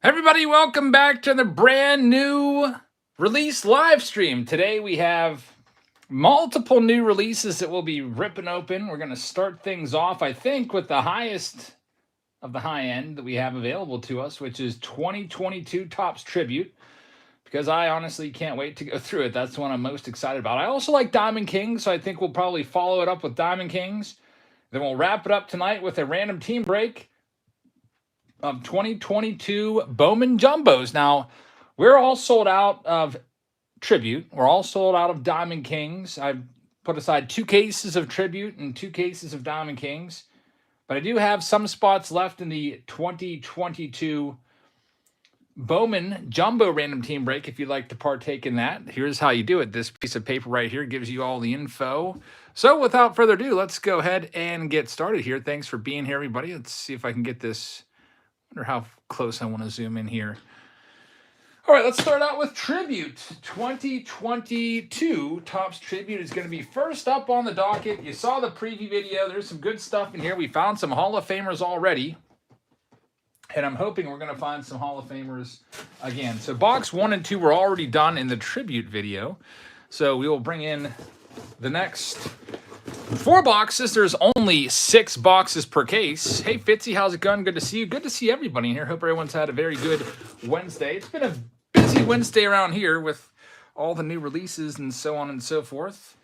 Everybody, welcome back to the brand new release live stream. Today we have multiple new releases that we'll be ripping open. We're going to start things off, I think, with the highest of the high end that we have available to us, which is 2022 Topps Tribute, because I honestly can't wait to go through it. That's the one I'm most excited about. I also like Diamond Kings, so I think we'll probably follow it up with Diamond Kings. Then we'll wrap it up tonight with a random team break of 2022 Bowman Jumbos. Now, we're all sold out of Tribute. We're all sold out of Diamond Kings. I've put aside 2 cases of Tribute and 2 cases of Diamond Kings. But I do have some spots left in the 2022 Bowman Jumbo Random Team Break if you'd like to partake in that. Here's how you do it. This piece of paper right here gives you all the info. So without further ado, let's go ahead and get started here. Thanks for being here, everybody. Let's see if I can get this. Wonder how close I want to zoom in here. All right, let's start out with Tribute. 2022 Topps Tribute is going to be first up on the docket. You saw the preview video. There's some good stuff in here. We found some Hall of Famers already. And I'm hoping we're going to find some Hall of Famers again. So box 1 and 2 were already done in the Tribute video. So we will bring in the next 4 boxes. There's only 6 boxes per case. Hey, Fitzy, how's it going? Good to see you. Good to see everybody in here. Hope everyone's had a very good Wednesday. It's been a busy Wednesday around here with all the new releases and so on and so forth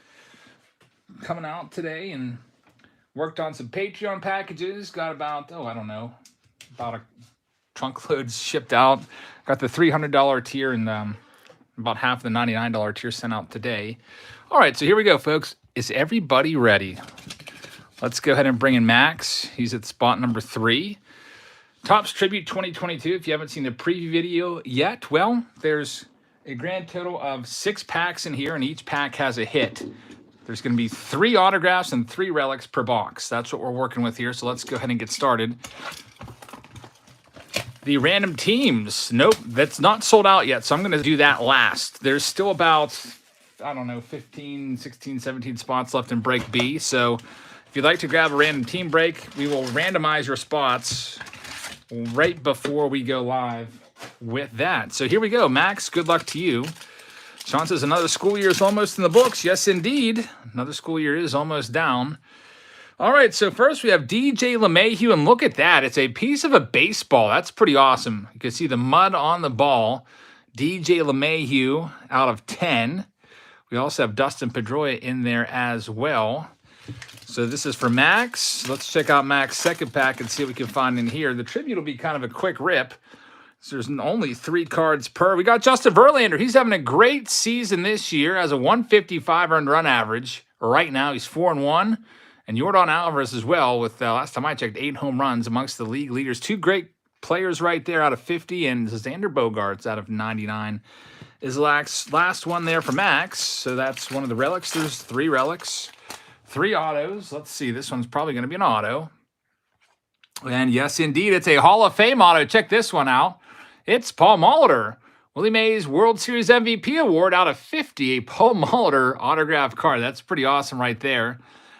coming out today, and worked on some Patreon packages. Got about, about a trunk load shipped out. Got the $300 tier and about half the $99 tier sent out today. All right, so here we go, folks. Is everybody ready? Let's go ahead and bring in Max. He's at spot number 3. Topps Tribute 2022. If you haven't seen the preview video yet, well, there's a grand total of 6 packs in here, and each pack has a hit. There's going to be 3 autographs and 3 relics per box. That's what we're working with here, so let's go ahead and get started. The random teams. Nope, that's not sold out yet, so I'm going to do that last. There's still about, 15, 16, 17 spots left in break B. So if you'd like to grab a random team break, we will randomize your spots right before we go live with that. So here we go. Max, good luck to you. Sean says another school year is almost in the books. Yes, indeed. Another school year is almost down. All right, so first we have DJ LeMahieu, and look at that. It's a piece of a baseball. That's pretty awesome. You can see the mud on the ball. DJ LeMahieu out of 10. We also have Dustin Pedroia in there as well. So this is for Max. Let's check out Max's second pack and see what we can find in here. The Tribute will be kind of a quick rip. So there's only 3 cards per. We got Justin Verlander. He's having a great season this year. Has a 155 earned run average. Right now he's 4-1. And Yordan Alvarez as well with, last time I checked, 8 home runs amongst the league leaders. 2 great players right there out of 50. And Xander Bogaerts out of 99. Is last one there for Max. So that's one of the relics. There's 3 relics, 3 autos. Let's see. This one's probably going to be an auto. And yes, indeed, it's a Hall of Fame auto. Check this one out. It's Paul Molitor. Willie Mays World Series MVP Award out of 50. A Paul Molitor autographed card. That's pretty awesome right there.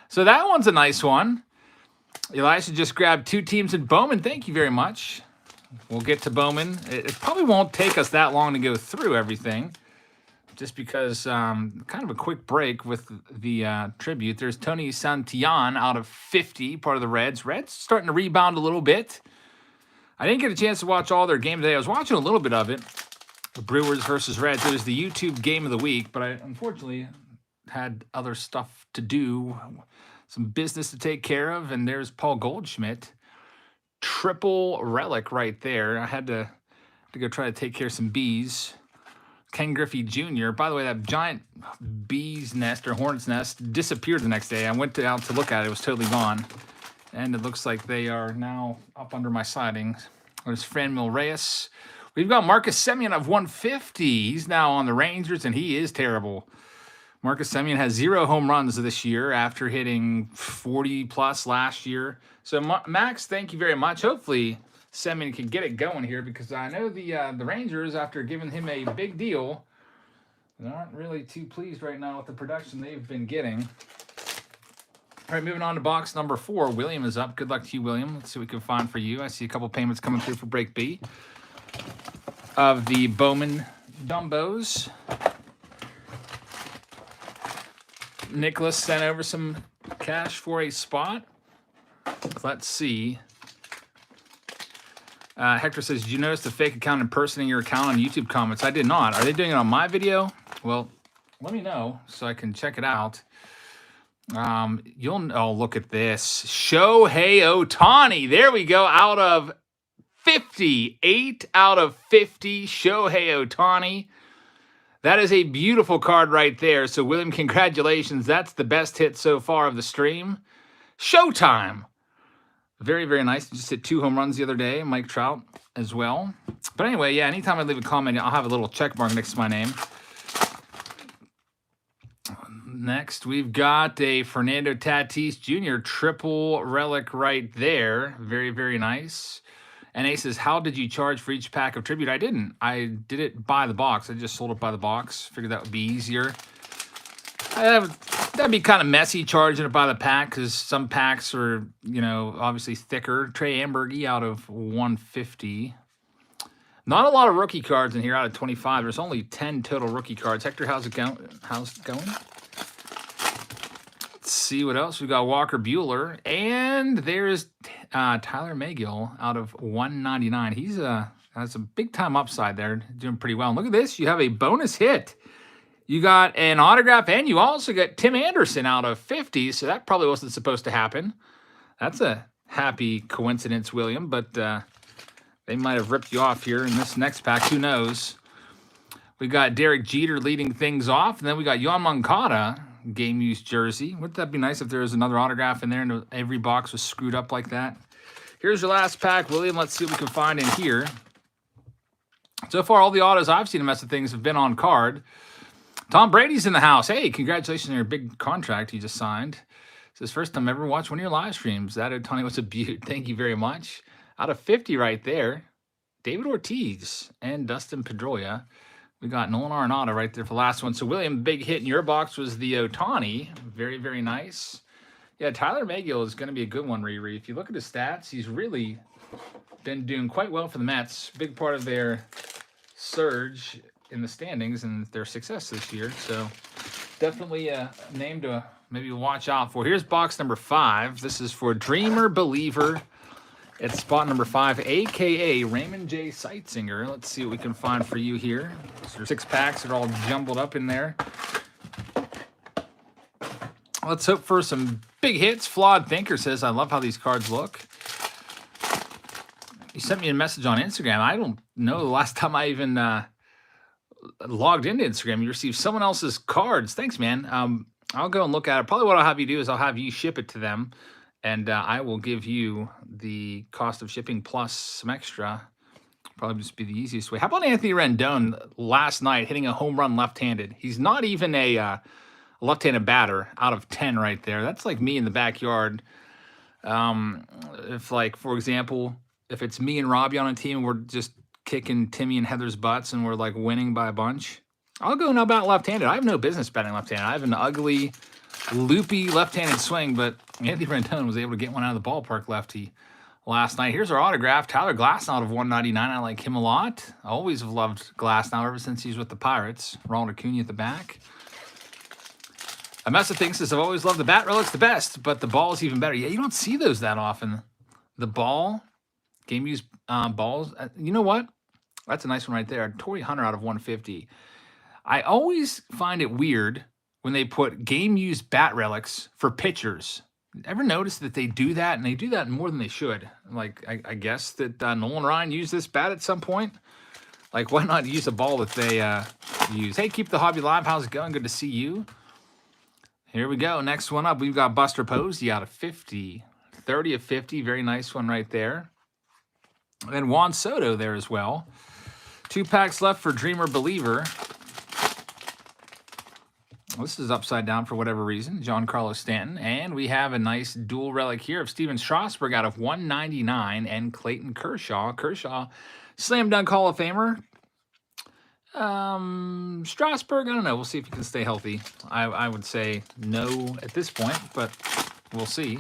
So that one's a nice one. Elisha just grabbed 2 teams in Bowman. Thank you very much. We'll get to Bowman. It probably won't take us that long to go through everything, just because kind of a quick break with the Tribute. There's Tony Santillan out of 50, part of the Reds. Reds starting to rebound a little bit. I didn't get a chance to watch all their games today. I was watching a little bit of it, the Brewers versus Reds. It was the YouTube game of the week, but I unfortunately had other stuff to do, some business to take care of, and there's Paul Goldschmidt. Triple relic right there. I had to go try to take care of some bees. Ken Griffey Jr. By the way, that giant bee's nest or hornet's nest disappeared the next day. I went out to look at it. It was totally gone. And it looks like they are now up under my siding. There's Franmil Reyes. We've got Marcus Semien of 150. He's now on the Rangers, and he is terrible. Marcus Semien has 0 home runs this year after hitting 40-plus last year. So, Max, thank you very much. Hopefully, Semien can get it going here, because I know the Rangers, after giving him a big deal, they aren't really too pleased right now with the production they've been getting. All right, moving on to box number 4. William is up. Good luck to you, William. Let's see what we can find for you. I see a couple payments coming through for break B. of the Bowman Jumbos. Nicholas sent over some cash for a spot. Let's see. Hector says, did you notice the fake account impersonating your account on YouTube comments? I did not. Are they doing it on my video? Well, let me know so I can check it out. Oh, look at this. Shohei Ohtani. There we go. Out of 50. 8 out of 50. Shohei Ohtani. That is a beautiful card right there. So, William, congratulations. That's the best hit so far of the stream. Showtime. Very, very nice. Just hit 2 home runs the other day. Mike Trout as well. But anyway, yeah, anytime I leave a comment, I'll have a little check mark next to my name. Next, we've got a Fernando Tatis Jr. triple relic right there. Very, very nice. And Ace says, how did you charge for each pack of tribute? I didn't. I did it by the box. I just sold it by the box. Figured that would be easier. That'd be kind of messy charging it by the pack because some packs are, you know, obviously thicker. Trey Ambergy out of 150. Not a lot of rookie cards in here out of 25. There's only 10 total rookie cards. Hector, how's it going? Let's see what else. We got Walker Buehler. And there's Tyler Megill out of 199. He's has a big-time upside there. Doing pretty well. And look at this. You have a bonus hit. You got an autograph, and you also got Tim Anderson out of 50, so that probably wasn't supposed to happen. That's a happy coincidence, William, but they might have ripped you off here in this next pack. Who knows? We got Derek Jeter leading things off, and then we got Yoan Moncada, game-used jersey. Wouldn't that be nice if there was another autograph in there and every box was screwed up like that? Here's your last pack, William. Let's see what we can find in here. So far, all the autos I've seen in Mess of Things have been on card. Tom Brady's in the house. Hey, congratulations on your big contract you just signed. It's his first time ever watched one of your live streams. That Ohtani was a beaut. Thank you very much. Out of 50 right there, David Ortiz and Dustin Pedroia. We got Nolan Arenado right there for the last one. So, William, big hit in your box was the Ohtani. Very, very nice. Yeah, Tyler Megill is going to be a good one, Riri. If you look at his stats, he's really been doing quite well for the Mets. Big part of their surge in the standings and their success this year. So definitely a name to maybe watch out for. Here's box number 5. This is for Dreamer Believer. It's spot number 5, a.k.a. Raymond J. Seitzinger. Let's see what we can find for you here. So there's 6 packs that are all jumbled up in there. Let's hope for some big hits. Flawed Thinker says, I love how these cards look. You sent me a message on Instagram. I don't know the last time I even logged into Instagram. You received someone else's cards. Thanks, man. I'll go and look at it. Probably what I'll have you do is I'll have you ship it to them, and I will give you the cost of shipping plus some extra. Probably just be the easiest way. How about Anthony Rendon last night hitting a home run left-handed? He's not even a left-handed batter out of 10 right there. That's like me in the backyard. If, like, for example, if it's me and Robbie on a team, we're just kicking Timmy and Heather's butts and we're like winning by a bunch, I'll go and about left-handed. I have no business batting left-handed. I have an ugly, loopy left-handed swing, but Anthony Rendon was able to get one out of the ballpark lefty last night. Here's our autograph. Tyler Glasnow of 199. I like him a lot. I always have loved Glasnow ever since he's with the Pirates. Ronald Acuna at the back. A Mess of Things says, I've always loved the bat relic's the best, but the ball is even better. Yeah, you don't see those that often. The ball, game-used balls. You know what? That's a nice one right there. Torrey Hunter out of 150. I always find it weird when they put game-used bat relics for pitchers. Ever notice that they do that? And they do that more than they should. Like, I guess that Nolan Ryan used this bat at some point. Like, why not use a ball that they use? Hey, keep the hobby live. How's it going? Good to see you. Here we go. Next one up, we've got Buster Posey out of 50. 30 of 50. Very nice one right there. And then Juan Soto there as well. 2 packs left for Dreamer Believer. This is upside down for whatever reason. Giancarlo Stanton. And we have a nice dual relic here of Steven Strasburg out of 199 and Clayton Kershaw. Kershaw, slam dunk Hall of Famer. Strasburg, I don't know. We'll see if he can stay healthy. I would say no at this point, but we'll see.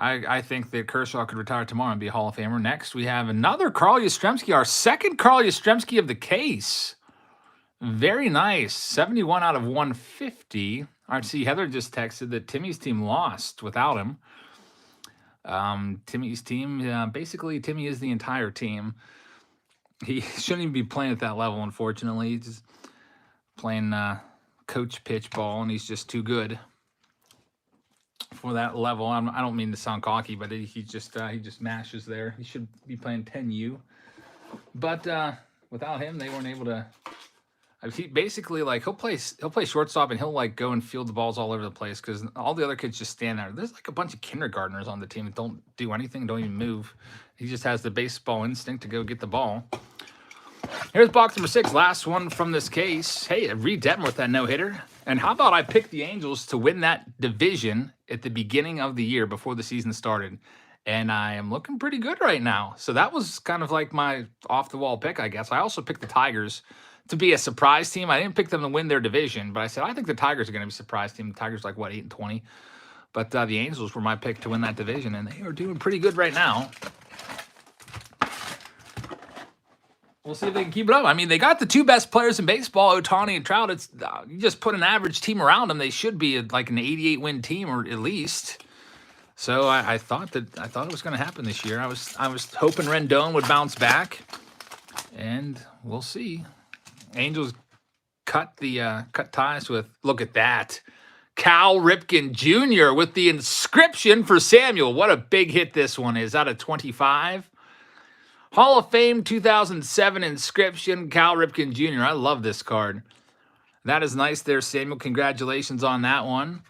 I think that Kershaw could retire tomorrow and be a Hall of Famer. Next, we have another Carl Yastrzemski, our second Carl Yastrzemski of the case. Very nice. 71 out of 150. All right, see, Heather just texted that Timmy's team lost without him. Timmy's team, basically, Timmy is the entire team. He shouldn't even be playing at that level, unfortunately. He's just playing coach pitch ball, and he's just too good for that level. I don't mean to sound cocky, but he just mashes there. He should be playing 10U. But without him, they weren't able to. He basically, like, he'll play shortstop, and he'll like go and field the balls all over the place because all the other kids just stand there. There's like a bunch of kindergartners on the team that don't do anything, don't even move. He just has the baseball instinct to go get the ball. Here's box number 6, last one from this case. Hey, Reed Detmer with that no-hitter. And how about I picked the Angels to win that division at the beginning of the year before the season started. And I am looking pretty good right now. So that was kind of like my off-the-wall pick, I guess. I also picked the Tigers to be a surprise team. I didn't pick them to win their division, but I said I think the Tigers are going to be a surprise team. The Tigers like, what, 8-20? But the Angels were my pick to win that division, and they are doing pretty good right now. We'll see if they can keep it up. I mean, they got the 2 best players in baseball, Ohtani and Trout. It's you just put an average team around them, they should be like an 88-win team or at least. So I thought it was going to happen this year. I was hoping Rendon would bounce back, and we'll see. Angels cut ties with, look at that, Cal Ripken Jr. with the inscription for Samuel. What a big hit this one is, out of 25. Hall of Fame 2007 inscription, Cal Ripken Jr. I love this card. That is nice there, Samuel. Congratulations on that one.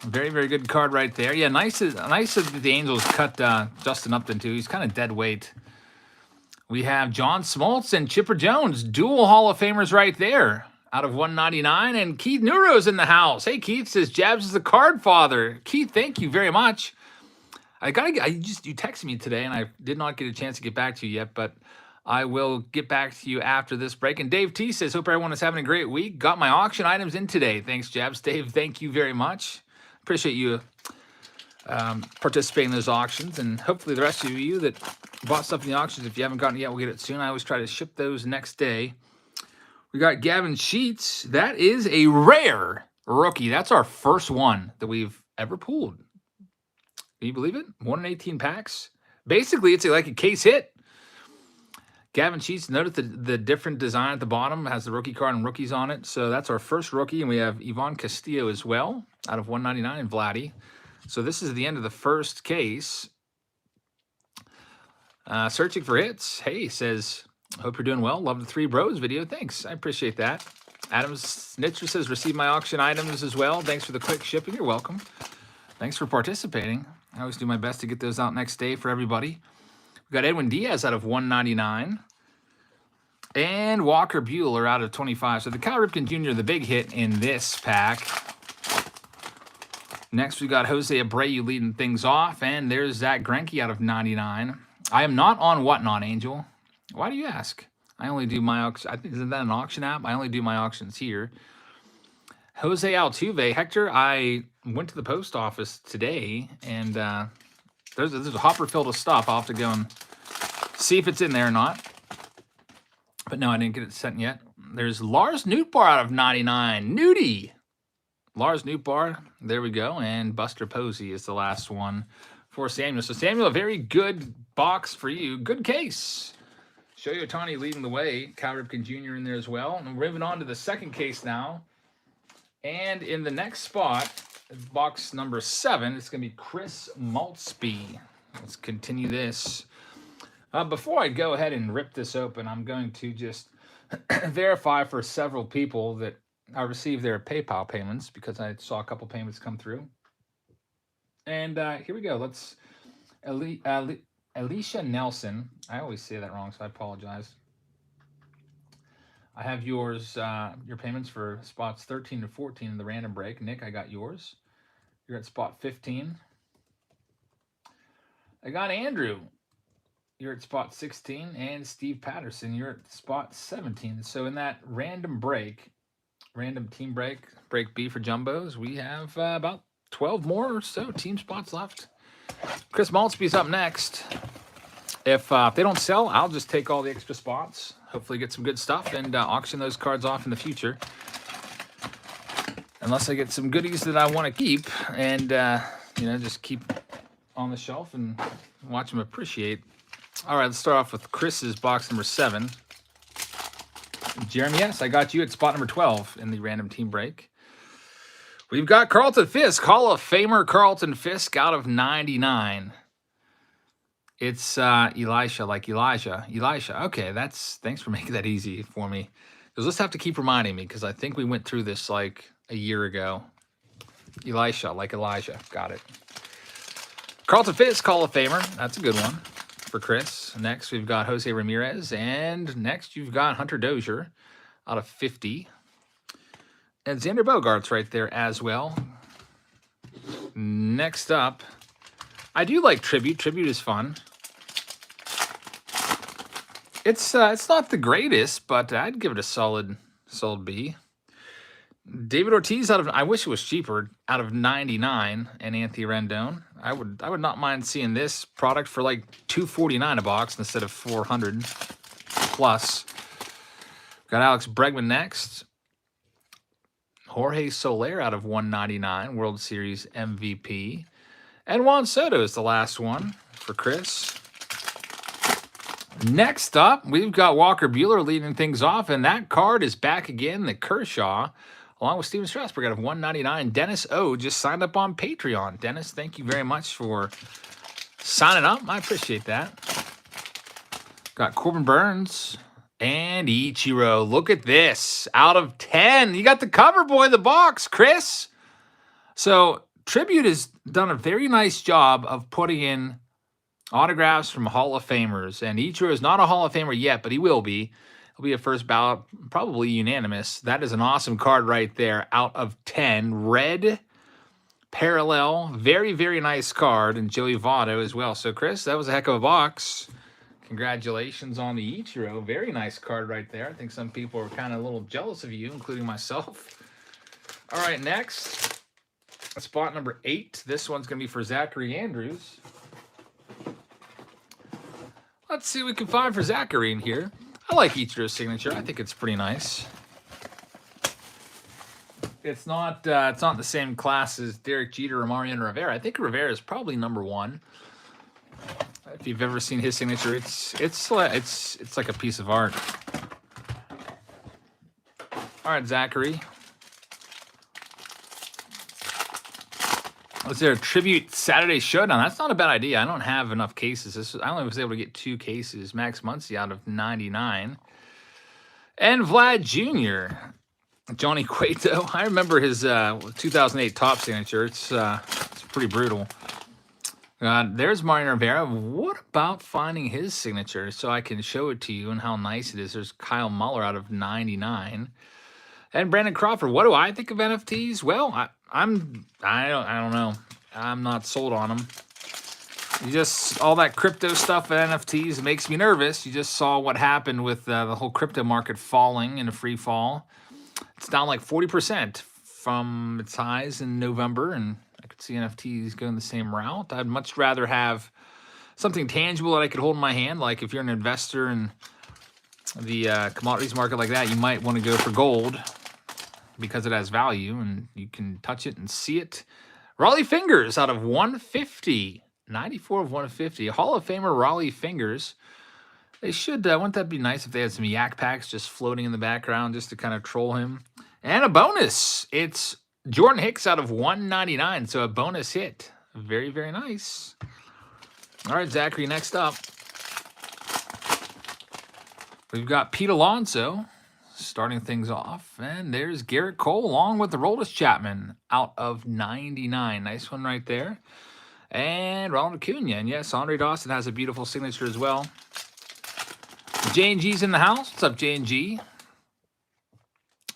Very, very good card right there. Yeah, nice that the Angels cut Justin Upton, too. He's kind of dead weight. We have John Smoltz and Chipper Jones, dual Hall of Famers right there, out of 199. And Keith Neuro's in the house. Hey, Keith says Jabs is the card father. Keith, thank you very much. You texted me today, and I did not get a chance to get back to you yet, but I will get back to you after this break. And Dave T says, hope everyone is having a great week. Got my auction items in today. Thanks, Jabs. Dave, thank you very much. Appreciate you participating in those auctions, and hopefully the rest of you that bought stuff in the auctions, if you haven't gotten it yet, we'll get it soon. I always try to ship those next day. We got Gavin Sheets. That is a rare rookie. That's our first one that we've ever pulled. Can you believe it? 1 in 18 packs. Basically, it's like a case hit. Gavin Sheets, notice the different design at the bottom. It has the rookie card and rookies on it. So that's our first rookie. And we have Ivan Castillo as well, out of 199, and Vladdy. So this is the end of the first case. Searching for hits. Hey, says, hope you're doing well. Love the 3 Bros video. Thanks. I appreciate that. Adam Snitcher says, receive my auction items as well. Thanks for the quick shipping. You're welcome. Thanks for participating. I always do my best to get those out next day for everybody. We got Edwin Diaz out of 199. And Walker Buehler out of 25. So the Cal Ripken Jr., the big hit in this pack. Next, we got Jose Abreu leading things off. And there's Zach Greinke out of 99. I am not on Whatnot, Angel. Why do you ask? I only do my auction. I think, isn't that an auction app? I only do my auctions here. Jose Altuve. Hector, I went to the post office today, and there's a hopper filled with stuff. I'll have to go and see if it's in there or not. But no, I didn't get it sent yet. There's Lars Nootbaar out of 99. Nudie. Lars Nootbaar. There we go. And Buster Posey is the last one for Samuel. So, Samuel, a very good box for you. Good case. Shohei Ohtani leading the way. Cal Ripken Jr. in there as well. And we're moving on to the second case now. And in the next spot, box number 7, it's going to be Chris Maltzby. Let's continue this. Before I go ahead and rip this open, I'm going to just verify for several people that I received their PayPal payments because I saw a couple payments come through. And here we go. Let's Alicia Nelson. I always say that wrong, so I apologize. I have yours, your payments for spots 13 to 14 in the random break. Nick, I got yours. You're at spot 15. I got Andrew. You're at spot 16. And Steve Patterson, you're at spot 17. So in that random break, random team break, break B for Jumbos, we have about 12 more or so team spots left. Chris Maltzby's up next. If they don't sell, I'll just take all the extra spots. Hopefully get some good stuff and auction those cards off in the future. Unless I get some goodies that I want to keep and, you know, just keep on the shelf and watch them appreciate. All right, let's start off with Chris's box number 7. Jeremy, yes, I got you at spot number 12 in the random team break. We've got Carlton Fisk, Hall of Famer Carlton Fisk out of 99. It's Elisha, like Elijah. Elisha, okay, thanks for making that easy for me. Because let's have to keep reminding me, because I think we went through this like a year ago. Elisha, like Elijah, got it. Carlton Fisk, Hall of Famer, that's a good one for Chris. Next, we've got Jose Ramirez, and next you've got Hunter Dozier out of 50. And Xander Bogaerts right there as well. Next up, I do like Tribute. Tribute is fun. It's not the greatest, but I'd give it a solid B. David Ortiz out of, I wish it was cheaper, out of 99, and Anthony Rendon. I would not mind seeing this product for like $249 a box instead of $400 plus. Got Alex Bregman next. Jorge Soler out of 199, World Series MVP. And Juan Soto is the last one for Chris. Next up, we've got Walker Buehler leading things off, and that card is back again, the Kershaw, along with Steven Strasburg out of 199. Dennis O just signed up on Patreon. Dennis, thank you very much for signing up. I appreciate that. Got Corbin Burns and Ichiro. Look at this. Out of 10. You got the cover boy of the box, Chris. So Tribute has done a very nice job of putting in autographs from Hall of Famers. And Ichiro is not a Hall of Famer yet, but he will be. He'll be a first ballot, probably unanimous. That is an awesome card right there. Out of 10. Red parallel. Very, very nice card. And Joey Votto as well. So, Chris, that was a heck of a box. Congratulations on the Ichiro. Very nice card right there. I think some people are kind of a little jealous of you, including myself. All right, next. Spot number 8. This one's going to be for Zachary Andrews. Let's see what we can find for Zachary in here. I like Ichiro's signature. I think it's pretty nice. It's not the same class as Derek Jeter or Mariano Rivera. I think Rivera is probably number 1. If you've ever seen his signature, it's like a piece of art. All right, Zachary. Was there a Tribute Saturday Showdown? That's not a bad idea. I don't have enough cases. I only was able to get 2 cases. Max Muncy out of 99. And Vlad Jr. Johnny Cueto. I remember his 2008 top signature. It's pretty brutal. There's Mariano Rivera. What about finding his signature so I can show it to you and how nice it is? There's Kyle Muller out of 99. And Brandon Crawford. What do I think of NFTs? Well, I don't know. I'm not sold on them. All that crypto stuff at NFTs makes me nervous. You just saw what happened with the whole crypto market falling in a free fall. It's down like 40% from its highs in November, and I could see NFTs going the same route. I'd much rather have something tangible that I could hold in my hand. Like if you're an investor in the commodities market like that, you might want to go for gold because it has value and you can touch it and see it. Raleigh Fingers out of 150. 94 of 150. Hall of Famer Raleigh Fingers. They should, wouldn't that be nice if they had some yak packs just floating in the background just to kind of troll him? And a bonus. It's Jordan Hicks out of 199. So a bonus hit. Very, very nice. All right, Zachary, next up. We've got Pete Alonso starting things off. And there's Garrett Cole along with the Aroldis Chapman out of 99. Nice one right there. And Ronald Acuna. And yes, Andre Dawson has a beautiful signature as well. J&G's in the house. What's up, J&G?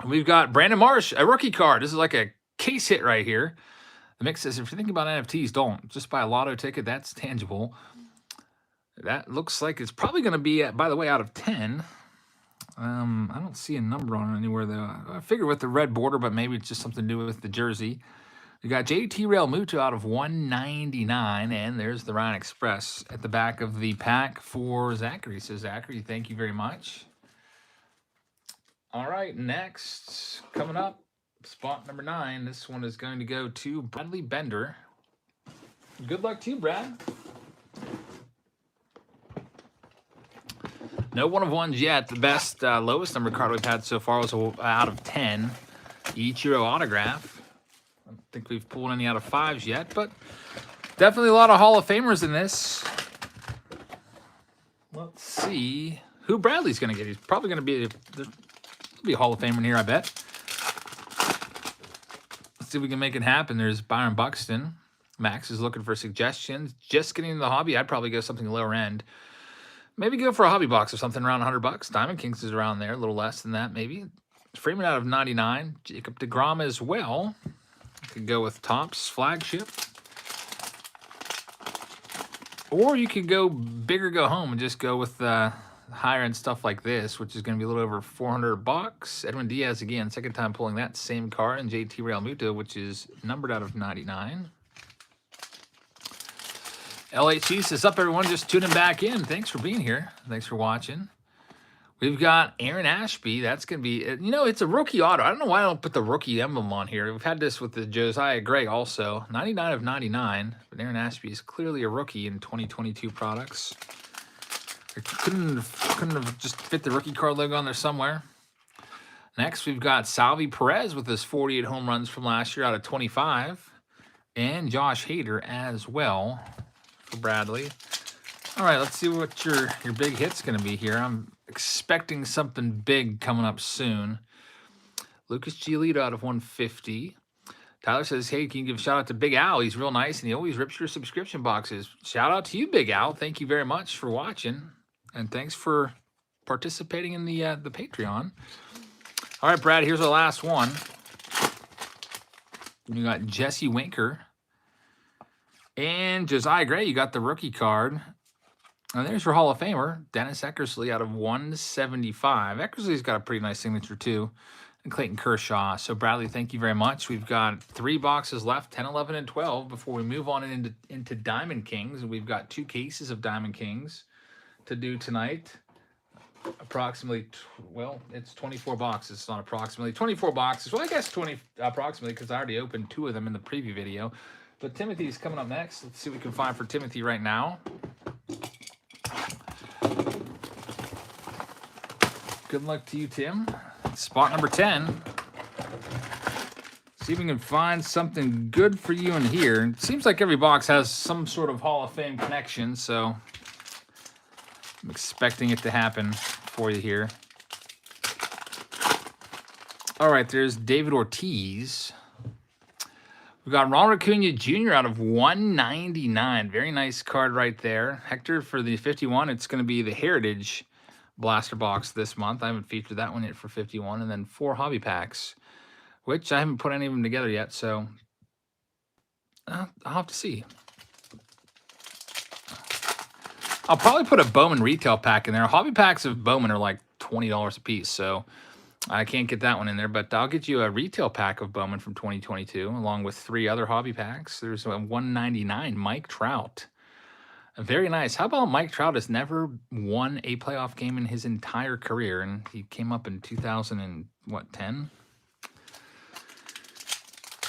We've got Brandon Marsh, a rookie card. This is like a case hit right here. The mix says, if you're thinking about NFTs, don't. Just buy a lotto ticket. That's tangible. That looks like it's probably going to be, by the way, out of 10. I don't see a number on it anywhere, though. I figure with the red border, but maybe it's just something to do with the jersey. We got JT Realmuto out of 199, and there's the Ryan Express at the back of the pack for Zachary. So, Zachary, thank you very much. All right, next, coming up, spot number 9. This one is going to go to Bradley Bender. Good luck to you, Brad. No 1 of 1s yet. The best, lowest number card we've had so far was out of 10. Ichiro autograph. I don't think we've pulled any out of 5s yet, but definitely a lot of Hall of Famers in this. Let's see who Bradley's going to get. He's probably going to be a Hall of Famer in here, I bet. Let's see if we can make it happen. There's Byron Buxton. Max is looking for suggestions. Just getting into the hobby, I'd probably go something lower end. Maybe go for a hobby box or something around $100. Diamond Kings is around there, a little less than that maybe. Freeman out of 99. Jacob deGrom as well. Could go with Topps flagship. Or you could go big or go home and just go with higher end stuff like this, which is going to be a little over $400. Edwin Diaz again, second time pulling that same card. And JT Realmuto, which is numbered out of 99. LHC says, up everyone, just tuning back in. Thanks for being here. Thanks for watching. We've got Aaron Ashby. That's going to be, it's a rookie auto. I don't know why I don't put the rookie emblem on here. We've had this with the Josiah Gray also. 99 of 99. But Aaron Ashby is clearly a rookie in 2022 products. It couldn't have just fit the rookie card logo on there somewhere. Next, we've got Salvi Perez with his 48 home runs from last year out of 25. And Josh Hader as well for Bradley. All right, let's see what your big hit's going to be here. I'm expecting something big coming up soon. Lucas Giolito out of 150. Tyler says, hey, can you give a shout out to Big Al? He's real nice, and he always rips your subscription boxes. Shout out to you, Big Al. Thank you very much for watching, and thanks for participating in the Patreon. All right, Brad, here's our last one. You got Jesse Winker. And Josiah Gray, you got the rookie card. And there's your Hall of Famer, Dennis Eckersley out of 175. Eckersley's got a pretty nice signature, too. And Clayton Kershaw. So, Bradley, thank you very much. We've got 3 boxes left, 10, 11, and 12, before we move on into Diamond Kings. And we've got 2 cases of Diamond Kings to do tonight. Approximately, well, it's 24 boxes. It's not approximately. 24 boxes. Well, I guess 20 approximately, because I already opened 2 of them in the preview video. But Timothy's coming up next. Let's see what we can find for Timothy right now. Good luck to you, Tim. Spot number 10. See if we can find something good for you in here. It seems like every box has some sort of Hall of Fame connection, so I'm expecting it to happen for you here. All right, there's David Ortiz. We've got Ronald Acuna Jr. out of 199. Very nice card right there. Hector for the 51. It's going to be the Heritage Blaster Box this month. I haven't featured that one yet for 51. And then 4 hobby packs, which I haven't put any of them together yet, so I'll have to see. I'll probably put a Bowman retail pack in there. Hobby packs of Bowman are like $20 a piece, so I can't get that one in there, but I'll get you a retail pack of Bowman from 2022, along with 3 other hobby packs. There's a 199 Mike Trout. Very nice. How about Mike Trout has never won a playoff game in his entire career, and he came up in 2010?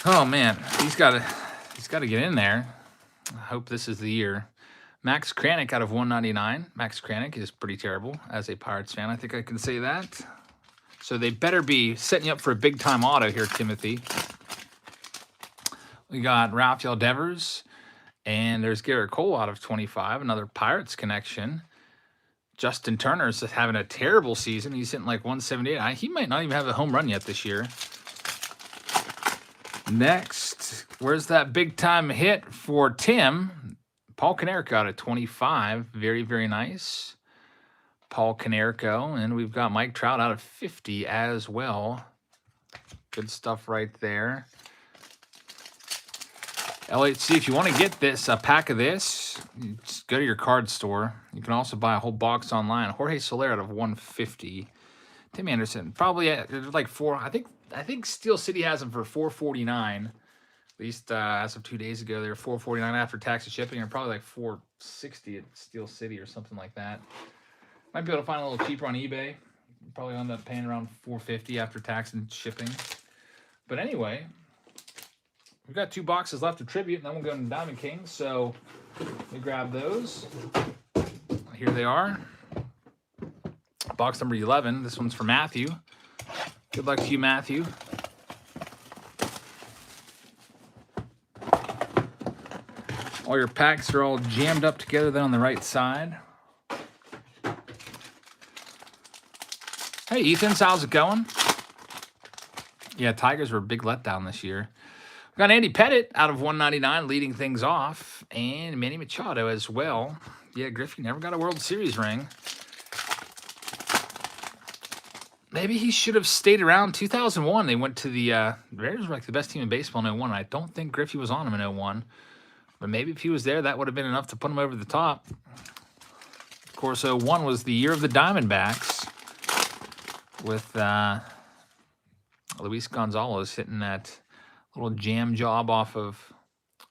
Oh man, he's got to get in there. I hope this is the year. Max Kranick out of 199. Max Kranick is pretty terrible as a Pirates fan. I think I can say that. So they better be setting you up for a big-time auto here, Timothy. We got Rafael Devers, and there's Garrett Cole out of 25, another Pirates connection. Justin Turner's having a terrible season. He's hitting like 178. He might not even have a home run yet this year. Next, where's that big-time hit for Tim? Paul Konerko out of 25. Very, very nice. Paul Konerko, and we've got Mike Trout out of 50 as well. Good stuff right there. LHC, if you want to get this, a pack of this, just go to your card store. You can also buy a whole box online. Jorge Soler out of 150. Tim Anderson, probably at like 4. I think Steel City has them for $449. At least as of 2 days ago, they were $4.49 after tax and shipping, or probably like $4.60 at Steel City or something like that. Might be able to find a little cheaper on eBay. Probably end up paying around $4.50 after tax and shipping. But anyway, we've got 2 boxes left of Tribute, and then we'll go into Diamond Kings. So let me grab those. Here they are. Box number 11. This one's for Matthew. Good luck to you, Matthew. All your packs are all jammed up together then on the right side. Hey, Ethan's, how's it going? Yeah, Tigers were a big letdown this year. We got Andy Pettit out of 199 leading things off, and Manny Machado as well. Yeah, Griffey never got a World Series ring. Maybe he should have stayed around. 2001, they went to the Raiders were like the best team in baseball in 01. I don't think Griffey was on him in 01. But maybe if he was there, that would have been enough to put him over the top. Of course, 01 was the year of the Diamondbacks with Luis Gonzalez hitting that little jam job off of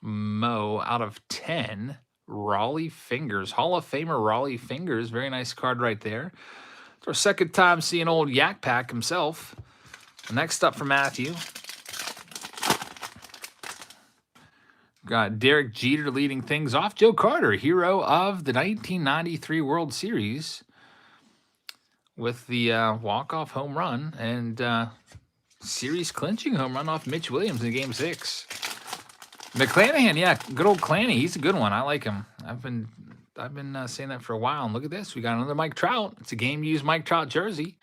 Mo out of 10. Raleigh Fingers, Hall of Famer Raleigh Fingers. Very nice card right there. It's our second time seeing old Yak Pack himself. Next up for Matthew. Got Derek Jeter leading things off. Joe Carter, hero of the 1993 World Series, with the walk-off home run and series clinching home run off Mitch Williams in Game 6. McClanahan, yeah, good old Clanny. He's a good one. I like him. I've been saying that for a while. And look at this. We got another Mike Trout. It's a game-used Mike Trout jersey.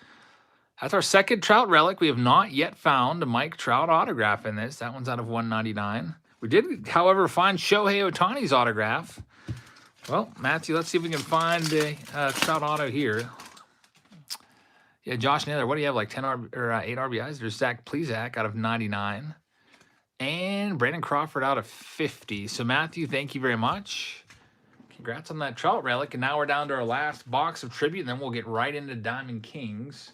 That's our second Trout relic. We have not yet found a Mike Trout autograph in this. That one's out of 199. We did, however, find Shohei Ohtani's autograph. Well, Matthew, let's see if we can find a Trout auto here. Yeah, Josh Naylor, what do you have, like 8 RBIs? There's Zach Plesac out of 99. And Brandon Crawford out of 50. So, Matthew, thank you very much. Congrats on that Trout relic. And now we're down to our last box of Tribute, and then we'll get right into Diamond Kings.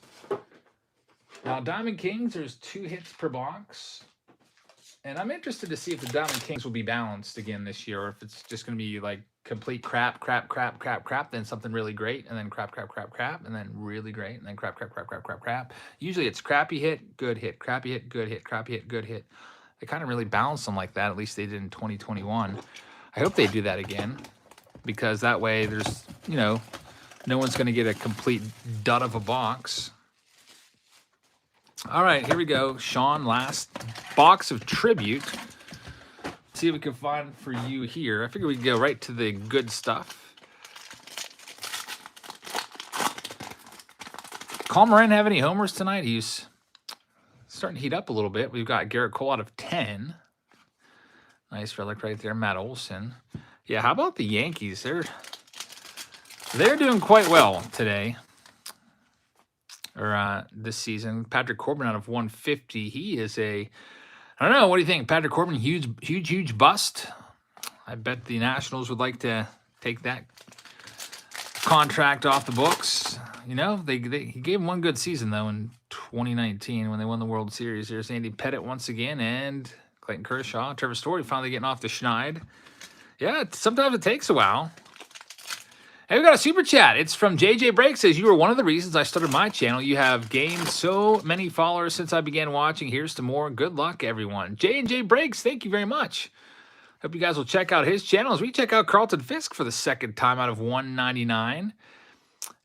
Now, Diamond Kings, there's 2 hits per box. And I'm interested to see if the Diamond Kings will be balanced again this year, or if it's just going to be like complete crap, then something really great, and then crap, and then really great, and then crap. Usually it's crappy hit, good hit, crappy hit, good hit, crappy hit, good hit. They kind of really balance them like that. At least they did in 2021. I hope they do that again, because that way there's, no one's going to get a complete dud of a box. All right, here we go. Sean, last box of Tribute. Let's see if we can find for you here. I figure we can go right to the good stuff. Colin Moran have any homers tonight? He's starting to heat up a little bit. We've got Garrett Cole out of 10. Nice relic right there, Matt Olson. Yeah, how about the Yankees? They're doing quite well today. Or this season. Patrick Corbin out of 150. He is I don't know, what do you think? Patrick Corbin, huge bust. I bet the Nationals would like to take that contract off the books. He gave him one good season, though, in 2019 when they won the World Series. There's Andy Pettit once again, and Clayton Kershaw. Trevor Story finally getting off the schneid. Yeah, sometimes it takes a while. Hey, we got a super chat. It's from JJ Break. Says, you were one of the reasons I started my channel. You have gained so many followers since I began watching. Here's to more. Good luck, everyone. J&J Breaks, thank you very much. Hope you guys will check out his channel as we check out Carlton Fisk for the second time out of 199.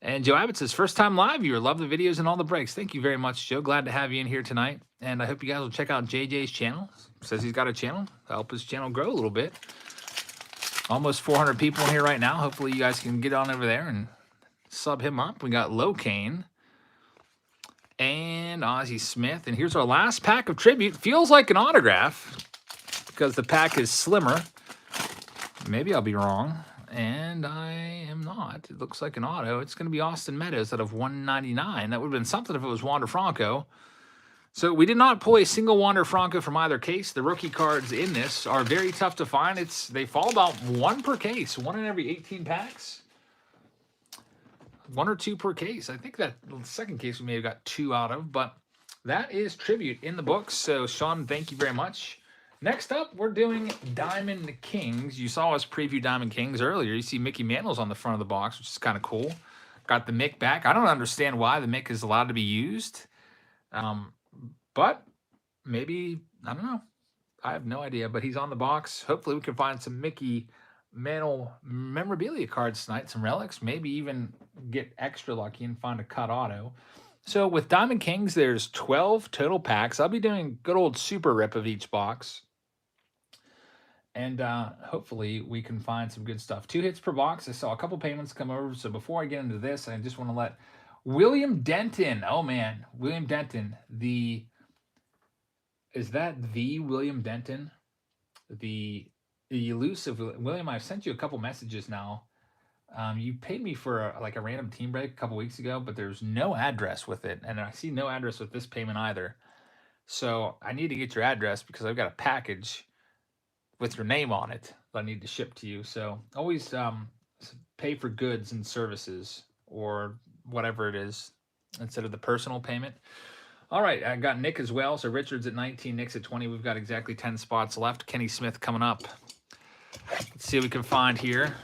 And Joe Abbott says, first time live viewer. Love the videos and all the breaks. Thank you very much, Joe. Glad to have you in here tonight. And I hope you guys will check out JJ's channel. Says he's got a channel. Help his channel grow a little bit. Almost 400 people in here right now. Hopefully you guys can get on over there and sub him up. We got Locane and Ozzie Smith. And here's our last pack of Tribute. Feels like an autograph because the pack is slimmer. Maybe I'll be wrong. And I am not. It looks like an auto. It's going to be Austin Meadows out of 199. That would have been something if it was Wander Franco. So we did not pull a single Wander Franco from either case. The rookie cards in this are very tough to find. They fall about 1 per case, 1 in every 18 packs. 1 or 2 per case. I think that the second case we may have got 2 out of, but that is Tribute in the books. So Sean, thank you very much. Next up, we're doing Diamond Kings. You saw us preview Diamond Kings earlier. You see Mickey Mantle's on the front of the box, which is kind of cool. Got the Mick back. I don't understand why the Mick is allowed to be used. But maybe, I don't know. I have no idea, but he's on the box. Hopefully we can find some Mickey Mantle memorabilia cards tonight, some relics, maybe even get extra lucky and find a cut auto. So with Diamond Kings, there's 12 total packs. I'll be doing good old super rip of each box. And hopefully we can find some good stuff. 2 hits per box. I saw a couple payments come over. So before I get into this, I just want to let William Denton. Oh, man. William Denton. Is that the William Denton? The elusive William, I've sent you a couple messages now. You paid me for a random team break a couple weeks ago, but there's no address with it. And I see no address with this payment either. So I need to get your address because I've got a package with your name on it that I need to ship to you. So always pay for goods and services or whatever it is instead of the personal payment. All right, I got Nick as well. So Richard's at 19, Nick's at 20. We've got exactly 10 spots left. Kenny Smith coming up. Let's see what we can find here.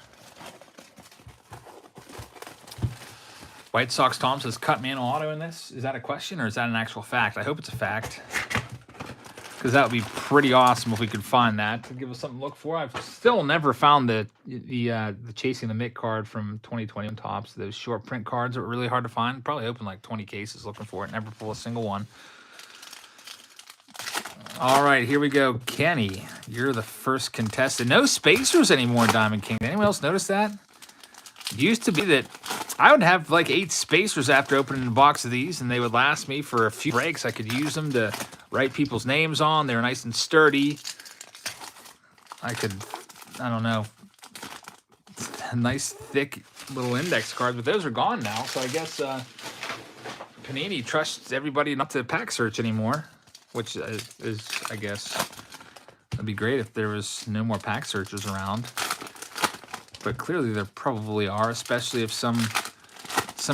White Sox Tom says cut Mantle auto in this. Is that a question or is that an actual fact? I hope it's a fact, because that would be pretty awesome if we could find that to give us something to look for. I've still never found the Chasing the Mick card from 2020 on Topps. Those short print cards are really hard to find. Probably opened like 20 cases looking for it. Never pull a single one. All right, here we go. Kenny, you're the first contestant. No spacers anymore in Diamond King. Anyone else notice that? It used to be that I would have like 8 spacers after opening a box of these, and they would last me for a few breaks. I could use them to write people's names on. They're nice and sturdy. I don't know, nice thick little index cards, but those are gone now. So I guess Panini trusts everybody not to pack search anymore, which is I guess, that'd be great if there was no more pack searchers around. But clearly there probably are, especially if some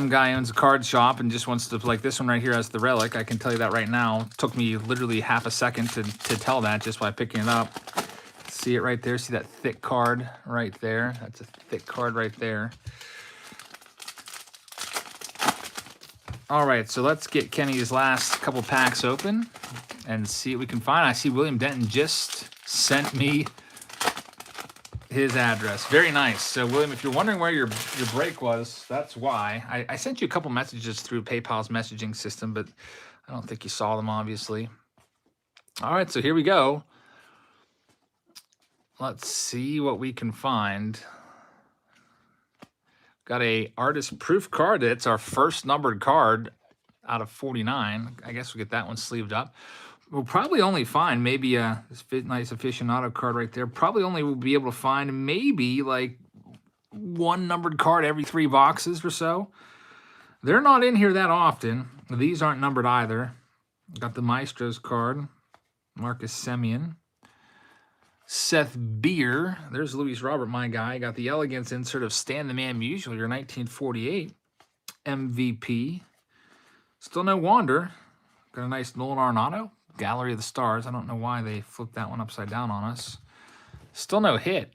guy owns a card shop and just wants to, like this one right here as the relic. I can tell you that right now. It took me literally half a second to tell that just by picking it up. See it right there? See that thick card right there? That's a thick card right there. All right, so let's get Kenny's last couple packs open and see what we can find. I see William Denton just sent me his address. Very nice. So William, if you're wondering where your break was, that's why. I sent you a couple messages through PayPal's messaging system, but I don't think you saw them, obviously. All right, so here we go. Let's see what we can find. Got a artist proof card. It's our first numbered card out of 49. I guess we'll get that one sleeved up. We'll probably only find maybe this nice aficionado card right there. Probably only we'll be able to find maybe like 1 numbered card every 3 boxes or so. They're not in here that often. These aren't numbered either. Got the Maestros card. Marcus Semien. Seth Beer. There's Luis Robert, my guy. Got the Elegance insert of Stan the Man Musial, your 1948 MVP. Still no Wander. Got a nice Nolan Arenado. Gallery of the Stars. I don't know why they flipped that one upside down on us. Still no hit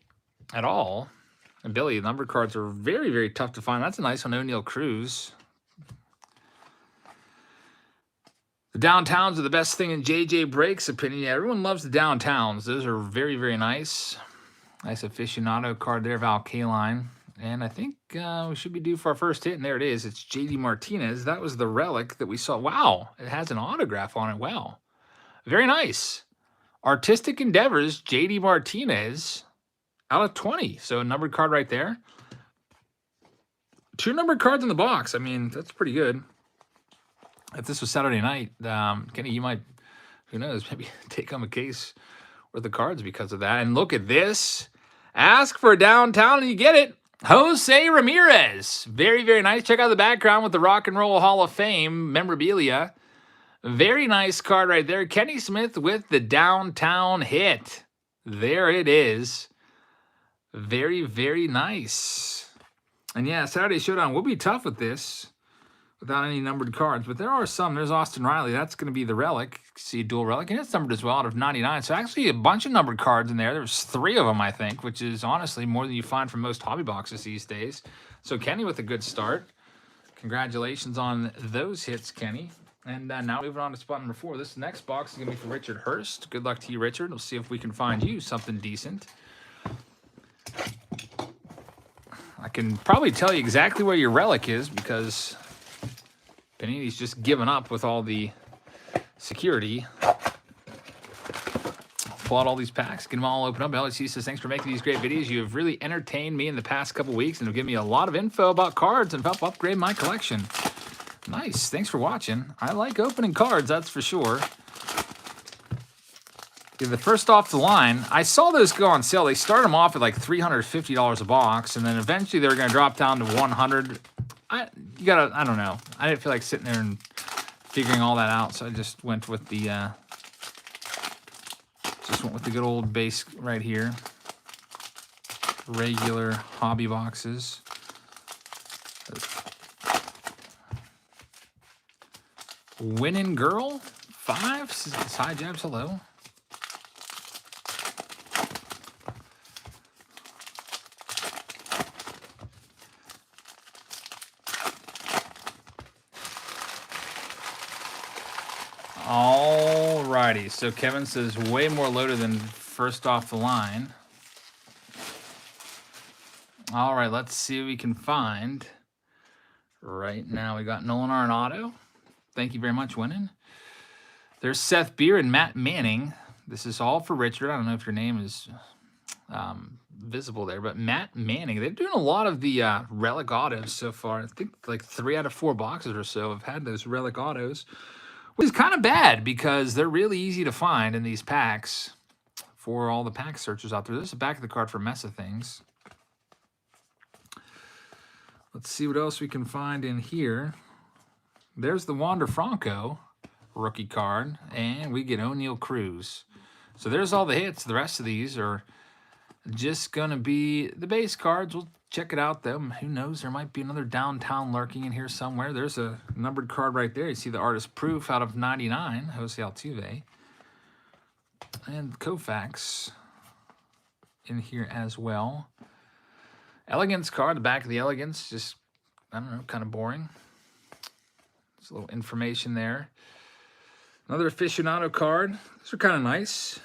at all. And Billy, the numbered cards are very, very tough to find. That's a nice one, O'Neal Cruz. The downtowns are the best thing in JJ Break's opinion. Yeah, everyone loves the downtowns. Those are very, very nice. Nice aficionado card there, Val Kaline. And I think we should be due for our first hit, and there it is. It's JD Martinez. That was the relic that we saw. Wow, it has an autograph on it. Wow. Very nice. Artistic Endeavors, JD Martinez, out of 20. So a numbered card right there. 2 numbered cards in the box. I mean, that's pretty good. If this was Saturday night, Kenny, you might, who knows, maybe take home a case worth of cards because of that. And look at this. Ask for a downtown and you get it. Jose Ramirez. Very, very nice. Check out the background with the Rock and Roll Hall of Fame memorabilia. Very nice card right there. Kenny Smith with the downtown hit. There it is. Very, very nice. And yeah, Saturday Showdown will be tough with this. without any numbered cards. But there are some. There's Austin Riley. That's going to be the relic. See a dual relic. And it's numbered as well out of 99. So actually a bunch of numbered cards in there. There's 3 of them, I think, which is honestly more than you find from most hobby boxes these days. So Kenny with a good start. Congratulations on those hits, Kenny. And now moving on to spot number 4. This next box is going to be for Richard Hurst. Good luck to you, Richard. We'll see if we can find you something decent. I can probably tell you exactly where your relic is because Panini's just given up with all the security. Pull out all these packs, get them all open up. LHC says, thanks for making these great videos. You have really entertained me in the past couple weeks and have given me a lot of info about cards and help upgrade my collection. Nice. Thanks for watching. I like opening cards, that's for sure. Yeah, the first off the line, I saw those go on sale. They start them off at like $350 a box, and then eventually they're going to drop down to $100. I don't know. I didn't feel like sitting there and figuring all that out, so I just went with the good old base right here. Regular hobby boxes. Winning Girl 5. Hi Jabs, hello. Alrighty, so Kevin says way more loaded than first off the line. All right, let's see what we can find. Right now we got Nolan Arenado. Thank you very much, Winning. There's Seth Beer and Matt Manning. This is all for Richard. I don't know if your name is visible there, but Matt Manning. They're doing a lot of the relic autos so far. I think like 3 out of 4 boxes or so have had those relic autos, which is kind of bad because they're really easy to find in these packs for all the pack searchers out there. This is the back of the card for Mesa Things. Let's see what else we can find in here. There's the Wander Franco rookie card, and we get O'Neal Cruz. So there's all the hits. The rest of these are just going to be the base cards. We'll check it out, though. Who knows? There might be another downtown lurking in here somewhere. There's a numbered card right there. You see the artist proof out of 99, Jose Altuve. And Koufax in here as well. Elegance card, the back of the Elegance, just, I don't know, kind of boring. There's a little information there. Another aficionado card. These are kind of nice.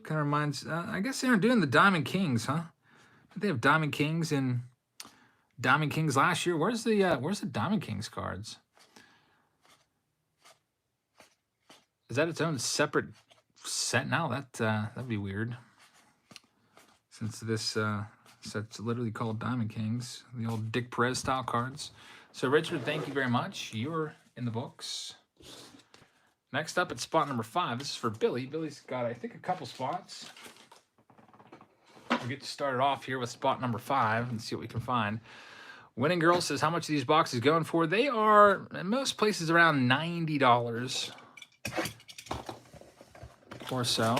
Kind of reminds, I guess they aren't doing the Diamond Kings, huh? They have Diamond Kings and Diamond Kings last year. Where's the Diamond Kings cards? Is that its own separate set now? That'd be weird. Since this set's literally called Diamond Kings, the old Dick Perez style cards. So Richard, thank you very much. You're in the books. Next up at spot number 5. This is for Billy. Billy's got, I think, a couple spots. We'll get started off here with spot number 5 and see what we can find. Winning Girl says, how much are these boxes going for? They are, in most places, around $90 or so.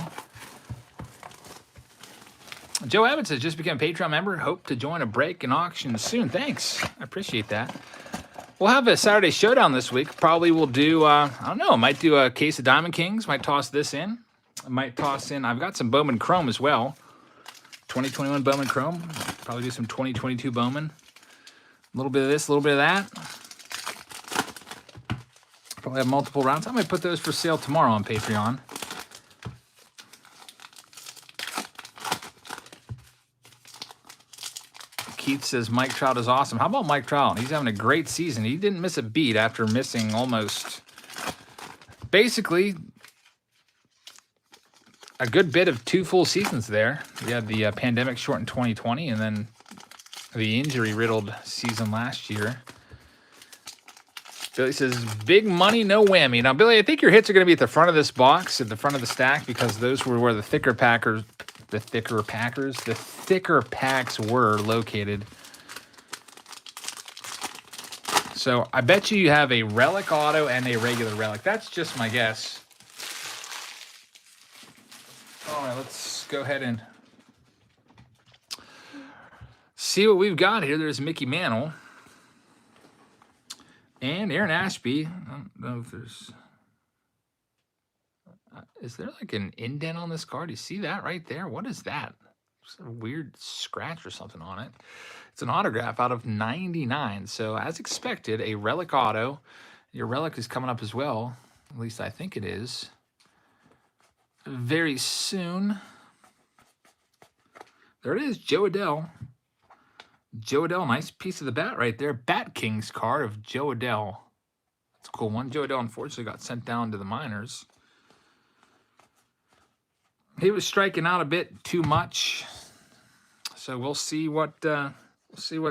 Joe Abbott says, just became a Patreon member. Hope to join a break and auction soon. Thanks. I appreciate that. We'll have a Saturday Showdown this week. Probably we'll do, I don't know, might do a case of Diamond Kings. Might toss this in. I might toss in, I've got some Bowman Chrome as well. 2021 Bowman Chrome. Probably do some 2022 Bowman. A little bit of this, a little bit of that. Probably have multiple rounds. I might put those for sale tomorrow on Patreon. Keith says Mike Trout is awesome. How about Mike Trout? He's having a great season. He didn't miss a beat after missing almost, basically, a good bit of 2 full seasons there. We had the pandemic short in 2020 and then the injury-riddled season last year. Billy says, big money, no whammy. Now, Billy, I think your hits are going to be at the front of this box, at the front of the stack, because those were where the thicker packs were located. So I bet you have a relic auto and a regular relic. That's just my guess. All right, let's go ahead and see what we've got here. There's Mickey Mantle. And Aaron Ashby. I don't know if there's... is there like an indent on this card? You see that right there? What is that? Just a weird scratch or something on it. It's an autograph out of 99. So as expected, a relic auto. Your relic is coming up as well. At least I think it is. Very soon. There it is, Joe Adell. Joe Adell, nice piece of the bat right there. Bat Kings card of Joe Adell. That's a cool one. Joe Adell unfortunately got sent down to the minors. He was striking out a bit too much, so we'll see what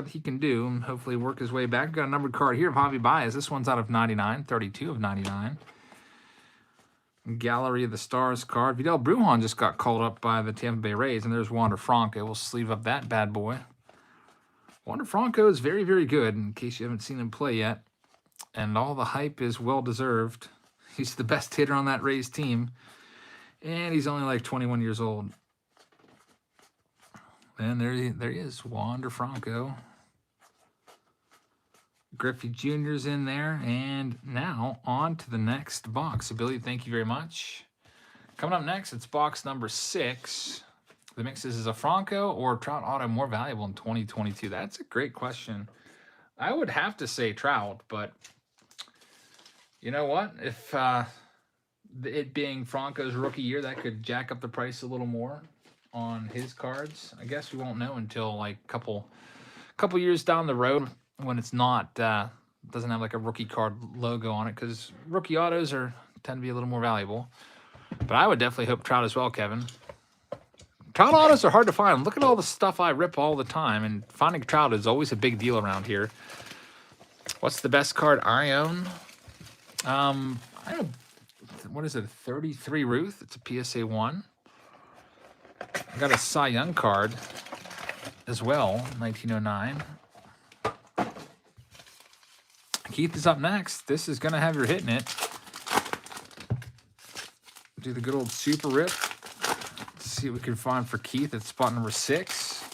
he can do and hopefully work his way back. We've got a numbered card here of Javi Baez. This one's out of 99, 32 of 99. Gallery of the Stars card. Vidal Brujan just got called up by the Tampa Bay Rays, and there's Wander Franco. We'll sleeve up that bad boy. Wander Franco is very, very good, in case you haven't seen him play yet. And all the hype is well-deserved. He's the best hitter on that Rays team. And he's only like 21 years old. And there he is, Wander Franco. Griffey Jr.'s in there. And now on to the next box. So Billy, thank you very much. Coming up next, it's box number 6. The mix is a Franco or Trout auto more valuable in 2022? That's a great question. I would have to say Trout, but you know what? If it being Franco's rookie year, that could jack up the price a little more on his cards. I guess we won't know until like couple years down the road when it's not doesn't have like a rookie card logo on it, because rookie autos tend to be a little more valuable. But I would definitely hope Trout as well, Kevin. Trout autos are hard to find. Look at all the stuff I rip all the time, and finding Trout is always a big deal around here. What's the best card I own? I don't. What is it? 33 Ruth. It's a PSA 1. I got a Cy Young card as well, 1909. Keith is up next. This is going to have your hit in it. Do the good old super rip. Let's see what we can find for Keith at spot number 6.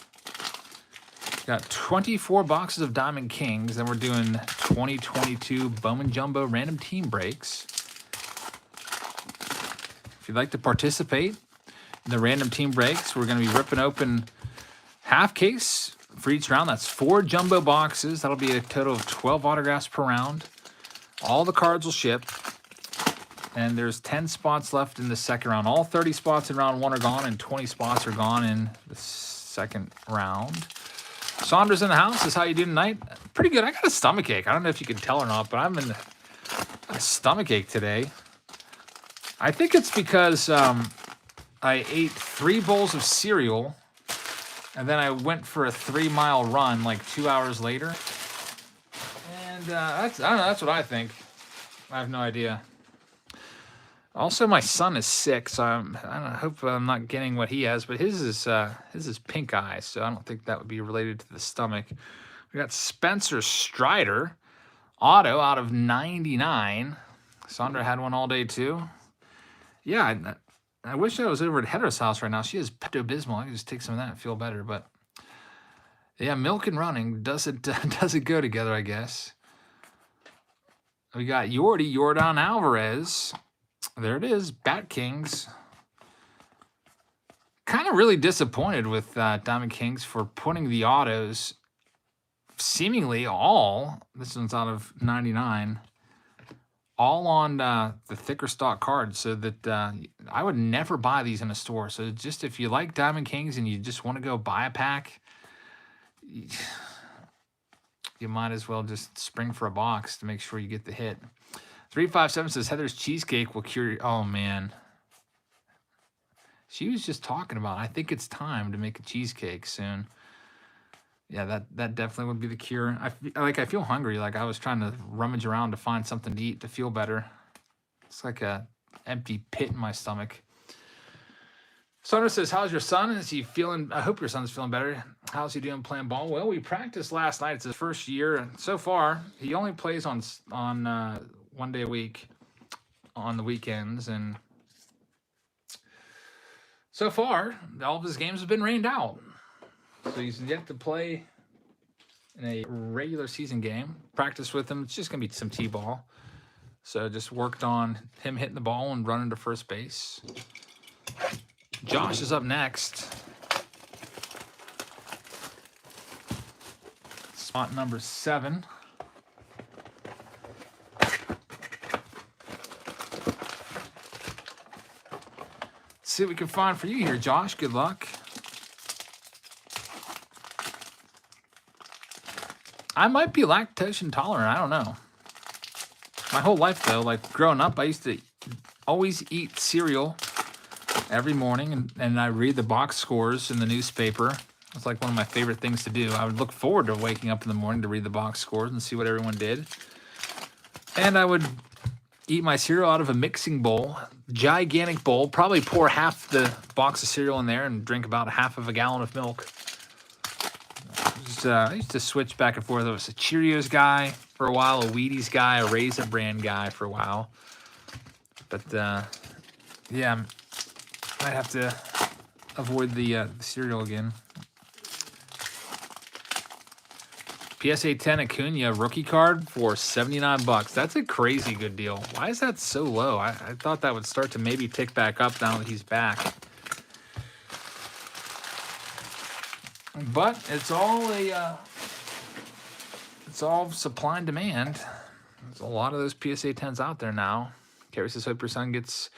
Got 24 boxes of Diamond Kings. Then we're doing 2022 Bowman Jumbo random team breaks. If you'd like to participate in the random team breaks, we're going to be ripping open half case for each round. That's 4 jumbo boxes. That'll be a total of 12 autographs per round. All the cards will ship. And there's 10 spots left in the second round. All 30 spots in round 1 are gone, and 20 spots are gone in the second round. Saunders in the house. Is how you do tonight? Pretty good. I got a stomach ache. I don't know if you can tell or not, but I'm in a stomach ache today. I think it's because I ate 3 bowls of cereal, and then I went for a 3-mile run like 2 hours later. And I don't know. That's what I think. I have no idea. Also, my son is sick, so I don't know, I hope I'm not getting what he has, but his is pink eye, so I don't think that would be related to the stomach. We got Spencer Strider, auto out of 99. Sandra had one all day too. Yeah, I wish I was over at Heather's house right now. She has Pepto-Bismol. I can just take some of that and feel better. But yeah, milk and running doesn't go together, I guess. We got Yordan Alvarez. There it is, Bat Kings. Kind of really disappointed with Diamond Kings for putting the autos seemingly all, this one's out of 99, all on the thicker stock cards, so that I would never buy these in a store. So just if you like Diamond Kings and you just want to go buy a pack, you might as well just spring for a box to make sure you get the hit. 357 says Heather's cheesecake will cure. Oh man, she was just talking about, I think it's time to make a cheesecake soon. Yeah, that definitely would be the cure. I feel hungry. Like I was trying to rummage around to find something to eat to feel better. It's like a empty pit in my stomach. Sandra says, how's your son? Is he feeling? I hope your son's feeling better. How's he doing playing ball? Well, we practiced last night. It's his first year, and so far he only plays on 1 day a week on the weekends, and so far all of his games have been rained out. So he's yet to play in a regular season game. Practice with him. It's just going to be some T-ball. So just worked on him hitting the ball and running to first base. Josh is up next. Spot number 7. Let's see what we can find for you here, Josh. Good luck. I might be lactose intolerant. I don't know. My whole life, though, like growing up, I used to always eat cereal every morning, and I read the box scores in the newspaper. It's like one of my favorite things to do. I would look forward to waking up in the morning to read the box scores and see what everyone did. And I would eat my cereal out of a mixing bowl, gigantic bowl, probably pour half the box of cereal in there and drink about half of a gallon of milk. I used to switch back and forth. I was a Cheerios guy for a while, a Wheaties guy, a Raisin Bran guy for a while. But, yeah, I might have to avoid the cereal again. PSA 10 Acuna rookie card for $79. That's a crazy good deal. Why is that so low? I thought that would start to maybe tick back up now that he's back. But it's all supply and demand. There's a lot of those PSA 10s out there now. Kerry says, hope your son gets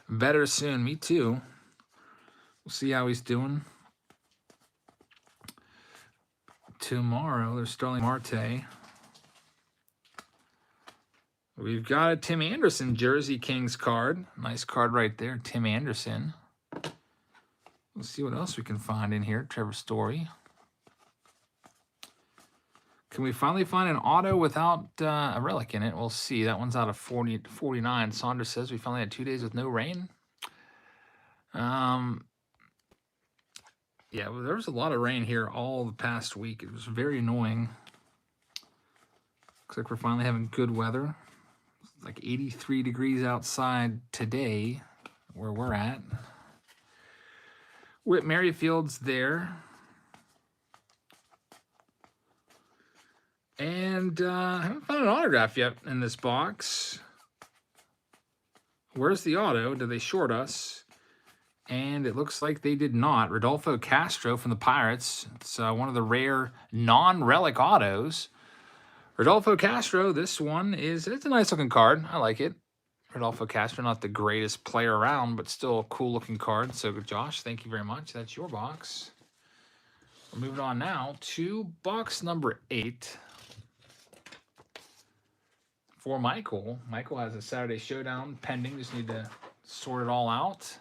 better soon. Me too. We'll see how he's doing. Tomorrow, there's Sterling Marte. We've got a Tim Anderson Jersey Kings card. Nice card right there, Tim Anderson. Let's see what else we can find in here. Trevor Story. Can we finally find an auto without a relic in it? We'll see. That one's out of 40 to 49. Saunders says we finally had 2 days with no rain. Yeah, well, there was a lot of rain here all the past week. It was very annoying. Looks like we're finally having good weather. It's like 83 degrees outside today where we're at. Whit Merrifield's there. And I haven't found an autograph yet in this box. Where's the auto? Did they short us? And it looks like they did not. Rodolfo Castro from the Pirates. It's one of the rare non-relic autos. Rodolfo Castro, this one it's a nice looking card. I like it. Rodolfo Castro, not the greatest player around, but still a cool looking card. So, Josh, thank you very much. That's your box. We're moving on now to box number 8 for Michael. Michael has a Saturday Showdown pending. Just need to sort it all out.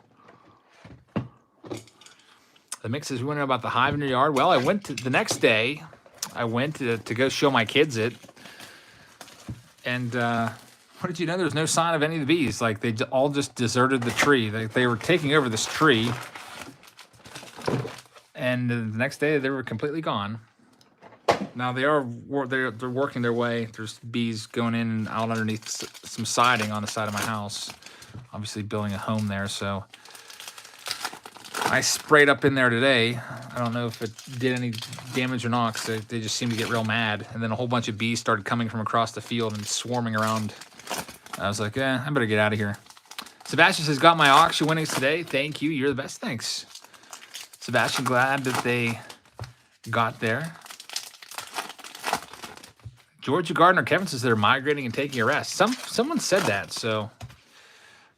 The mix is wondering about the hive in your yard. Well, I went to the next day. I went to go show my kids it. And what did you know? There was no sign of any of the bees. Like, they all just deserted the tree. They were taking over this tree. And the next day, they were completely gone. Now, they're working their way. There's bees going in and out underneath some siding on the side of my house. Obviously, building a home there, so I sprayed up in there today. I don't know if it did any damage or not, because they just seemed to get real mad. And then a whole bunch of bees started coming from across the field and swarming around. I was like, I better get out of here. Sebastian says, got my auction winnings today. Thank you. You're the best. Thanks. Sebastian, glad that they got there. Georgia Gardner Kevin says they're migrating and taking a rest. Someone said that, so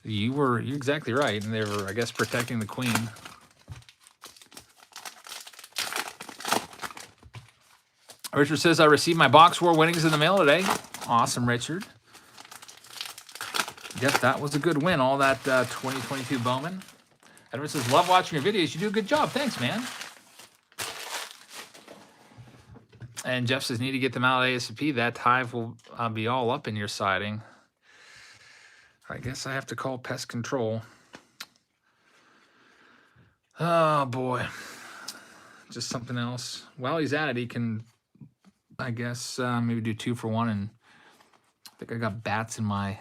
you're exactly right. And they were, I guess, protecting the queen. Richard says, I received my box war winnings in the mail today. Awesome, Richard. Yep, that was a good win, all that 2022 Bowman. Edward says, love watching your videos. You do a good job. Thanks, man. And Jeff says, need to get them out ASAP. That hive will be all up in your siding. I guess I have to call pest control. Oh, boy. Just something else. While he's at it, he can, I guess, maybe do 2 for 1. And I think I got bats in my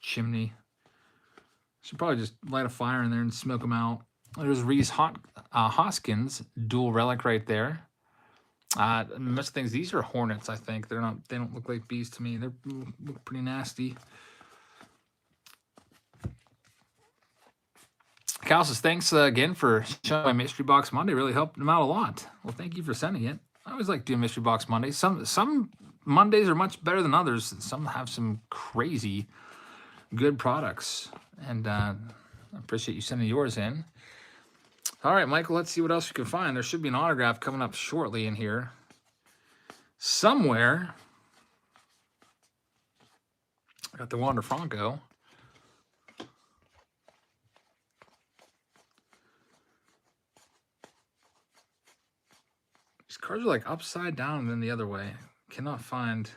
chimney. Should probably just light a fire in there and smoke them out. There's Reese Hoskins, dual relic right there. Most things, these are hornets, I think. They're not, they don't look like bees to me. They look pretty nasty. Cal says, thanks again for showing my Mystery Box Monday. Really helped him out a lot. Well, thank you for sending it. I always like doing Mystery Box Mondays. Some Mondays are much better than others. Some have some crazy good products. And I appreciate you sending yours in. All right, Michael, let's see what else we can find. There should be an autograph coming up shortly in here. Somewhere. I got the Wander Franco. These cards are like upside down and then the other way. Cannot find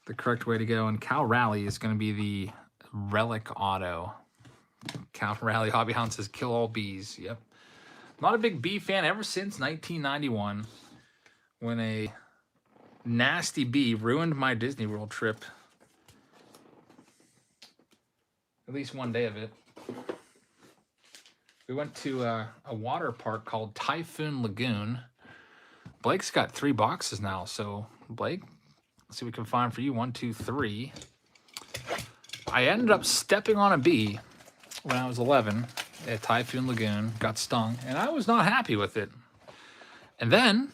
the correct way to go. And Cal Rally is going to be the relic auto. Cal Rally Hobby Hound says, kill all bees. Yep. Not a big bee fan ever since 1991 when a nasty bee ruined my Disney World trip. At least one day of it. We went to a water park called Typhoon Lagoon. Blake's got 3 boxes now, so Blake, let's see what we can find for you. 1, 2, 3. I ended up stepping on a bee when I was 11 at Typhoon Lagoon, got stung, and I was not happy with it. And then,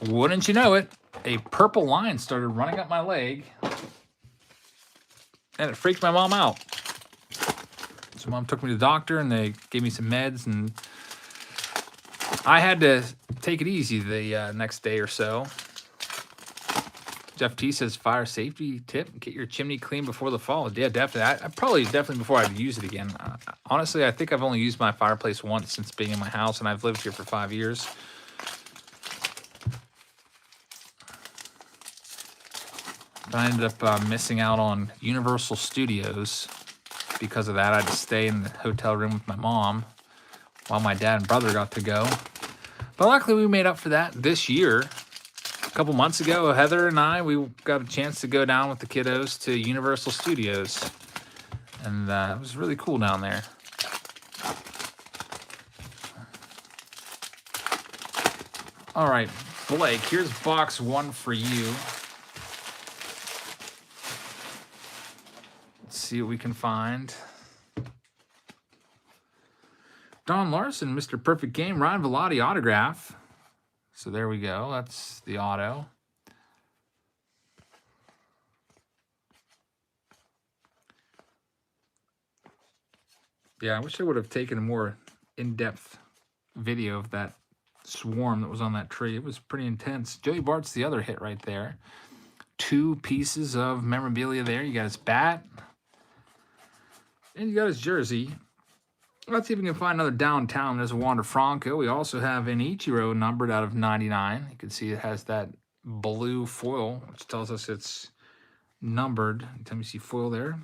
wouldn't you know it, a purple line started running up my leg, and it freaked my mom out. So mom took me to the doctor, and they gave me some meds, and I had to take it easy the next day or so. Jeff T says, fire safety tip, get your chimney clean before the fall. Yeah, definitely. Definitely before I'd use it again. Honestly, I think I've only used my fireplace once since being in my house, and I've lived here for 5 years. I ended up missing out on Universal Studios. Because of that, I had to stay in the hotel room with my mom while my dad and brother got to go. But luckily, we made up for that this year. A couple months ago, Heather and I, we got a chance to go down with the kiddos to Universal Studios. And it was really cool down there. All right, Blake, here's box 1 for you. Let's see what we can find. Don Larson, Mr. Perfect Game, Ryan Velotti autograph. So there we go. That's the auto. Yeah, I wish I would have taken a more in-depth video of that swarm that was on that tree. It was pretty intense. Joey Bart's the other hit right there. 2 pieces of memorabilia there. You got his bat. And you got his jersey. Let's see if we can find another downtown. There's a Wander Franco. We also have an Ichiro numbered out of 99. You can see it has that blue foil, which tells us it's numbered. Anytime you see foil there,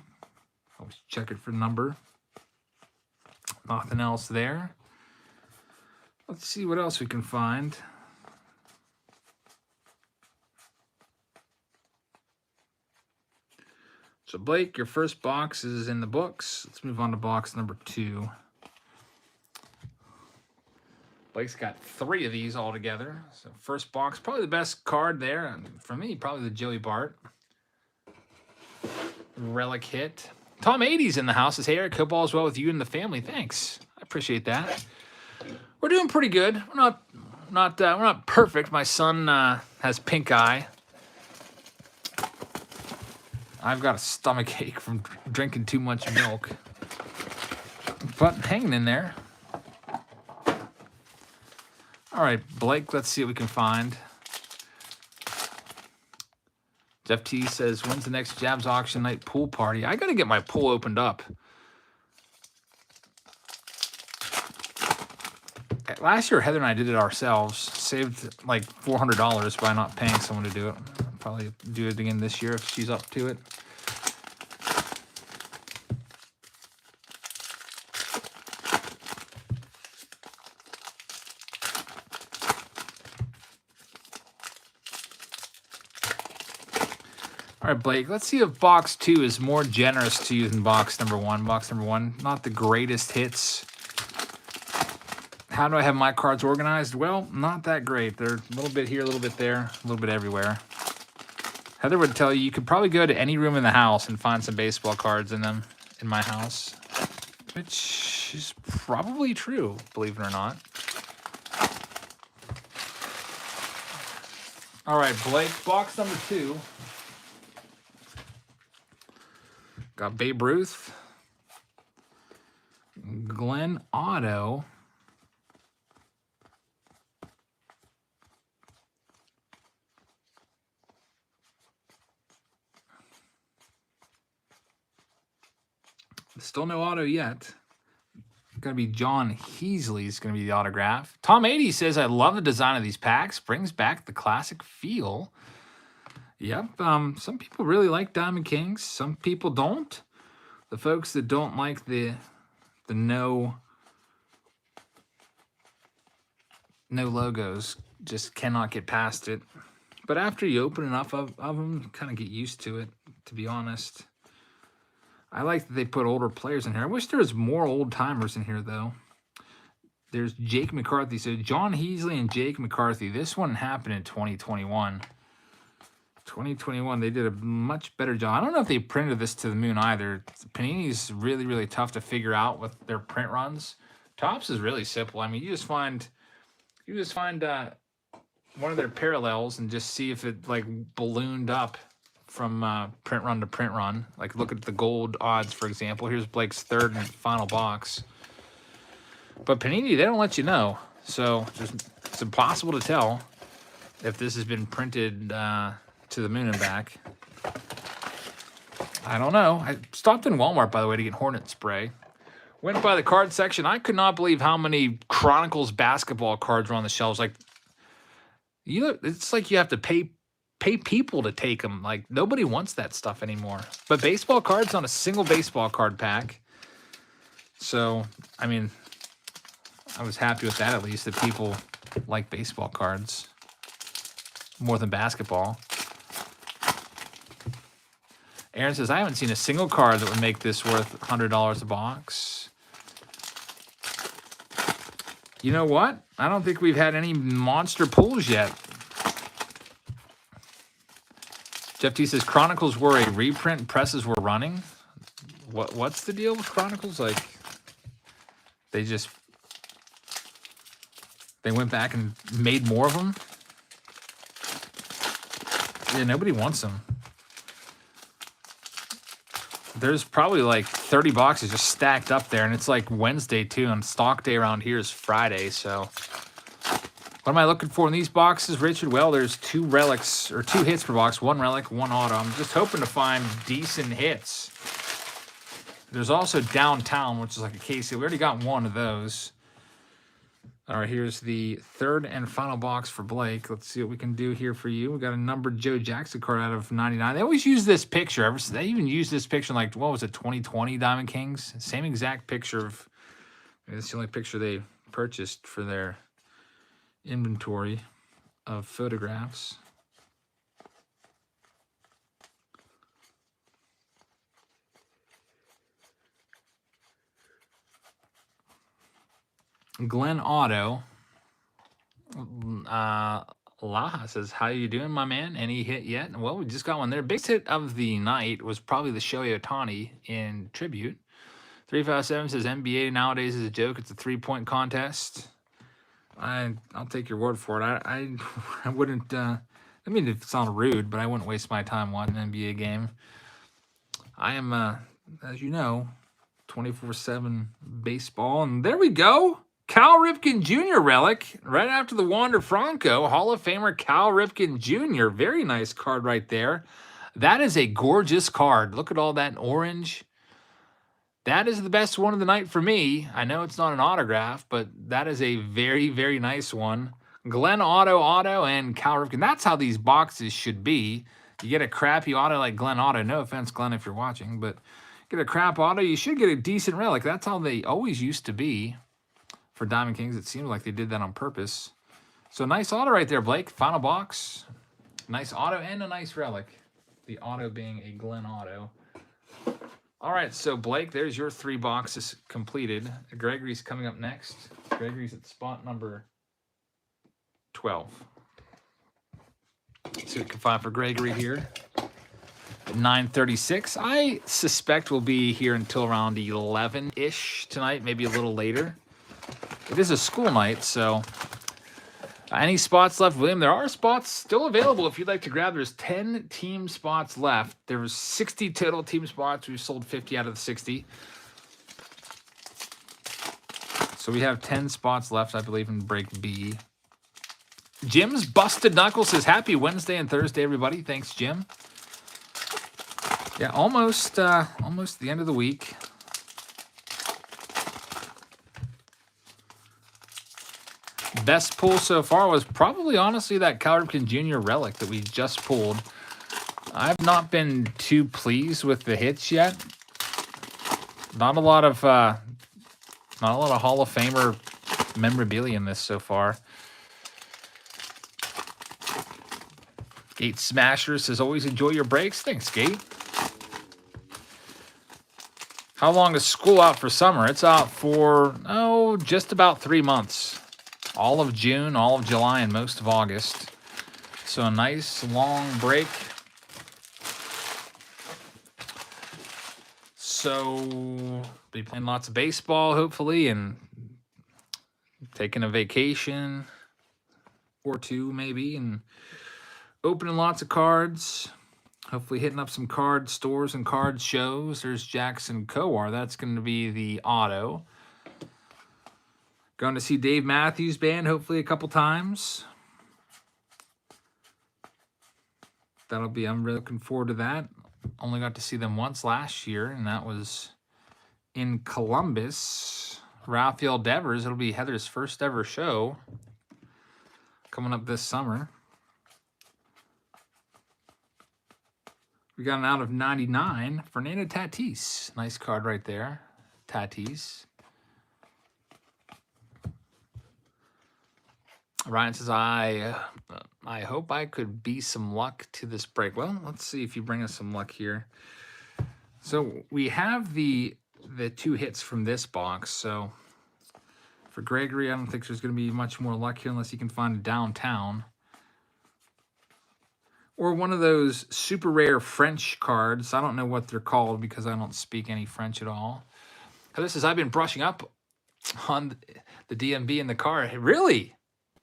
always check it for number. Nothing else there. Let's see what else we can find. So Blake, your first box is in the books. Let's move on to box number 2. Blake's got 3 of these all together. So first box, probably the best card there. And for me, probably the Joey Bart relic hit. Tom 80's in the house. Says, hey, Eric, hope all is well with you and the family. Thanks. I appreciate that. We're doing pretty good. We're not perfect. My son has pink eye. I've got a stomach ache from drinking too much milk. But hanging in there. All right, Blake, let's see what we can find. Jeff T says, when's the next Jabs auction night pool party? I got to get my pool opened up. Last year, Heather and I did it ourselves. Saved like $400 by not paying someone to do it. Probably do it again this year if she's up to it. All right, Blake, let's see if box 2 is more generous to you than box number 1. Box number 1, not the greatest hits. How do I have my cards organized? Well, not that great. They're a little bit here, a little bit there, a little bit everywhere. Heather would tell you, you could probably go to any room in the house and find some baseball cards in them in my house, which is probably true, believe it or not. All right, Blake, box number 2. Got Babe Ruth, Glenn Otto, still no auto yet. Going to be John Heasley's going to be the autograph. Tom 80 says, I love the design of these packs. Brings back the classic feel. Yep. Some people really like Diamond Kings. Some people don't. The folks that don't like the no logos just cannot get past it. But after you open enough of them, you kind of get used to it, to be honest. I like that they put older players in here. I wish there was more old-timers in here, though. There's Jake McCarthy. So John Heasley and Jake McCarthy. This one happened in 2021. 2021, they did a much better job. I don't know if they printed this to the moon either. Panini's really, really tough to figure out with their print runs. Topps is really simple. I mean, you just find one of their parallels and just see if it like ballooned up from print run to print run. Like look at the gold odds, for example. Here's Blake's third and final box. But Panini, they don't let you know. So it's impossible to tell if this has been printed to the moon and back. I don't know. I stopped in Walmart, by the way, to get Hornet spray. Went by the card section. I could not believe how many Chronicles basketball cards were on the shelves. Like, it's like you have to pay people to take them. Like, nobody wants that stuff anymore. But baseball cards on a single baseball card pack. So, I mean, I was happy with that, at least, that people like baseball cards more than basketball. Aaron says, I haven't seen a single card that would make this worth $100 a box. You know what? I don't think we've had any monster pulls yet. Jeff T says, Chronicles were a reprint, presses were running. What's the deal with Chronicles? Like, they went back and made more of them? Yeah, nobody wants them. There's probably like 30 boxes just stacked up there, and it's like Wednesday too, and stock day around here is Friday, so. What am I looking for in these boxes, Richard? Well, there's 2 relics, or 2 hits per box, 1 relic, 1 auto. I'm just hoping to find decent hits. There's also Downtown, which is like a case. We already got 1 of those. All right, here's the third and final box for Blake. Let's see what we can do here for you. We got a numbered Joe Jackson card out of 99. They always use this picture. They even used this picture in, like, what was it, 2020 Diamond Kings? Same exact picture of, it's the only picture they purchased for their inventory of photographs. Glenn Otto. Laha says, how you doing, my man? Any hit yet? Well, we just got one there. Biggest hit of the night was probably the Shohei Ohtani in tribute. 357 says, NBA nowadays is a joke. It's a 3-point contest. I'll take your word for it. I wouldn't, I mean, it sounds rude, but I wouldn't waste my time watching an NBA game. I am, as you know, 24/7 baseball. And there we go. Cal Ripken Jr. relic, right after the Wander Franco, Hall of Famer Cal Ripken Jr. Very nice card right there. That is a gorgeous card. Look at all that orange. That is the best one of the night for me. I know it's not an autograph, but that is a very, very nice one. Glenn Otto, and Cal Ripken. That's how these boxes should be. You get a crappy auto like Glenn Otto. No offense, Glenn, if you're watching, but get a crap auto, you should get a decent relic. That's how they always used to be. For Diamond Kings, it seemed like they did that on purpose. So nice auto right there, Blake. Final box. Nice auto and a nice relic. The auto being a Glenn Otto. All right, so Blake, there's your 3 boxes completed. Gregory's coming up next. Gregory's at spot number 12. Let's see what we can find for Gregory here. At 9:36. I suspect we'll be here until around 11-ish tonight, maybe a little later. It is a school night, so any spots left, William? There are spots still available if you'd like to grab. There's 10 team spots left. There was 60 total team spots. We've sold 50 out of the 60. So we have 10 spots left, I believe, in break B. Jim's Busted Knuckles says, happy Wednesday and Thursday, everybody. Thanks, Jim. Yeah, almost the end of the week. Best pull so far was probably, honestly, that Cal Ripken Jr. relic that we just pulled. I've not been too pleased with the hits yet. Not a lot of Hall of Famer memorabilia in this so far. Gate Smasher says, always enjoy your breaks. Thanks, Gate. How long is school out for summer? It's out for, just about 3 months. All of June, all of July, and most of August. So a nice long break. So be playing lots of baseball, hopefully, and taking a vacation or two, maybe, and opening lots of cards. Hopefully hitting up some card stores and card shows. There's Jackson Kowar. That's going to be the auto. Going to see Dave Matthews Band hopefully a couple times. I'm really looking forward to that. Only got to see them once last year, and that was in Columbus. Rafael Devers. It'll be Heather's first ever show coming up this summer. We got an out of 99, Fernando Tatis. Nice card right there, Tatis. Ryan says, I hope I could be some luck to this break. Well, let's see if you bring us some luck here. So we have the 2 hits from this box. So for Gregory, I don't think there's going to be much more luck here unless you can find a downtown. Or one of those super rare French cards. I don't know what they're called because I don't speak any French at all. This is, I've been brushing up on the DMB in the car. Really?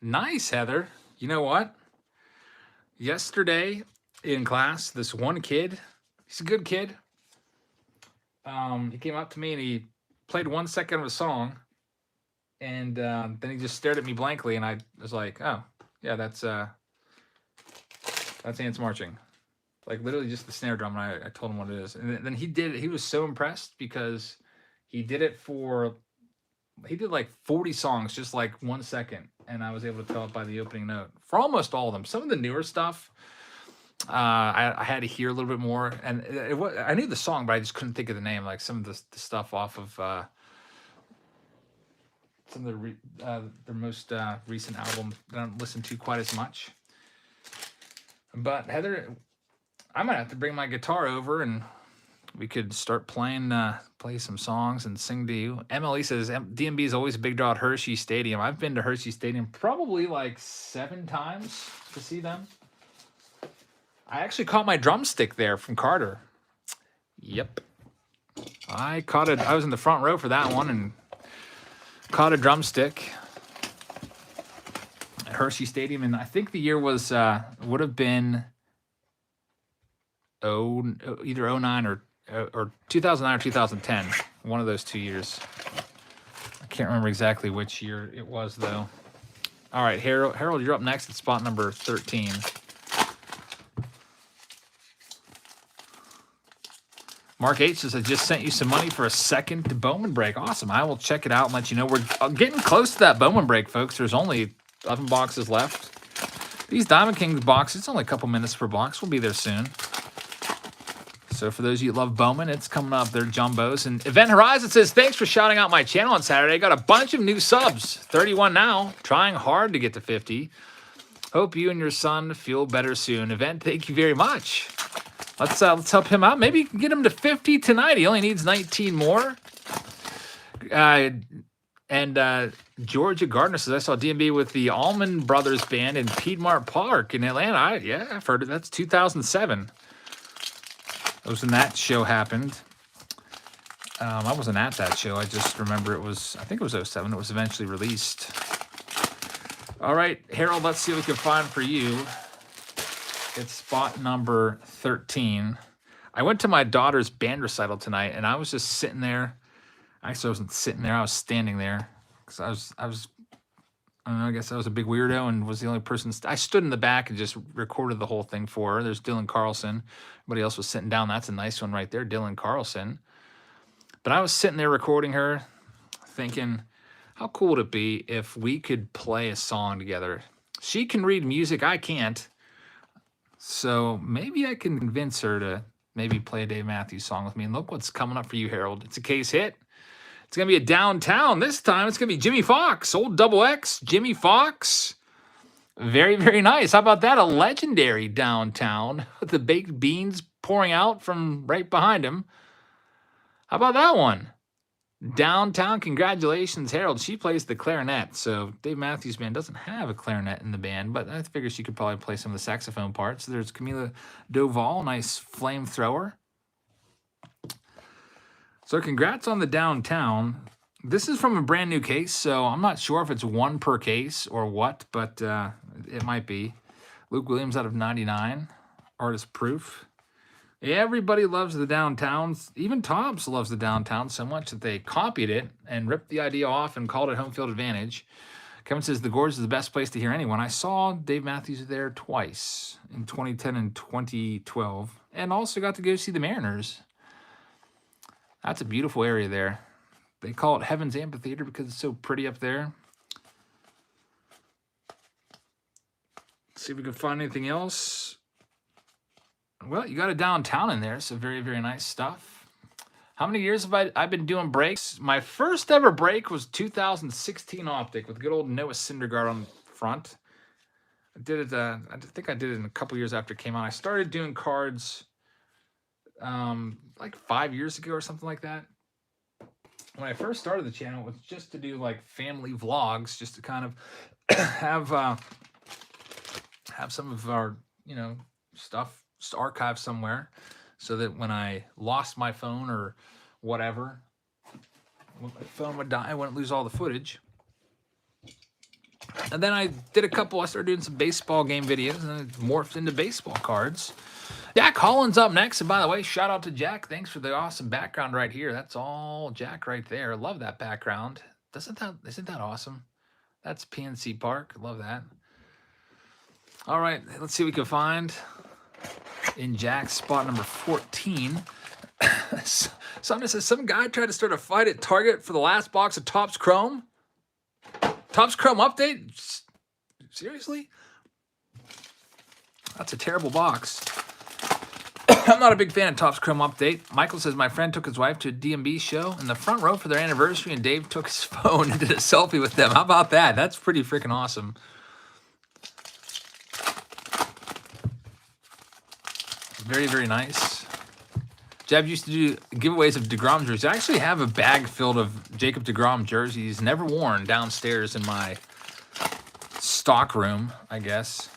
Nice, Heather. You know what? Yesterday in class, this one kid, he's a good kid. He came up to me and he played 1 second of a song. And then he just stared at me blankly. And I was like, oh, yeah, that's Ants Marching. Like literally just the snare drum. And I told him what it is. And then he did it. He was so impressed because he did it he did like 40 songs, just like 1 second. And I was able to tell it by the opening note for almost all of them. Some of the newer stuff, I had to hear a little bit more. And I knew the song, but I just couldn't think of the name. Like some of the stuff off of some of their most recent album that I don't listen to quite as much. But Heather, I might have to bring my guitar over and we could start play some songs and sing to you. MLE says, DMB is always a big draw at Hershey Stadium. I've been to Hershey Stadium probably like 7 times to see them. I actually caught my drumstick there from Carter. Yep. I was in the front row for that one and caught a drumstick at Hershey Stadium. And I think the year would have been either 09 or 2009 or 2010, one of those 2 years. I can't remember exactly which year it was, though. All right, Harold, you're up next at spot number 13. Mark H says, I just sent you some money for a second Bowman break. Awesome. I will check it out and let you know. We're getting close to that Bowman break, folks. There's only 11 boxes left. These Diamond Kings boxes, it's only a couple minutes per box. We'll be there soon. So for those of you that love Bowman, it's coming up. They're jumbos. And Event Horizon says, thanks for shouting out my channel on Saturday. Got a bunch of new subs. 31 now. Trying hard to get to 50. Hope you and your son feel better soon. Event, thank you very much. Let's help him out. Maybe you can get him to 50 tonight. He only needs 19 more. And And Georgia Gardner says, I saw DMB with the Allman Brothers Band in Piedmont Park in Atlanta. I've heard it. That's 2007. That was when that show happened. I wasn't at that show. I just remember I think it was 07. It was eventually released. All right, Harold, let's see what we can find for you. It's spot number 13. I went to my daughter's band recital tonight, and I was just sitting there. Actually, I wasn't sitting there. I was standing there because I don't know, I guess I was a big weirdo and was the only person. I stood in the back and just recorded the whole thing for her. There's Dylan Carlson. Everybody else was sitting down. That's a nice one right there, Dylan Carlson. But I was sitting there recording her, thinking, how cool would it be if we could play a song together? She can read music. I can't. So maybe I can convince her to maybe play a Dave Matthews song with me. And look what's coming up for you, Harold. It's a case hit. It's going to be a downtown. This time it's going to be Jimmy Fox, old double X, Jimmy Fox. Very, very nice. How about that? A legendary downtown with the baked beans pouring out from right behind him. How about that one? Downtown, congratulations, Harold. She plays the clarinet. So Dave Matthews Band doesn't have a clarinet in the band, but I figure she could probably play some of the saxophone parts. There's Camila Doval, nice flamethrower. So congrats on the downtown. This is from a brand new case, so I'm not sure if it's one per case or what, but it might be. Luke Williams out of 99, artist proof. Everybody loves the downtowns. Even Tops loves the downtown so much that they copied it and ripped the idea off and called it home field advantage. Kevin says the Gorge is the best place to hear anyone. I saw Dave Matthews there twice in 2010 and 2012, and also got to go see the Mariners. That's a beautiful area there. They call it Heaven's Amphitheater because it's so pretty up there. Let's see if we can find anything else. Well, you got a downtown in there, so very, very nice stuff. How many years have I been doing breaks? My first ever break was 2016 Optic with good old Noah Syndergaard on the front. I did it. I think I did it in a couple years after it came out. I started doing cards like 5 years ago or something like that. When I first started the channel, it was just to do like family vlogs, just to kind of have some of our, stuff archived somewhere, so that when I lost my phone or whatever, when my phone would die, I wouldn't lose all the footage. And then I started doing some baseball game videos, and it morphed into baseball cards. Jack Holland's up next. And by the way, shout out to Jack. Thanks for the awesome background right here. That's all Jack right there. Love that background. Isn't that awesome? That's PNC Park. Love that. All right, let's see what we can find in Jack's spot number 14. Somebody says some guy tried to start a fight at Target for the last box of Topps Chrome. Topps Chrome update? Seriously? That's a terrible box. I'm not a big fan of Topps Chrome update. Michael says my friend took his wife to a DMB show in the front row for their anniversary, and Dave took his phone and did a selfie with them. How about that? That's pretty freaking awesome. Very, very nice. Jeb used to do giveaways of DeGrom jerseys. I actually have a bag filled of Jacob DeGrom jerseys, never worn, downstairs in my stock room, I guess.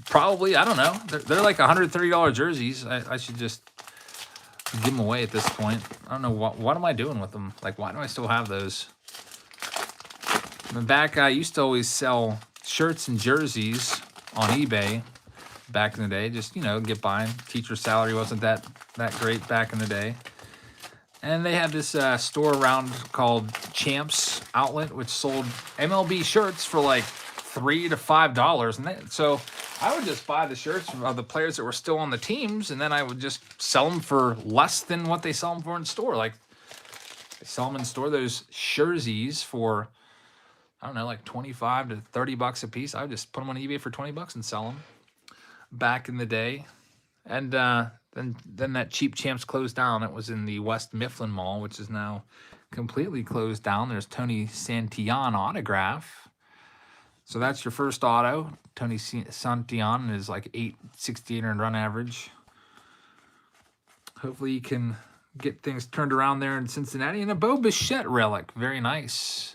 Probably, I don't know. They're like $130 jerseys. I should just give them away at this point. I don't know, what am I doing with them? Like, why do I still have those? In the back, I used to always sell shirts and jerseys on eBay. Back in the day, just, get by. Teacher salary wasn't that great back in the day. And they had this store around called Champs Outlet, which sold MLB shirts for like $3 to $5. And so I would just buy the shirts of the players that were still on the teams, and then I would just sell them for less than what they sell them for in store. Like, they sell them in store, those jerseys, for, I don't know, like 25 to 30 bucks a piece. I would just put them on eBay for 20 bucks and sell them. Back in the day. And then that Cheap Champs closed down. It was in the West Mifflin Mall, which is now completely closed down. There's Tony Santillan autograph. So that's your first auto. Tony Santillan is like 868 earned run average. Hopefully you can get things turned around there in Cincinnati. And a Bo Bichette relic. Very nice.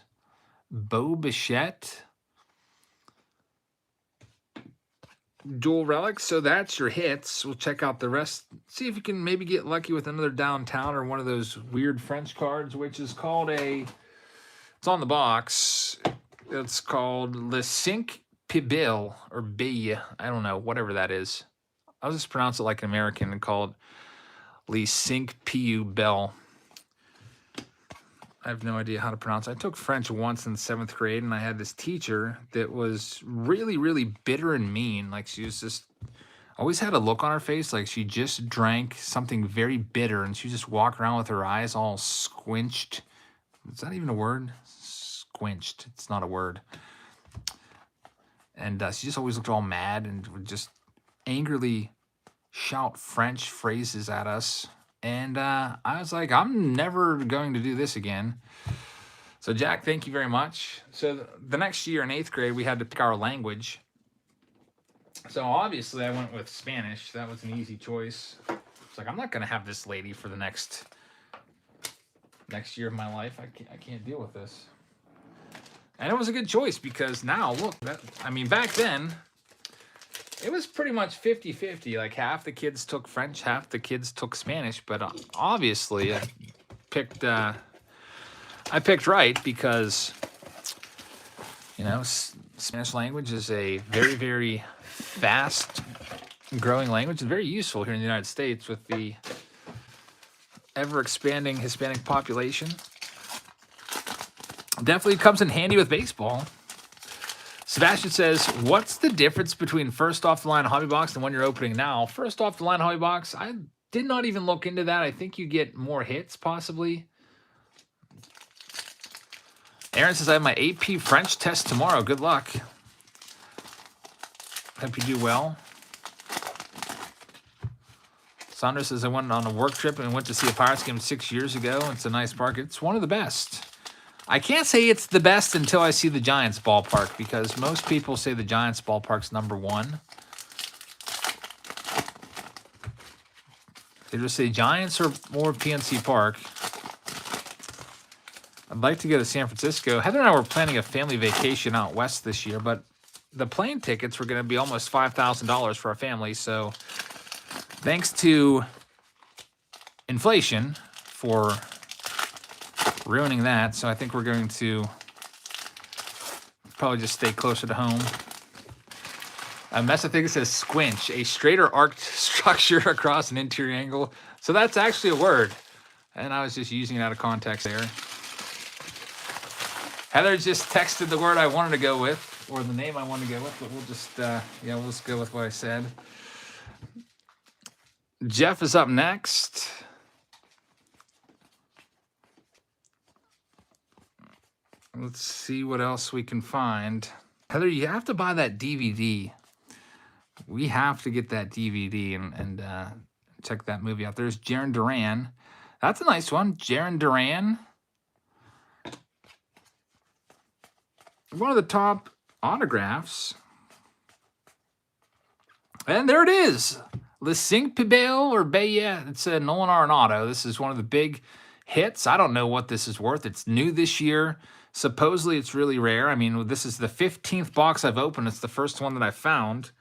Bo Bichette. Dual relics. So that's your hits. We'll check out the rest. See if you can maybe get lucky with another downtown or one of those weird French cards, which is called a... It's on the box. It's called Le Cinq Pibil or Bille. I don't know. Whatever that is. I'll just pronounce it like an American and call it Le Cinq Pibil. I have no idea how to pronounce it. I took French once in 7th grade, and I had this teacher that was really, really bitter and mean. Like, she was just always had a look on her face like she just drank something very bitter, and she just walk around with her eyes all squinched. Is that even a word? Squinched. It's not a word. And she just always looked all mad and would just angrily shout French phrases at us. And I was like, I'm never going to do this again. So, Jack, thank you very much. So the next year in 8th grade, we had to pick our language. So obviously I went with Spanish. That was an easy choice. It's like, I'm not going to have this lady for the next year of my life. I can't deal with this. And it was a good choice because now, look, back then, it was pretty much 50-50. Like, half the kids took French, half the kids took Spanish. But obviously, I picked right because, Spanish language is a very, very fast growing language and very useful here in the United States with the ever-expanding Hispanic population. Definitely comes in handy with baseball. Sebastian says, what's the difference between first off the line hobby box and one you're opening now? First off the line hobby box, I did not even look into that. I think you get more hits, possibly. Aaron says, I have my AP French test tomorrow. Good luck. Hope you do well. Sandra says, I went on a work trip and went to see a Pirates game 6 years ago. It's a nice park. It's one of the best. I can't say it's the best until I see the Giants ballpark because most people say the Giants ballpark's #1. They just say Giants or more PNC Park. I'd like to go to San Francisco. Heather and I were planning a family vacation out west this year, but the plane tickets were going to be almost $5,000 for our family. So thanks to inflation for ruining that. So I think we're going to probably just stay closer to home. Mess, I think it says squinch, a straighter arced structure across an interior angle. So that's actually a word. And I was just using it out of context there. Heather just texted the word I wanted to go with, or the name I wanted to go with, but we'll just, we'll just go with what I said. Jeff is up next. Let's see what else we can find. Heather, you have to buy that DVD. We have to get that DVD and check that movie out. There's Jaron Duran. That's a nice one. Jaron Duran. One of the top autographs. And there it is. Le Cinq Pibil or Beye. It's a Nolan Arenado. This is one of the big hits. I don't know what this is worth. It's new this year. Supposedly it's really rare. I mean, this is the 15th box I've opened. It's the first one that I found.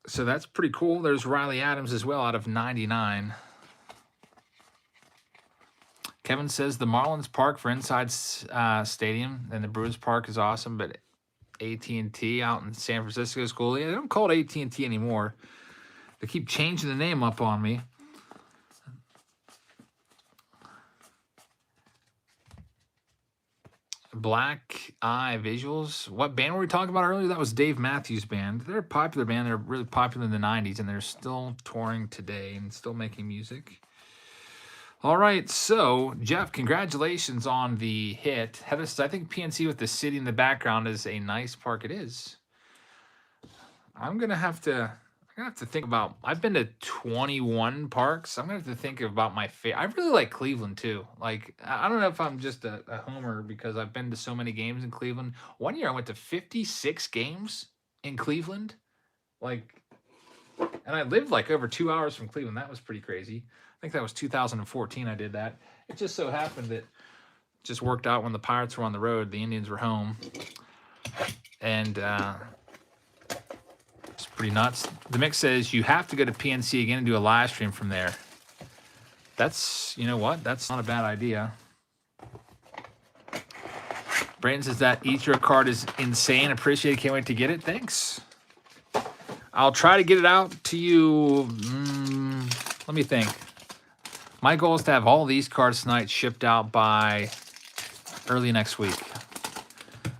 So that's pretty cool. There's Riley Adams as well out of 99. Kevin says the Marlins Park for inside stadium and the Brewers Park is awesome, but AT&T out in San Francisco is cool. Yeah, they don't call it AT&T anymore. They keep changing the name up on me. Black Eye Visuals. What band were we talking about earlier? That was Dave Matthews Band. They're a popular band. They're really popular in the 90s, and they're still touring today and still making music. All right, so, Jeff, congratulations on the hit. Heather says, I think PNC with the city in the background is a nice park. It is. I'm going to have to think about, I've been to 21 parks. I'm going to have to think about my favorite. I really like Cleveland, too. Like, I don't know if I'm just a homer because I've been to so many games in Cleveland. One year I went to 56 games in Cleveland. Like, and I lived like over 2 hours from Cleveland. That was pretty crazy. I think that was 2014 I did that. It just so happened that Just worked out when the Pirates were on the road. The Indians were home. And it's pretty nuts. The mix says you have to go to PNC again and do a live stream from there. That's, you know what? That's not a bad idea. Brandon says that Ichiro card is insane. Appreciate it. Can't wait to get it. Thanks. I'll try to get it out to you. Let me think. My goal is to have all these cards tonight shipped out by early next week.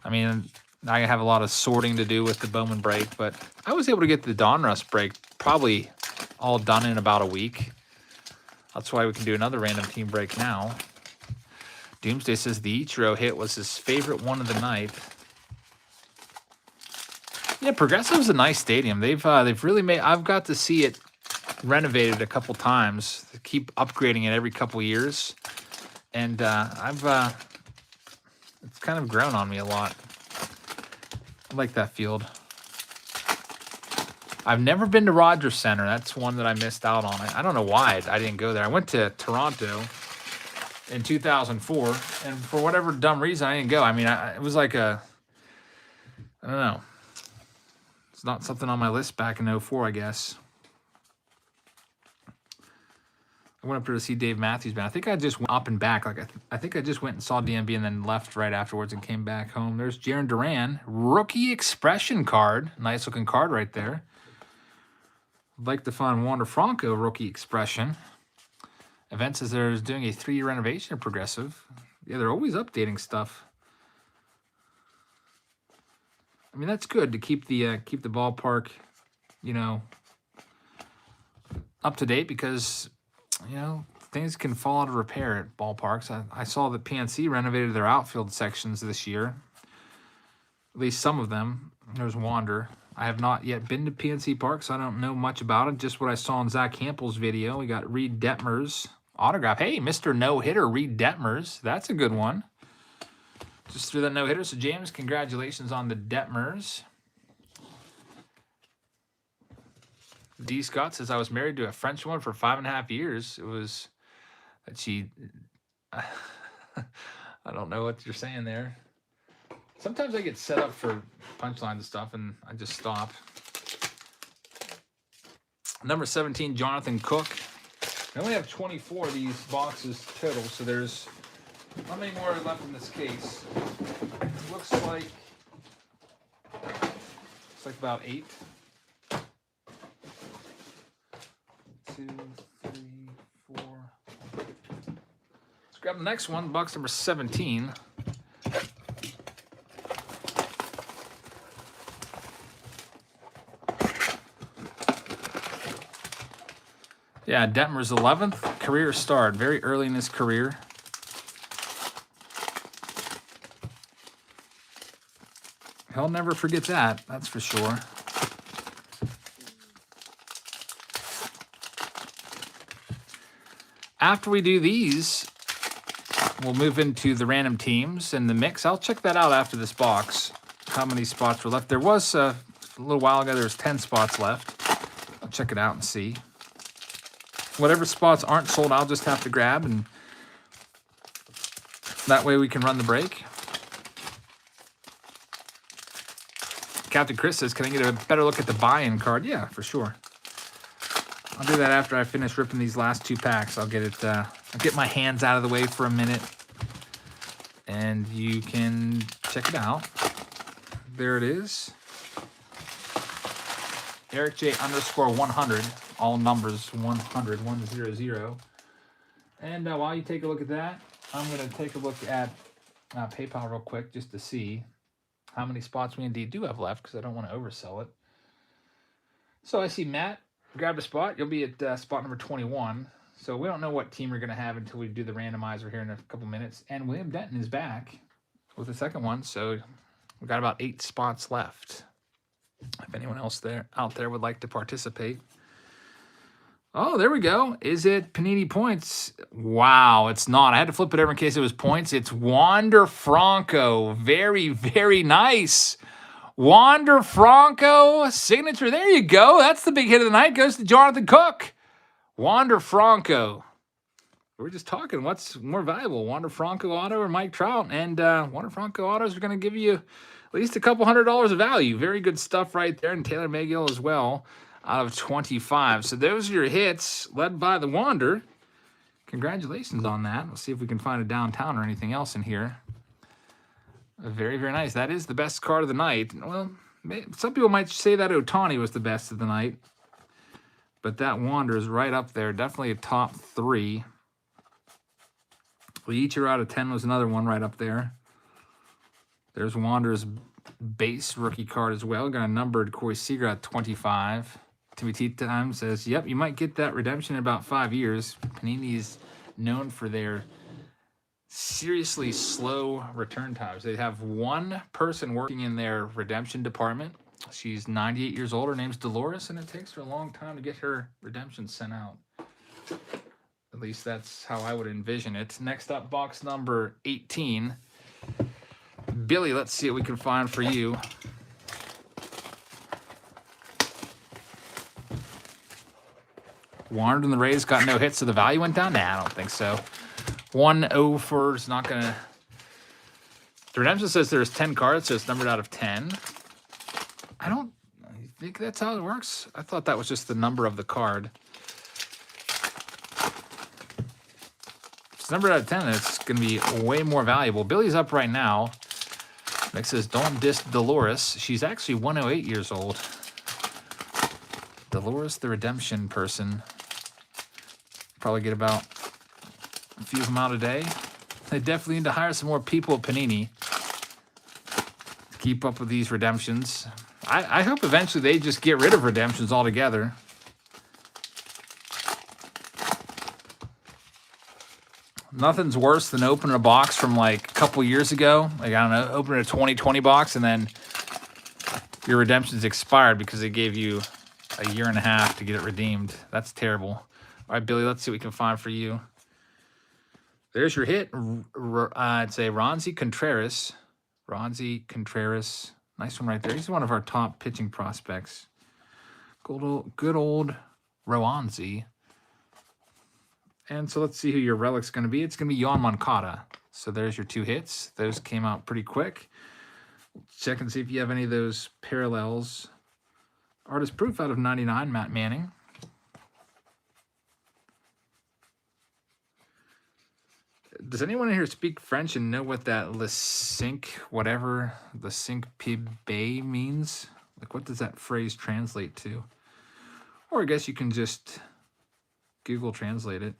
I mean, I have a lot of sorting to do with the Bowman break, but I was able to get the Donruss break probably all done in about a week. That's why we can do another random team break now. Doomsday says the Ichiro hit was his favorite one of the night. Yeah, Progressive's a nice stadium. They've really made. I've got to see it renovated a couple times. They keep upgrading it every couple years, and it's kind of grown on me a lot. I like that field. I've never been to Rogers Center. That's one that I missed out on. I don't know why I didn't go there. I went to Toronto in 2004, and for whatever dumb reason, I didn't go. I mean, it was like I don't know. It's not something on my list back in 04, I guess. I went up there to see Dave Matthews Band. I think I just went up and back. Like I think I just went and saw DMB and then left right afterwards and came back home. There's Jaron Duran, rookie expression card. Nice looking card right there. I'd like to find Wander Franco rookie expression. Event says they're doing a 3-year renovation of Progressive. Yeah, they're always updating stuff. I mean, that's good to keep the ballpark, you know, up to date because, you know, things can fall out of repair at ballparks. I saw that PNC renovated their outfield sections this year. At least some of them. There's Wander. I have not yet been to PNC Park, so I don't know much about it. Just what I saw in Zach Campbell's video. We got Reed Detmers autograph. Hey, Mr. No-Hitter, Reed Detmers. That's a good one. Just threw that no-hitter. So, James, congratulations on the Detmers. D. Scott says, I was married to a French woman for 5.5 years. It was that she... I don't know what you're saying there. Sometimes I get set up for punchlines and stuff, and I just stop. Number 17, Jonathan Cook. I only have 24 of these boxes total, so there's... How many more are left in this case? Looks like about 8. 2, 3, 4. Let's grab the next one, box number 17. Yeah, Detmer's 11th career start, very early in his career. He'll never forget that, that's for sure. After we do these, we'll move into the random teams and the mix. I'll check that out after this box, how many spots were left. There was, a little while ago, there was 10 spots left. I'll check it out and see. Whatever spots aren't sold, I'll just have to grab, and that way we can run the break. Captain Chris says, can I get a better look at the buy-in card? Yeah, for sure. I'll do that after I finish ripping these last 2 packs. I'll get it. I'll get my hands out of the way for a minute, and you can check it out. There it is. Eric J _100. All numbers 100, 100. And while you take a look at that, I'm going to take a look at PayPal real quick just to see how many spots we indeed do have left, because I don't want to oversell it. So I see Matt grabbed a spot. You'll be at spot number 21. So we don't know what team we're going to have until we do the randomizer here in a couple minutes. And William Denton is back with the second one. So we've got about 8 spots left. If anyone else out there would like to participate. Oh, there we go. Is it Panini Points? Wow, it's not. I had to flip it over in case it was points. It's Wander Franco. Very, very nice. Wander Franco signature. There you go. That's the big hit of the night. Goes to Jonathan Cook. Wander Franco. we're just talking what's more valuable, Wander Franco auto or Mike Trout. And Wander Franco autos are going to give you at least a couple $100 of value. Very good stuff right there. And Taylor Maygill as well out of 25. So those are your hits led by the Wander. Congratulations on that. Let's see if we can find a downtown or anything else in here. Very, very nice. That is the best card of the night. Well, some people might say that Ohtani was the best of the night. But that Wander is right up there. Definitely a top 3. Leacher out of 10 was another one right up there. There's Wander's base rookie card as well. Got a numbered Corey Seager at 25. Timmy T Time says, yep, you might get that redemption in about 5 years. Panini is known for their seriously slow return times. They have one person working in their redemption department. She's 98 years old. Her name's Dolores, and it takes her a long time to get her redemption sent out. At least that's how I would envision it. Next up, box number 18. Billy, let's see what we can find for you. Warned and the Rays got no hits, so the value went down? Nah, I don't think so. 1-0 is not going to... The redemption says there's 10 cards, so it's numbered out of 10. I don't think that's how it works. I thought that was just the number of the card. If it's numbered out of 10, it's going to be way more valuable. Billy's up right now. Nick says, don't diss Dolores. She's actually 108 years old. Dolores, the redemption person. Probably get about a few of them out a day. They definitely need to hire some more people at Panini to keep up with these redemptions. I hope eventually they just get rid of redemptions altogether. Nothing's worse than opening a box from like a couple years ago. Like, I don't know, opening a 2020 box and then your redemption's expired because they gave you a year and a half to get it redeemed. That's terrible. All right, Billy, let's see what we can find for you. There's your hit. I'd say Ronzi Contreras. Ronzi Contreras. Nice one right there. He's one of our top pitching prospects. Good old Roanzi. And so let's see who your relic's going to be. It's going to be Yoan Moncada. So there's your 2 hits. Those came out pretty quick. Check and see if you have any of those parallels. Artist proof out of 99, Matt Manning. Does anyone in here speak French and know what that Le Cinq, whatever, Le Cinq Pibé means? Like, what does that phrase translate to? Or I guess you can just Google translate it.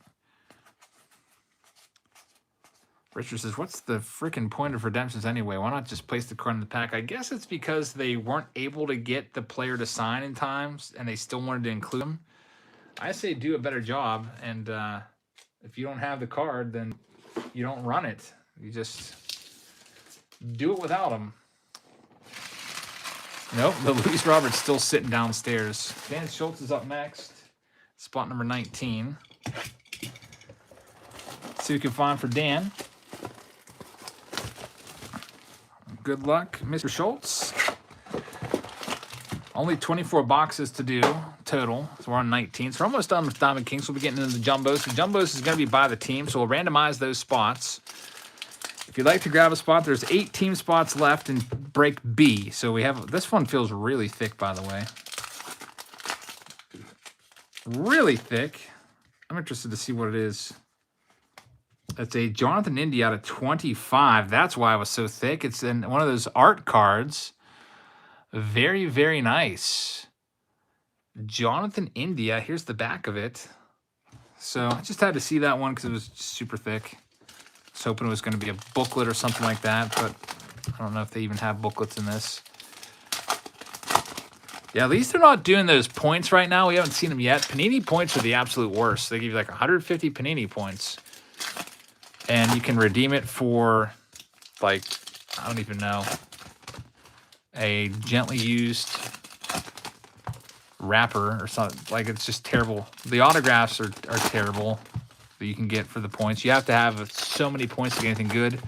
Richard says, what's the freaking point of redemptions anyway? Why not just place the card in the pack? I guess it's because they weren't able to get the player to sign in time, and they still wanted to include them. I say do a better job, and if you don't have the card, then you don't run it. You just do it without them. Nope, the Luis Roberts still sitting downstairs. Dan Schultz is up next. Spot number 19. Let's see what we can find for Dan. Good luck, Mr. Schultz. Only 24 boxes to do total. So we're on 19. So we're almost done with Diamond Kings. We'll be getting into the Jumbos. The Jumbos is going to be by the team, so we'll randomize those spots. If you'd like to grab a spot, there's 8 team spots left in break B. So we have, this one feels really thick, by the way. Really thick. I'm interested to see what it is. It's a Jonathan India out of 25. That's why it was so thick. It's in one of those art cards. Very, very nice. Jonathan India. Here's the back of it. So I just had to see that one because it was super thick. I was hoping it was going to be a booklet or something like that, but I don't know if they even have booklets in this. Yeah, at least they're not doing those points right now. We haven't seen them yet. Panini points are the absolute worst. They give you like 150 Panini points. And you can redeem it for, like, I don't even know, a gently used wrapper or something. Like, it's just terrible. The autographs are terrible that you can get for the points. You have to have so many points to get anything good.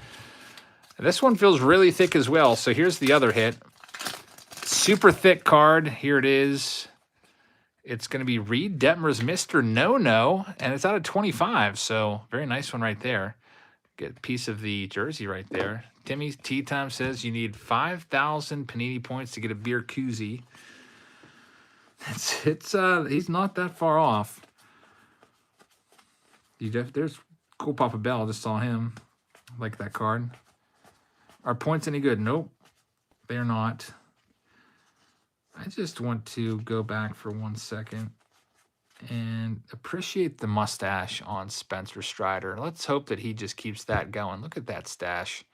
This one feels really thick as well. So here's the other hit. Super thick card. Here it is. It's going to be Reed Detmer's Mr. No-No, and it's out of 25. So very nice one right there. Get a piece of the jersey right there. Timmy's Tea Time says you need 5,000 Panini points to get a beer koozie. He's not that far off. There's Cool Papa Bell. Just saw him. Like that card. Are points any good? Nope. They're not. I just want to go back for 1 second and appreciate the mustache on Spencer Strider. Let's hope that he just keeps that going. Look at that stash.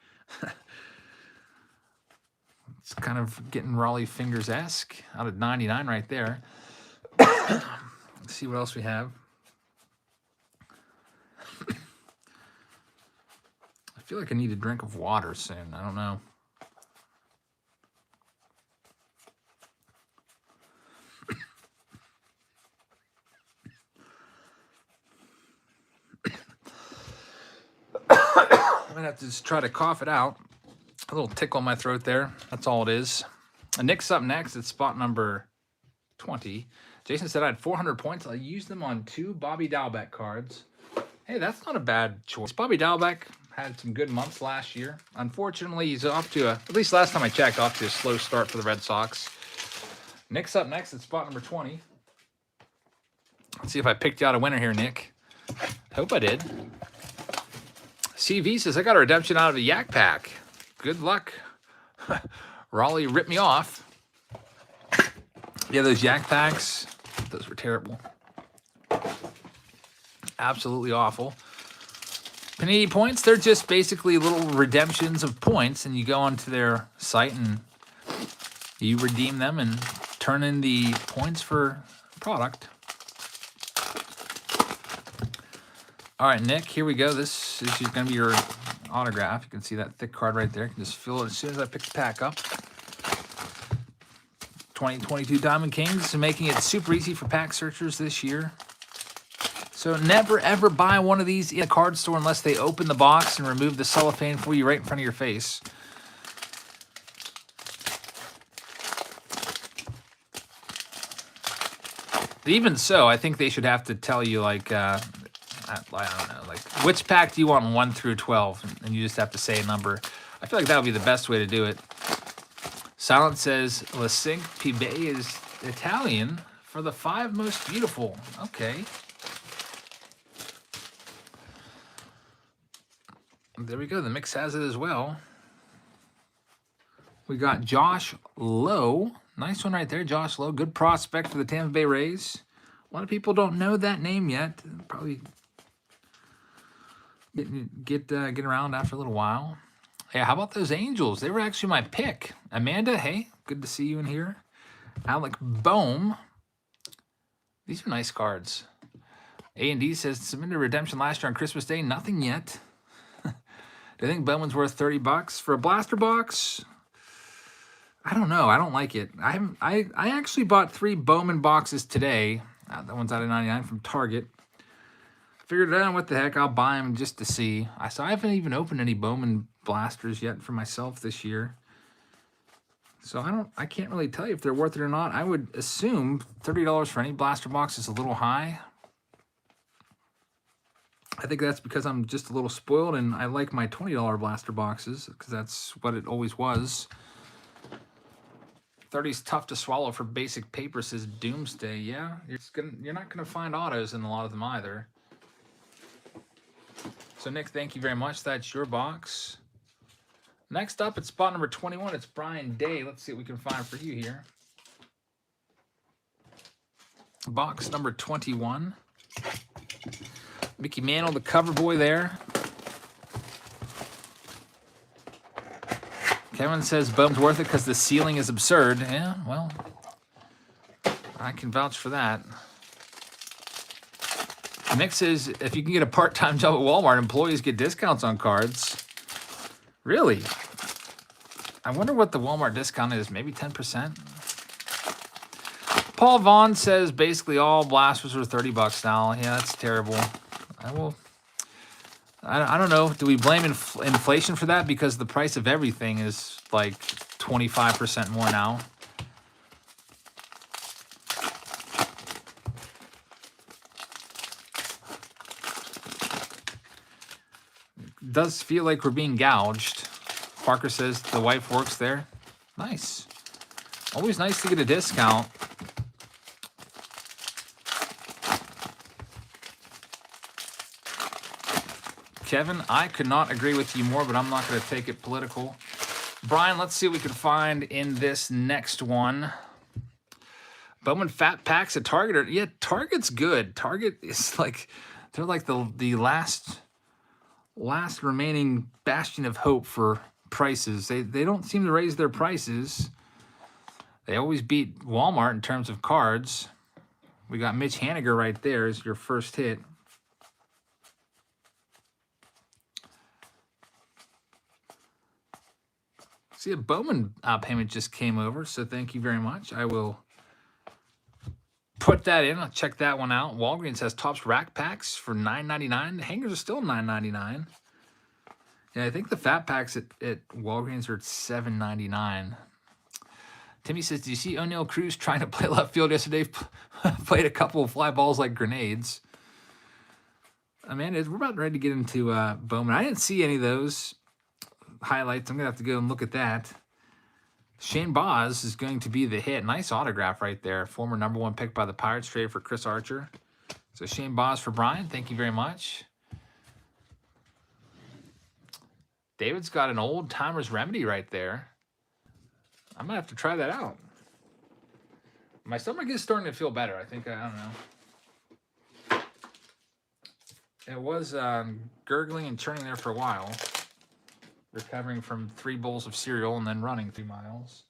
It's kind of getting Raleigh Fingers-esque. Out of 99 right there. Let's see what else we have. I feel like I need a drink of water soon. I don't know. I'm going to have to just try to cough it out. A little tickle in my throat there. That's all it is. Nick's up next. It's spot number 20. Jason said I had 400 points. I used them on 2 Bobby Dalbec cards. Hey, that's not a bad choice. Bobby Dalbec had some good months last year. Unfortunately, he's off to at least last time I checked, off to a slow start for the Red Sox. Nick's up next. It's spot number 20. Let's see if I picked you out a winner here, Nick. Hope I did. CV says, I got a redemption out of a Yak Pack. Good luck. Raleigh ripped me off. Yeah, those Yak Packs, those were terrible. Absolutely awful. Panini points, they're just basically little redemptions of points, and you go onto their site and you redeem them and turn in the points for product. All right, Nick, here we go. This is going to be your autograph. You can see that thick card right there. You can just fill it as soon as I pick the pack up. 2022 Diamond Kings, making it super easy for pack searchers this year. So never, ever buy one of these in a card store unless they open the box and remove the cellophane for you right in front of your face. Even so, I think they should have to tell you, like, I don't know, like, which pack do you want 1 through 12? And you just have to say a number. I feel like that would be the best way to do it. Silent says, La Cinque Pibe is Italian for the 5 most beautiful. Okay. There we go. The mix has it as well. We got Josh Lowe. Nice one right there, Josh Lowe. Good prospect for the Tampa Bay Rays. A lot of people don't know that name yet. Probably get around after a little while. Yeah, how about those Angels? They were actually my pick. Amanda, hey, good to see you in here. Alec Bohm. These are nice cards. A&D says, submitted a redemption last year on Christmas Day. Nothing yet. Do you think Bowman's worth 30 bucks for a blaster box? I don't know. I don't like it. I actually bought 3 Bowman boxes today. That one's out of 99 from Target. Figured out what the heck, I'll buy them just to see. So I haven't even opened any Bowman blasters yet for myself this year. So I can't really tell you if they're worth it or not. I would assume $30 for any blaster box is a little high. I think that's because I'm just a little spoiled and I like my $20 blaster boxes because that's what it always was. 30's tough to swallow for basic paper, says Doomsday. Yeah, you're not gonna find autos in a lot of them either. So Nick, thank you very much. That's your box. Next up, it's spot number 21. It's Brian Day. Let's see what we can find for you here. Box number 21. Mickey Mantle, the cover boy there. Kevin says Bowman's worth it because the ceiling is absurd. Yeah, well, I can vouch for that. Nick says if you can get a part-time job at Walmart, employees get discounts on cards. Really? I wonder what the Walmart discount is. Maybe 10%? Paul Vaughn says basically all blasters are 30 bucks now. Yeah, that's terrible. I don't know. Do we blame inflation for that? Because the price of everything is like 25% more now. does feel like we're being gouged. Parker says the wife works there. Nice. Always nice to get a discount. Kevin, I could not agree with you more, but I'm not going to take it political. Brian, let's see what we can find in this next one. Bowman Fat Packs at Target. Yeah, Target's good. Target is like, they're like the last remaining bastion of hope for prices. They don't seem to raise their prices. They always beat Walmart in terms of cards. We got Mitch Haniger right there as your first hit. See, a Bowman payment just came over, so thank you very much. I will put that in. I'll check that one out. Walgreens has Topps Rack Packs for $9.99. The hangers are still $9.99. Yeah, I think the Fat Packs at Walgreens are at $7.99. Timmy says, "Do you see O'Neal Cruz trying to play left field yesterday? Played a couple of fly balls like grenades." Amanda, we're about ready to get into Bowman. I didn't see any of those highlights. I'm going to have to go and look at that. Shane Boz is going to be the hit. Nice autograph right there. Former #1 pick by the Pirates, traded for Chris Archer. So Shane Boz for Brian. Thank you very much. David's got an old timer's remedy right there. I'm going to have to try that out. My stomach is starting to feel better. I think, I don't know. It was gurgling and churning there for a while. Recovering from 3 bowls of cereal and then running 3 miles.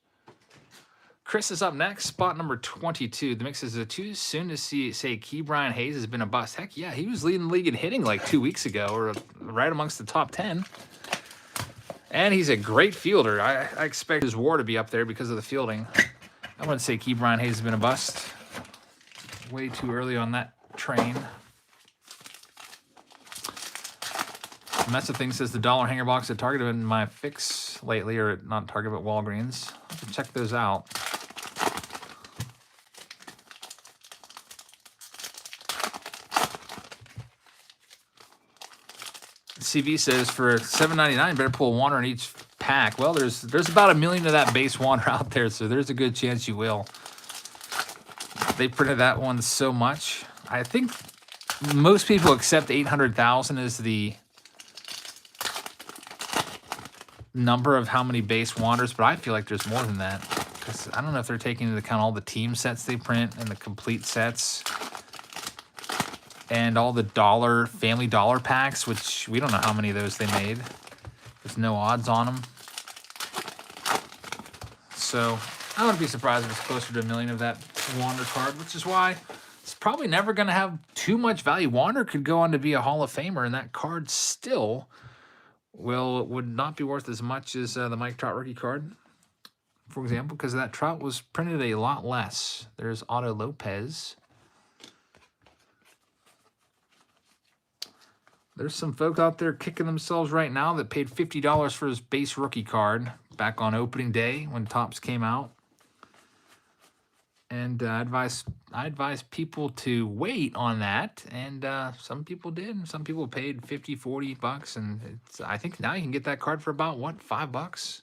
Chris is up next, spot number 22. The mix is too soon to say Key Brian Hayes has been a bust. Heck yeah, he was leading the league in hitting like 2 weeks ago, or right amongst the top 10. And he's a great fielder. I expect his WAR to be up there because of the fielding. I wouldn't say Key Brian Hayes has been a bust. Way too early on that train. Mess of Things says the dollar hanger box at Target have been my fix lately, or not Target, but Walgreens. I have to check those out. CV says for $7.99, better pull a Wander in each pack. Well, there's about 1 million of that base Wander out there, so there's a good chance you will. They printed that one so much. I think most people accept 800,000 as the number of how many base Wanders, but I feel like there's more than that, because I don't know if they're taking into account all the team sets they print and the complete sets and all the family dollar packs, which we don't know how many of those they made. There's no odds on them. So I wouldn't be surprised if it's closer to 1 million of that Wander card, which is why it's probably never going to have too much value. Wander could go on to be a Hall of Famer, and that card still would not be worth as much as the Mike Trout rookie card, for example, because that Trout was printed a lot less. There's Otto Lopez. There's some folks out there kicking themselves right now that paid $50 for his base rookie card back on opening day when Topps came out. And I advise people to wait on that, and some people did. Some people paid $50, $40, and I think now you can get that card for about, what, $5?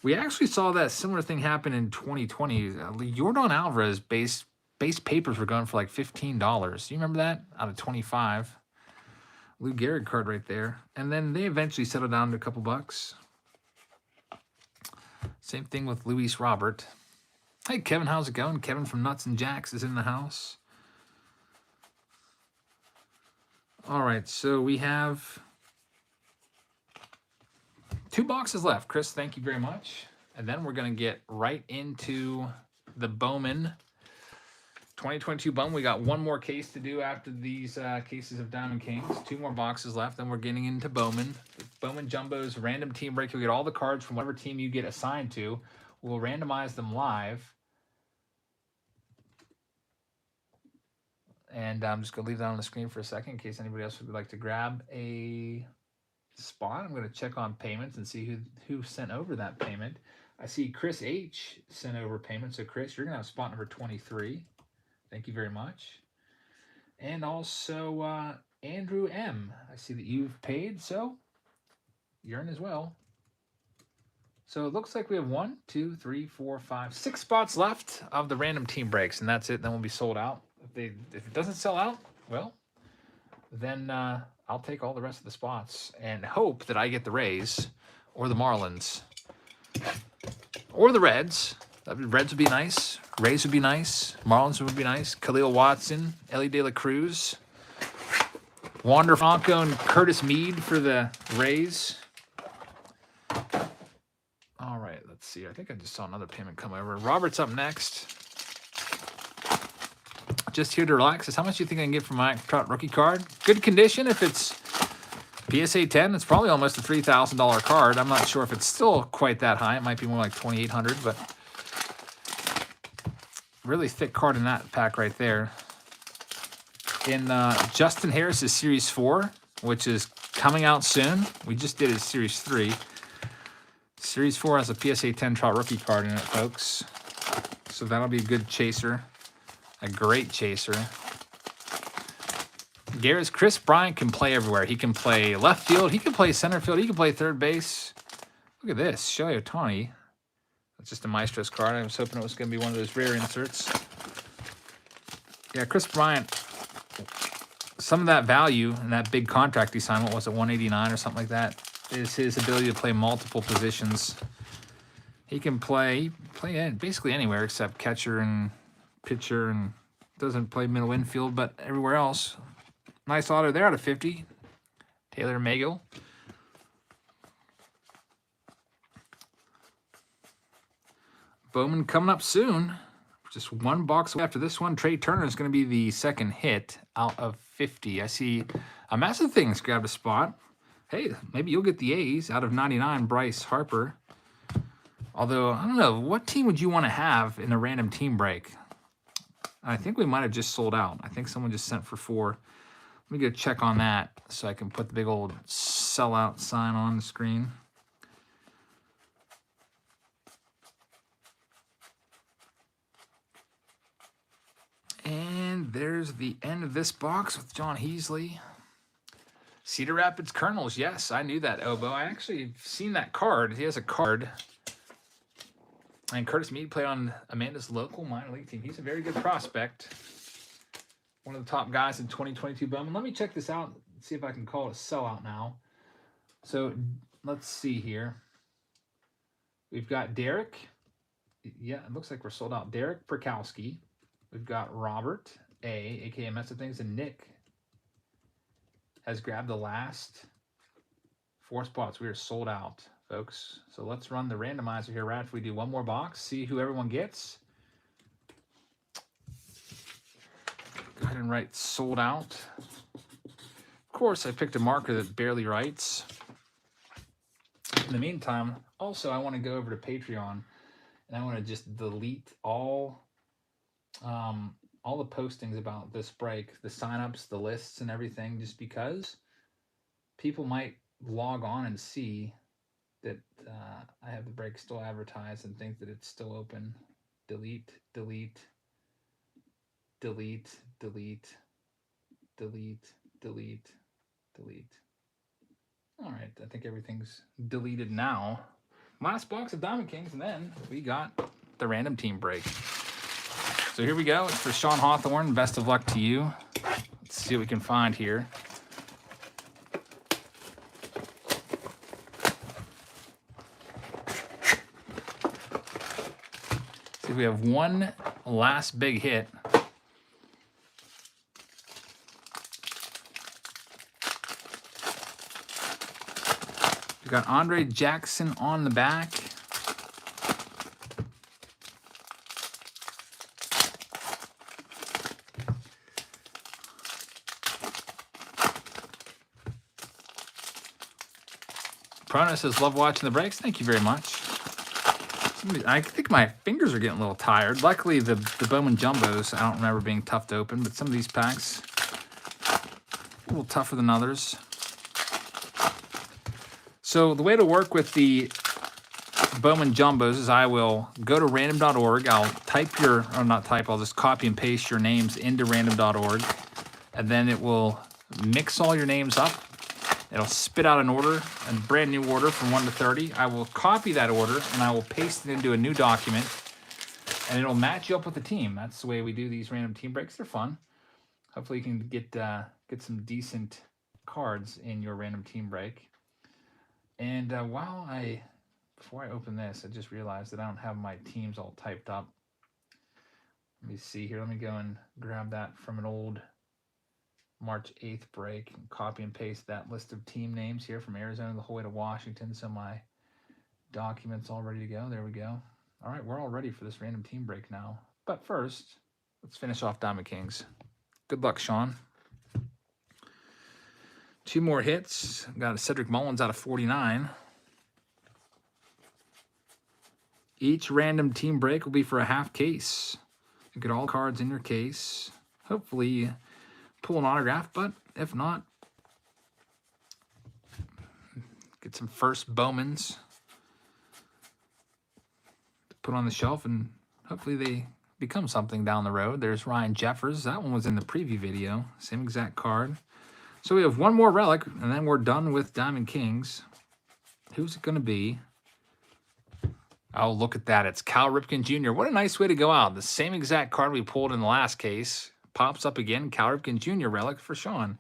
We actually saw that similar thing happen in 2020. Yordan Alvarez base papers were going for like $15. Do you remember that? Out of 25. Lou Gehrig card right there. And then they eventually settled down to a couple bucks. Same thing with Luis Robert. Hey, Kevin, how's it going? Kevin from Nuts and Jacks is in the house. All right, so we have 2 boxes left. Chris, thank you very much. And then we're going to get right into the Bowman 2022 Bowman. We got 1 more case to do after these cases of Diamond Kings. 2 more boxes left, then we're getting into Bowman. Bowman Jumbo's random team break. You'll get all the cards from whatever team you get assigned to. We'll randomize them live. And I'm just going to leave that on the screen for a second in case anybody else would like to grab a spot. I'm going to check on payments and see who sent over that payment. I see Chris H. sent over payment. So, Chris, you're going to have spot number 23. Thank you very much. And also, Andrew M. I see that you've paid, so you're in as well. So it looks like we have 1, 2, 3, 4, 5, 6 spots left of the random team breaks, and that's it. Then we'll be sold out. If it doesn't sell out, well, then I'll take all the rest of the spots and hope that I get the Rays or the Marlins or the Reds. Reds would be nice. Rays would be nice. Marlins would be nice. Khalil Watson, Ellie De La Cruz, Wander Franco, and Curtis Mead for the Rays. All right, let's see. I think I just saw another payment come over. Robert's up next. Just here to relax. How much do you think I can get for my Trout rookie card? Good condition. If it's PSA 10, it's probably almost a $3,000 card. I'm not sure if it's still quite that high. It might be more like $2,800, but really thick card in that pack right there. In Justin Harris's Series 4, which is coming out soon. We just did his Series 3. Series 4 has a PSA 10 Trout rookie card in it, folks. So that'll be a good chaser. A great chaser. Garrett's Chris Bryant can play everywhere. He can play left field. He can play center field. He can play third base. Look at this. Shohei Ohtani. That's just a Maestros card. I was hoping it was going to be one of those rare inserts. Yeah, Chris Bryant, some of that value in that big contract he signed, what was it, 189 or something like that, is his ability to play multiple positions. He can play basically anywhere except catcher and pitcher, and doesn't play middle infield, but everywhere else. Nice auto there out of 50. Taylor Megill. Bowman coming up soon. Just one box away after this one. Trey Turner is going to be the second hit out of 50. I see a massive things grabbed a spot. Hey, maybe you'll get the A's out of 99, Bryce Harper. Although, I don't know, what team would you want to have in a random team break? I think we might have just sold out. I think someone just sent for 4. Let me go check on that so I can put the big old sellout sign on the screen. And there's the end of this box with John Heasley. Cedar Rapids Colonels. Yes, I knew that, Obo. I actually seen that card. He has a card. And Curtis Mead played on Amanda's local minor league team. He's a very good prospect. One of the top guys in 2022 Bowman. Let me check this out and see if I can call it a sellout now. So let's see here. We've got Derek. Yeah, it looks like we're sold out. Derek Perkowski. We've got Robert A, a.k.a. Mess of Things, and Nick has grabbed the last 4 spots. We are sold out, folks. So let's run the randomizer here right after we do one more box, see who everyone gets. Go ahead and write sold out. Of course, I picked a marker that barely writes. In the meantime, also, I want to go over to Patreon, and I want to just delete all the postings about this break, the signups, the lists, and everything, just because people might log on and see that I have the break still advertised and think that it's still open. Delete, delete, delete, delete, delete, delete, delete. All right, I think everything's deleted now. Last box of Diamond Kings, and then we got the random team break. So here we go. It's for Sean Hawthorne. Best of luck to you. Let's see what we can find here. See if we have one last big hit. We got Andre Jackson on the back. Prono says, love watching the breaks. Thank you very much. I think my fingers are getting a little tired. Luckily, the Bowman Jumbos, I don't remember being tough to open, but some of these packs, a little tougher than others. So the way to work with the Bowman Jumbos is I will go to random.org. I'll type your, or not type, I'll just copy and paste your names into random.org. And then it will mix all your names up. It'll spit out an order, a brand new order from 1 to 30. I will copy that order and I will paste it into a new document, and it'll match you up with the team. That's the way we do these random team breaks. They're fun. Hopefully you can get some decent cards in your random team break. And before I open this, I just realized that I don't have my teams all typed up. Let me see here. Let me go and grab that from an old March 8th break and copy and paste that list of team names here from Arizona the whole way to Washington. So my document's all ready to go. There we go. All right, we're all ready for this random team break now. But first, let's finish off Diamond Kings. Good luck, Sean. 2 more hits. Got a Cedric Mullins out of 49. Each random team break will be for a half case. You get all the cards in your case. Hopefully pull an autograph, but if not, get some first Bowmans to put on the shelf, and hopefully they become something down the road. There's Ryan Jeffers. That one was in the preview video. Same exact card. So we have one more relic, and then we're done with Diamond Kings. Who's it going to be? Oh, look at that. It's Cal Ripken Jr. What a nice way to go out. The same exact card we pulled in the last case pops up again. Cal Ripken Jr. relic for Sean.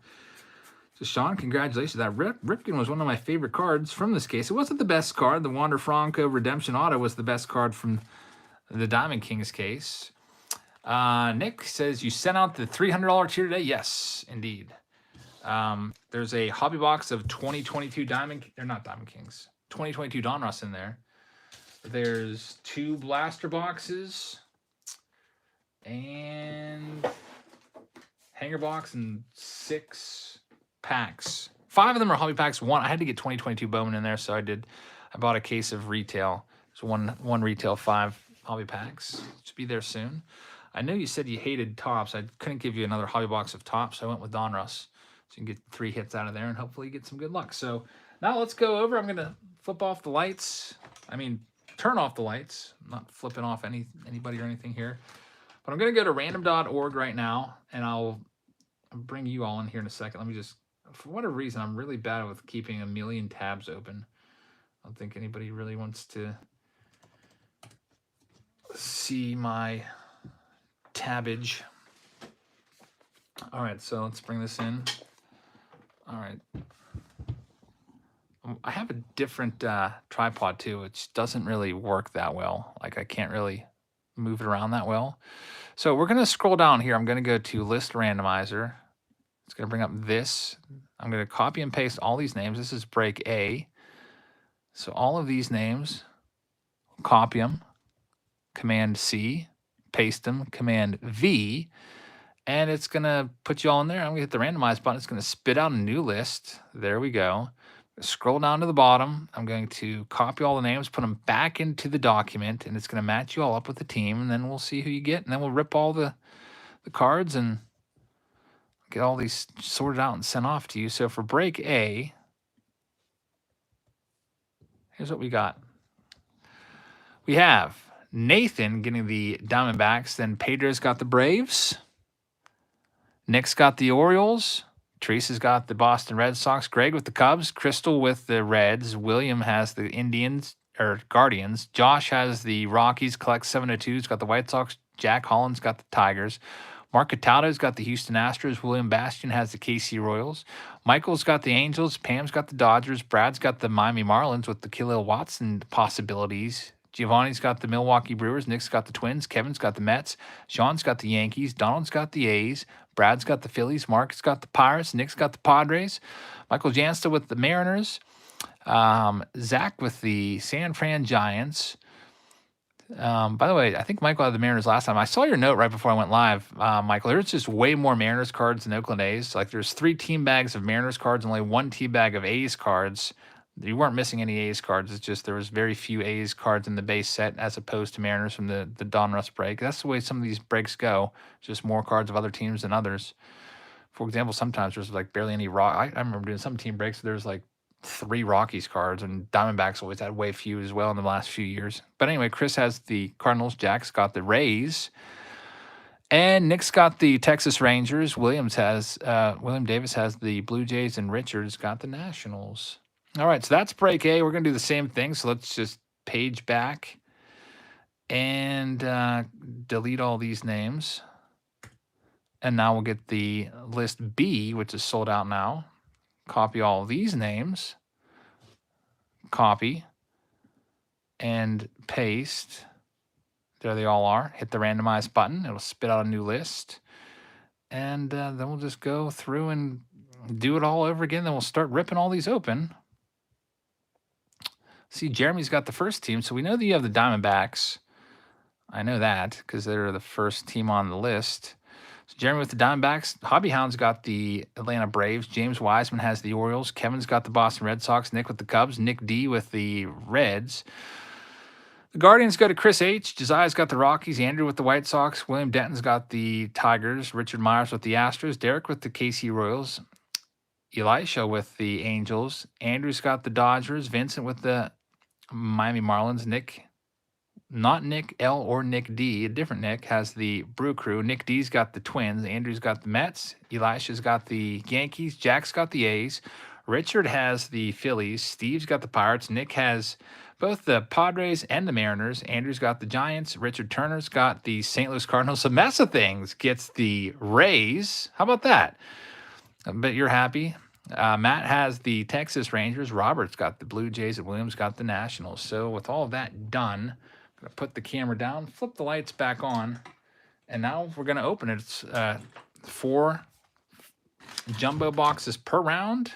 So, Sean, congratulations. That Ripken was one of my favorite cards from this case. It wasn't the best card. The Wander Franco Redemption Auto was the best card from the Diamond Kings case. Nick says, you sent out the $300 tier today? Yes, indeed. There's a hobby box of 2022 they're not Diamond Kings, 2022 Donruss in there. There's 2 blaster boxes and hanger box and 6 packs. 5 of them are hobby packs. I had to get 2022 Bowman in there, so I bought a case of retail. So one retail, 5 hobby packs. Should be there soon. I know you said you hated tops. I couldn't give you another hobby box of tops, so I went with Donruss. So you can get 3 hits out of there and hopefully get some good luck. So now let's go over. I'm going to flip off the lights. Turn off the lights. I'm not flipping off anybody or anything here. But I'm going to go to random.org right now, and I'll bring you all in here in a second. Let me just, for whatever reason, I'm really bad with keeping a million tabs open. I don't think anybody really wants to see my tabbage. All right, so let's bring this in. All right. I have a different tripod too, which doesn't really work that well. Like I can't really move it around that well. So we're going to scroll down here. I'm going to go to List Randomizer. It's going to bring up this. I'm going to copy and paste all these names. This is break A. So all of these names, copy them, Command C, paste them, Command V, and it's going to put you all in there. I'm going to hit the randomize button. It's going to spit out a new list. There we go. Scroll down to the bottom. I'm going to copy all the names, put them back into the document, and it's going to match you all up with the team, and then we'll see who you get, and then we'll rip all the cards and get all these sorted out and sent off to you. So for break A, here's what we got. We have Nathan getting the Diamondbacks, then Pedro's got the Braves, Nick's got the Orioles, Teresa's got the Boston Red Sox, Greg with the Cubs, Crystal with the Reds, William has the Guardians, Josh has the Rockies, collects 702's got the White Sox, Jack Holland's got the Tigers, Mark Cataldo's got the Houston Astros, William Bastian has the KC Royals, Michael's got the Angels, Pam's got the Dodgers, Brad's got the Miami Marlins with the Khalil Watson possibilities, Giovanni's got the Milwaukee Brewers, Nick's got the Twins, Kevin's got the Mets, Sean's got the Yankees, Donald's got the A's, Brad's got the Phillies, Mark's got the Pirates, Nick's got the Padres, Michael Jansta with the Mariners, Zach with the San Fran Giants. By the way, I think Michael had the Mariners last time. I saw your note right before I went live, Michael. There's just way more Mariners cards than Oakland A's. Like there's 3 team bags of Mariners cards and only 1 team bag of A's cards. You weren't missing any A's cards. It's just there was very few A's cards in the base set as opposed to Mariners from the Donruss break. That's the way some of these breaks go. Just more cards of other teams than others. For example, sometimes there's like barely any I remember doing some team breaks. There's like 3 Rockies cards, and Diamondbacks always had way few as well in the last few years. But anyway, Chris has the Cardinals. Jack's got the Rays. And Nick's got the Texas Rangers. William Davis has the Blue Jays, and Richard's got the Nationals. All right, so that's break A. We're going to do the same thing. So let's just page back and delete all these names. And now we'll get the list B, which is sold out now. Copy all these names. Copy. And paste. There they all are. Hit the randomize button. It'll spit out a new list. And then we'll just go through and do it all over again. Then we'll start ripping all these open. See, Jeremy's got the first team. So we know that you have the Diamondbacks. I know that because they're the first team on the list. So Jeremy with the Diamondbacks. Hobby Hound's got the Atlanta Braves. James Wiseman has the Orioles. Kevin's got the Boston Red Sox. Nick with the Cubs. Nick D with the Reds. The Guardians go to Chris H. Josiah's got the Rockies. Andrew with the White Sox. William Denton's got the Tigers. Richard Myers with the Astros. Derek with the KC Royals. Elisha with the Angels. Andrew's got the Dodgers. Vincent with the Miami Marlins. Nick, not Nick L or Nick D, a different Nick, has the Brew Crew. Nick D's got the Twins. Andrew's got the Mets. Elisha's got the Yankees. Jack's got the A's. Richard has the Phillies. Steve's got the Pirates. Nick has both the Padres and the Mariners. Andrew's got the Giants. Richard Turner's got the St. Louis Cardinals. So Mess of Things gets the Rays. How about that? I bet you're happy. Matt has the Texas Rangers. Robert's got the Blue Jays, and Williams got the Nationals. So with all of that done, I'm going to put the camera down, flip the lights back on, and now we're going to open it. It's 4 jumbo boxes per round.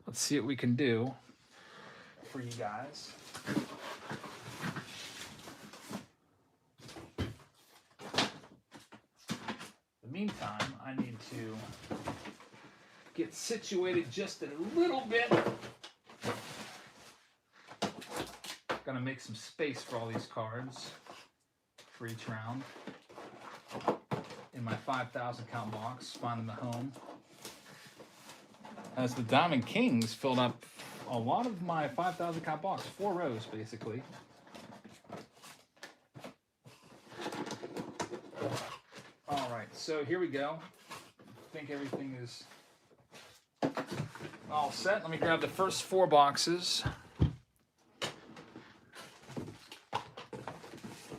Let's see what we can do for you guys. In the meantime, I need to get situated just a little bit. Gonna make some space for all these cards for each round in my 5,000 count box. Find them at home. As the Diamond Kings filled up a lot of my 5,000 count box, 4 rows basically. All right, so here we go. I think everything is all set. Let me grab the first 4 boxes.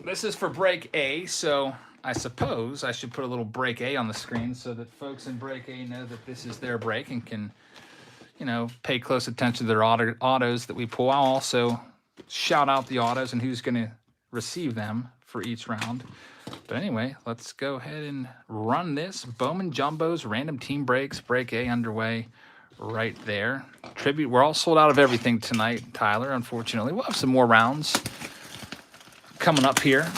This is for break A, so I suppose I should put a little break A on the screen so that folks in break A know that this is their break and can, you know, pay close attention to their autos that we pull. I'll also shout out the autos and who's going to receive them for each round. But anyway, let's go ahead and run this. Bowman Jumbos, random team breaks, break A underway right there. Tribute, we're all sold out of everything tonight, Tyler, unfortunately. We'll have some more rounds coming up here,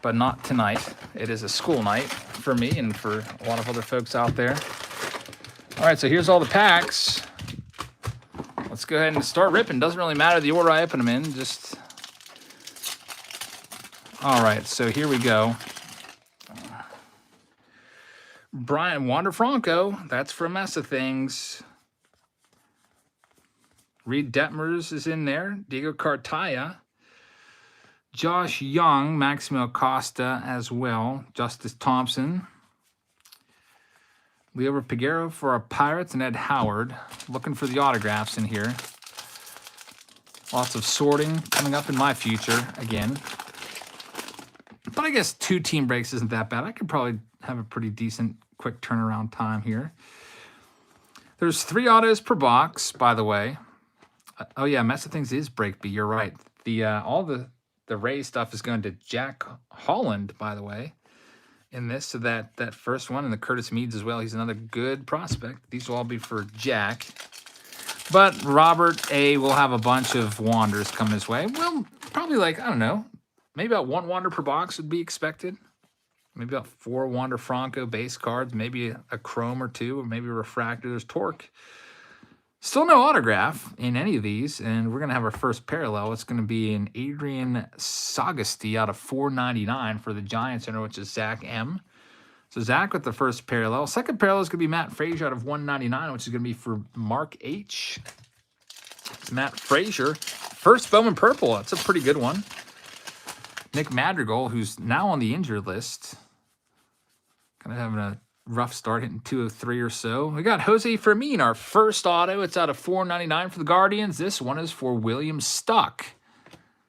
but not tonight. It is a school night for me and for a lot of other folks out there. All right, so here's all the packs. Let's go ahead and start ripping. Doesn't really matter the order I open them in, just... All right, so here we go. Brian Wander Franco, that's for a Mess of Things. Reed Detmers is in there. Diego Cartaya. Josh Young, Maximo Acosta as well. Justice Thompson. Leo Piguero for our Pirates and Ed Howard. Looking for the autographs in here. Lots of sorting coming up in my future again. But I guess 2 team breaks isn't that bad. I could probably have a pretty decent quick turnaround time here. There's 3 autos per box, by the way. Oh yeah, Mess of Things is break B. You're right. The all the Ray stuff is going to Jack Holland, by the way, in this. So that first one, and the Curtis Meads as well. He's another good prospect. These will all be for Jack. But Robert A will have a bunch of Wanders coming his way. Well, probably like, I don't know, maybe about 1 Wander per box would be expected. Maybe about 4 Wander Franco base cards, maybe a Chrome or 2, or maybe a Refractor. There's Torque. Still no autograph in any of these, and we're going to have our first parallel. It's going to be an Adrian Sagasti out of 499 for the Giants owner, which is Zach M. So Zach with the first parallel. Second parallel is going to be Matt Frazier out of 199, which is going to be for Mark H. It's Matt Frazier. First Bowman Purple. That's a pretty good one. Nick Madrigal, who's now on the injured list. Kind of having a rough start, hitting 203 or so. We got Jose Fermin, our first auto. It's out of 499 for the Guardians. This one is for William Stuck.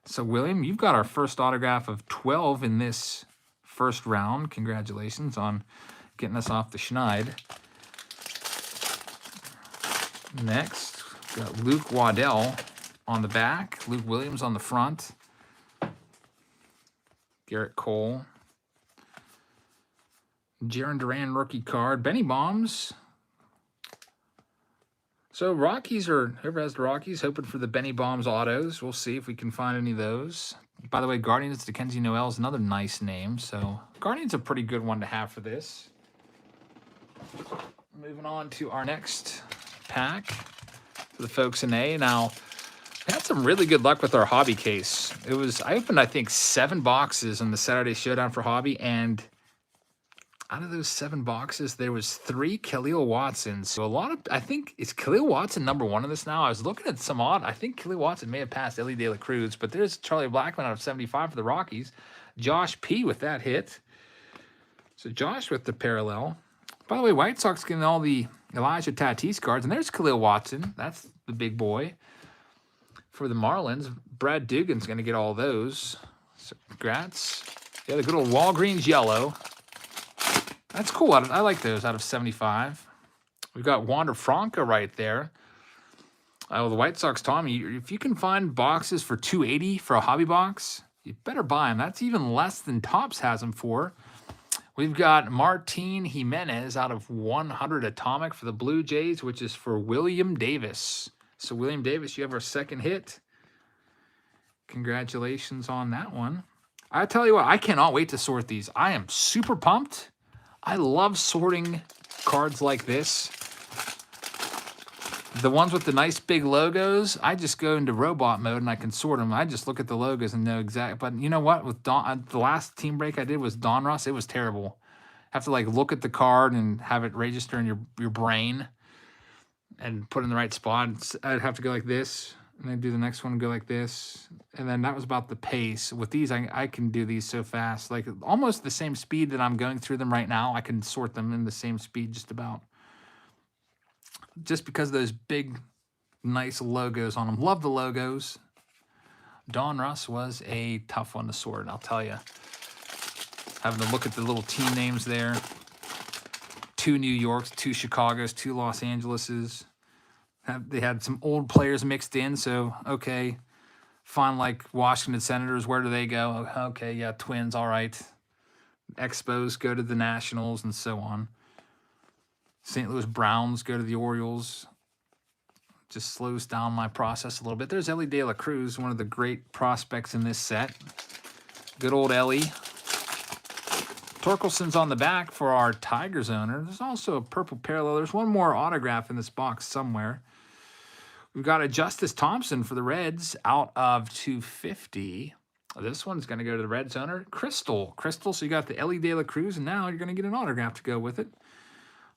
So, William, you've got our first autograph of 12 in this first round. Congratulations on getting us off the schneid. Next, we got Luke Waddell on the back. Luke Williams on the front. Garrett Cole. Jaron Duran rookie card. Benny Bombs. So Rockies, or whoever has the Rockies, hoping for the Benny Bombs autos. We'll see if we can find any of those. By the way, Guardians, Dickenzie Noel is another nice name. So Guardians a pretty good one to have for this. Moving on to our next pack for the folks in A. Now, we had some really good luck with our hobby case. I opened, I think, 7 boxes on the Saturday Showdown for hobby, and out of those 7 boxes, there was 3 Khalil Watsons. So I think, is Khalil Watson number 1 in this now? I was looking at some odd. I think Khalil Watson may have passed Ellie De La Cruz, but there's Charlie Blackmon out of 75 for the Rockies. Josh P with that hit. So Josh with the parallel. By the way, White Sox getting all the Elijah Tatis cards, and there's Khalil Watson. That's the big boy. For the Marlins, Brad Dugan's going to get all those. So congrats. Yeah, the good old Walgreens yellow. That's cool. I like those out of 75. We've got Wander Franco right there. The White Sox, Tommy, if you can find boxes for $280 for a hobby box, you better buy them. That's even less than Topps has them for. We've got Martin Jimenez out of 100 Atomic for the Blue Jays, which is for William Davis. So, William Davis, you have our second hit. Congratulations on that one. I tell you what, I cannot wait to sort these. I am super pumped. I love sorting cards like this. The ones with the nice big logos, I just go into robot mode and I can sort them. I just look at the logos and know exactly. But you know what? With the last team break I did was Donruss. It was terrible. Have to like look at the card and have it register in your brain and put it in the right spot. I'd have to go like this, and then do the next one and go like this. And then that was about the pace. With these, I can do these so fast. Like almost the same speed that I'm going through them right now. I can sort them in the same speed just about. Just because of those big, nice logos on them. Love the logos. Donruss was a tough one to sort, I'll tell you. Having to look at the little team names there. 2 New Yorks, 2 Chicagos, 2 Los Angeleses. They had some old players mixed in, so, okay. Find, like, Washington Senators, where do they go? Okay, yeah, Twins, all right. Expos go to the Nationals, and so on. St. Louis Browns go to the Orioles. Just slows down my process a little bit. There's Ellie De La Cruz, one of the great prospects in this set. Good old Ellie. Torkelson's on the back for our Tigers owner. There's also a purple parallel. There's one more autograph in this box somewhere. We've got a Justice Thompson for the Reds out of 250. This one's going to go to the Reds owner, Crystal. So you got the Ellie De La Cruz, and now you're going to get an autograph to go with it,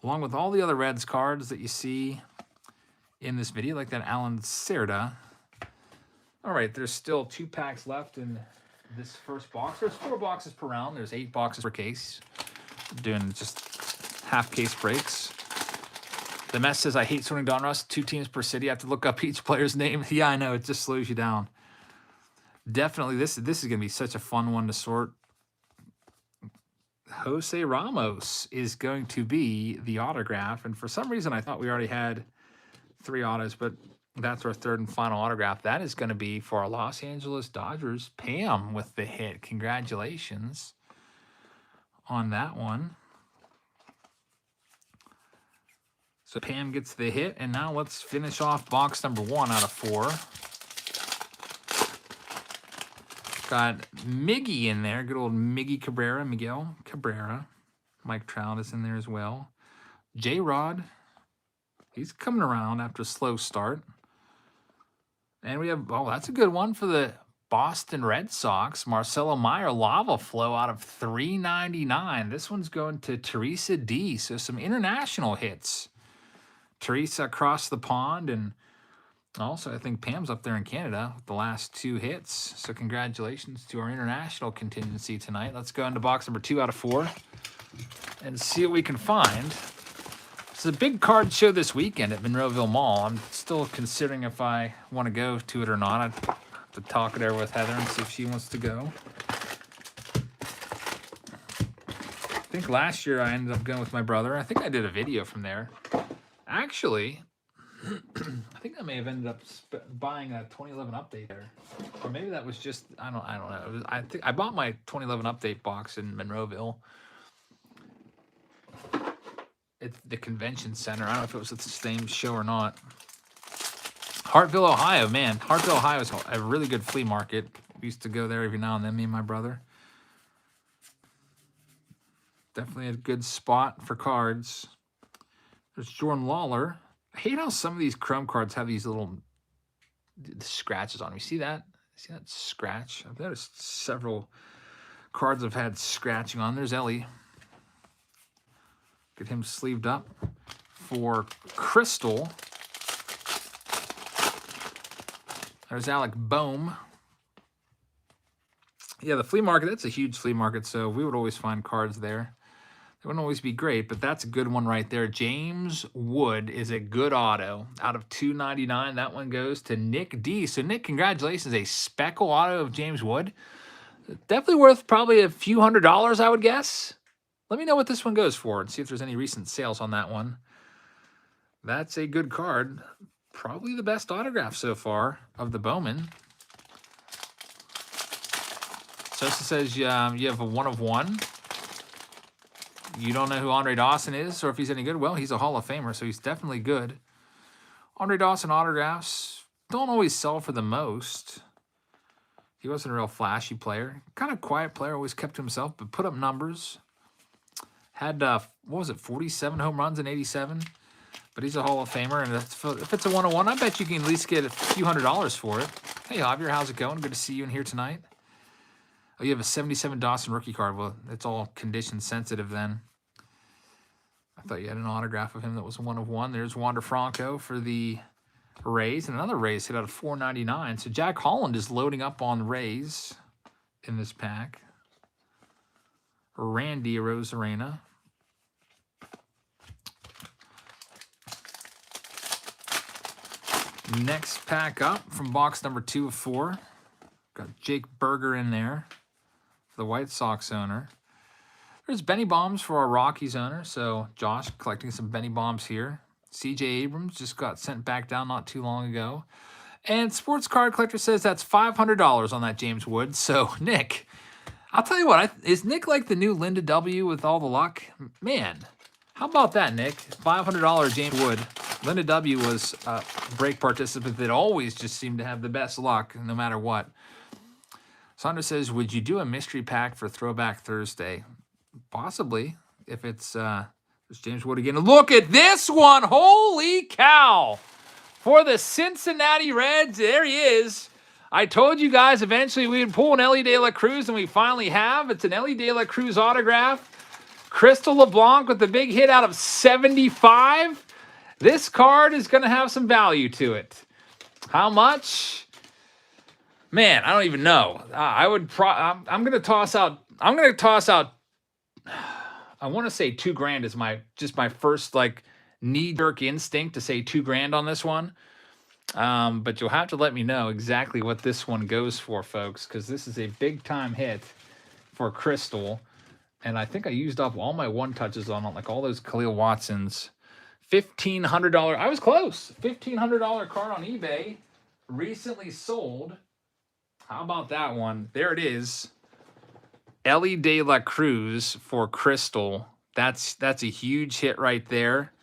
along with all the other Reds cards that you see in this video, like that Alan Cerda. All right, there's still 2 packs left in this first box. There's 4 boxes per round. There's 8 boxes per case. I'm doing just half case breaks. The mess says, I hate sorting Donruss. 2 teams per city. I have to look up each player's name. Yeah, I know. It just slows you down. Definitely, this is going to be such a fun one to sort. Jose Ramos is going to be the autograph. And for some reason, I thought we already had 3 autos, but that's our 3rd and final autograph. That is going to be for our Los Angeles Dodgers. Pam with the hit. Congratulations on that one. So Pam gets the hit, and now let's finish off box number 1 out of 4. Got Miggy in there. Good old Miggy Cabrera, Miguel Cabrera. Mike Trout is in there as well. J-Rod. He's coming around after a slow start. And we have, oh, that's a good one for the Boston Red Sox. Marcelo Meyer Lava Flow out of 399. This one's going to Teresa D. So some international hits. Teresa across the pond, and Also, I think Pam's up there in Canada with the last 2 hits. So congratulations to our international contingency tonight. Let's go into box number 2 out of 4 and see what we can find. It's a big card show this weekend at Monroeville Mall. I'm still considering if I want to go to it or not. I'd have to talk it over with Heather and see if she wants to go. I think last year I ended up going with my brother. I think I did a video from there. Actually, I think I may have ended up buying a 2011 update there, or maybe that was just I don't know. I think I bought my 2011 update box in Monroeville. It's the convention center. I don't know if it was at the same show or not. Hartville, Ohio, man. Hartville, Ohio is a really good flea market. We used to go there every now and then, me and my brother. Definitely a good spot for cards. There's Jordan Lawler. I hate how some of these Chrome cards have these little scratches on them. You see that? See that scratch? I've noticed several cards have had scratching on. There's Ellie. Get him sleeved up. For Crystal, there's Alec Bohm. Yeah, the flea market, that's a huge flea market, so we would always find cards there. They wouldn't always be great, but that's a good one right there. James Wood is a good auto. Out of $2.99, that one goes to Nick D. So, Nick, congratulations. A speckle auto of James Wood. Definitely worth probably a few $100s, I would guess. Let me know what this one goes for and see if there's any recent sales on that one. That's a good card. Probably the best autograph so far of the Bowman. Sosa says you have a 1 of 1. You don't know who Andre Dawson is or if he's any good. Well, he's a Hall of Famer, so he's definitely good. Andre Dawson autographs don't always sell for the most. He wasn't a real flashy player. Kind of quiet player, always kept to himself, but put up numbers. Had, what was it, 47 home runs in 87? But he's a Hall of Famer, and if it's a 1 of 1, I bet you can at least get a few $100s for it. Hey, Javier, how's it going? Good to see you in here tonight. Oh, you have a 77 Dawson rookie card. Well, it's all condition sensitive then. I thought you had an autograph of him that was a 1 of 1. There's Wander Franco for the Rays, and another Rays hit out of $4.99. So Jack Holland is loading up on Rays in this pack. Randy Arozarena. Next pack up from box number 2 of 4. Got Jake Berger in there for the White Sox owner. There's Benny Bombs for our Rockies owner. So Josh collecting some Benny Bombs here. CJ Abrams just got sent back down not too long ago. And Sports Card Collector says that's $500 on that James Wood. So Nick, I'll tell you what, is Nick like the new Linda W with all the luck? Man, how about that, Nick? $500 James Wood. Linda W was a break participant that always just seemed to have the best luck no matter what. Sandra says, would you do a mystery pack for Throwback Thursday? Possibly, if it's James Wood again. Look at this one. Holy cow. For the Cincinnati Reds, there he is. I told you guys eventually we would pull an Ellie De La Cruz, and we finally have. It's an Ellie De La Cruz autograph. Crystal LeBlanc with the big hit out of 75. This card is going to have some value to it. How much? Man, I don't even know. I'm going to toss out. I want to say $2,000 is my first like knee-jerk instinct to say $2,000 on this one. But you'll have to let me know exactly what this one goes for, folks, because this is a big-time hit for Crystal. And I think I used up all my one-touches on it, like all those Khalil Watsons. $1,500. I was close. $1,500 card on eBay. Recently sold. How about that one? There it is. Ellie De La Cruz for Crystal. That's a huge hit right there.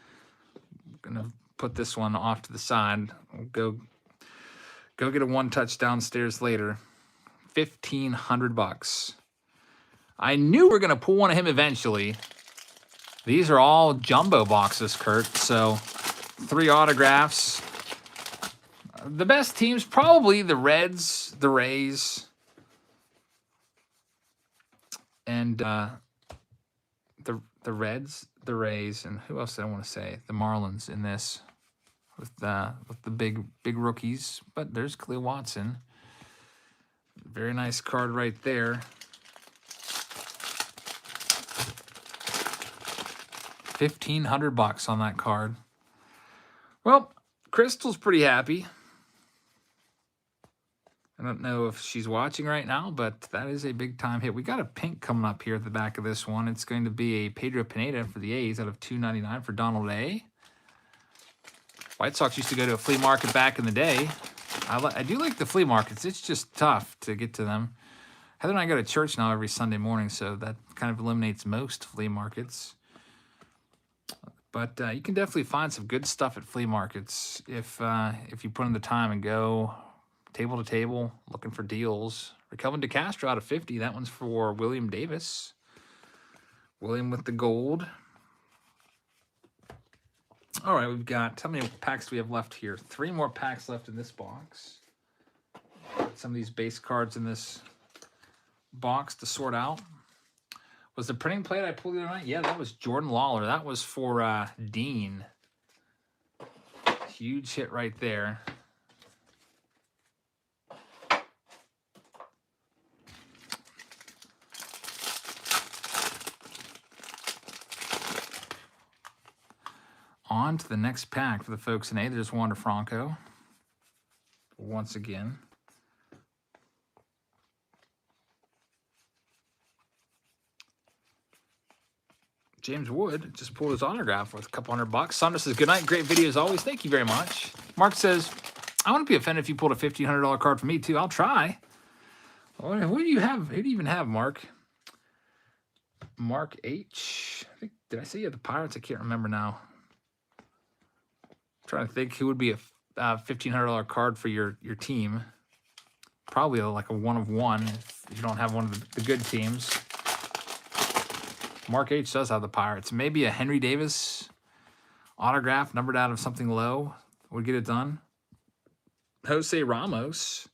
I'm going to put this one off to the side. Go get a one-touch downstairs later. $1,500. I knew we were going to pull one of him eventually. These are all jumbo boxes, Kurt. So 3 autographs. The best teams, probably the Reds, the Rays, and the Reds, the Rays, and who else did I want to say? The Marlins in this. with the big rookies. But there's Khalil Watson. Very nice card right there. 1,500 bucks on that card. Well, Crystal's pretty happy. I don't know if she's watching right now, but that is a big-time hit. We got a pink coming up here at the back of this one. It's going to be a Pedro Pineda for the A's out of $2.99 for Donald A. White Sox used to go to a flea market back in the day. I do like the flea markets. It's just tough to get to them. Heather and I go to church now every Sunday morning, so that kind of eliminates most flea markets. But you can definitely find some good stuff at flea markets if you put in the time and go table to table, looking for deals. Kelvin DeCastro out of 50. That one's for William Davis. William with the gold. All right, we've got, how many packs do we have left here? 3 more packs left in this box. Some of these base cards in this box to sort out. Was the printing plate I pulled the other night? Yeah, that was Jordan Lawler. That was for Dean. Huge hit right there. On to the next pack for the folks in A. There's Wander Franco. Once again. James Wood just pulled his autograph worth a couple $100. Sandra says, good night. Great video as always. Thank you very much. Mark says, I wouldn't be offended if you pulled a $1,500 card for me too. I'll try. Who do you have? Who do you even have, Mark? Mark H. I think, did I say you had the Pirates? I can't remember now. I'm trying to think who would be a $1,500 card for your team. Probably like a 1 of 1 if you don't have one of the good teams. Mark H does have the Pirates. Maybe a Henry Davis autograph numbered out of something low would get it done. Jose Ramos.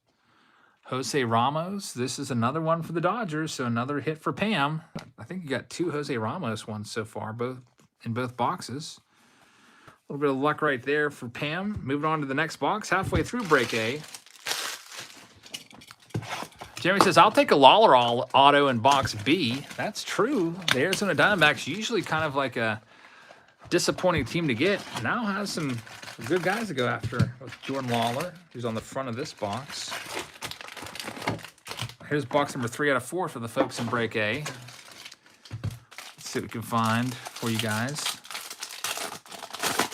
Jose Ramos. This is another one for the Dodgers, so another hit for Pam. I think you got 2 Jose Ramos ones so far, both in both boxes. A little bit of luck right there for Pam. Moving on to the next box, halfway through break A. Jeremy says, I'll take a Lawler auto in box B. That's true. The Arizona Diamondbacks, usually kind of like a disappointing team to get, now has some good guys to go after with Jordan Lawler, who's on the front of this box. Here's box number 3 out of 4 for the folks in break A. Let's see what we can find for you guys.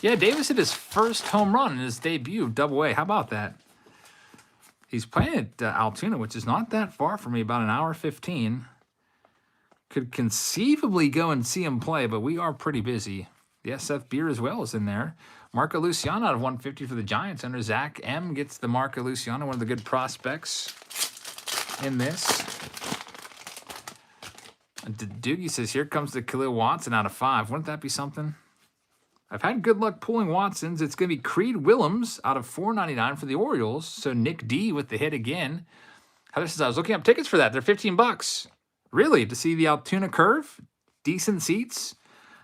Yeah, Davis hit his first home run in his debut of Double-A. How about that? He's playing at Altoona, which is not that far from me, about an hour 15. Could conceivably go and see him play, but we are pretty busy. Yes, Seth Beer as well is in there. Marco Luciano out of 150 for the Giants. Under Zach M gets the Marco Luciano, one of the good prospects in this. Doogie says, here comes the Khalil Watson out of 5. Wouldn't that be something? I've had good luck pulling Watsons. It's going to be Creed Willems out of $4.99 for the Orioles. So Nick D with the hit again. Heather says, I was looking up tickets for that. They're $15. Really? To see the Altoona Curve? Decent seats?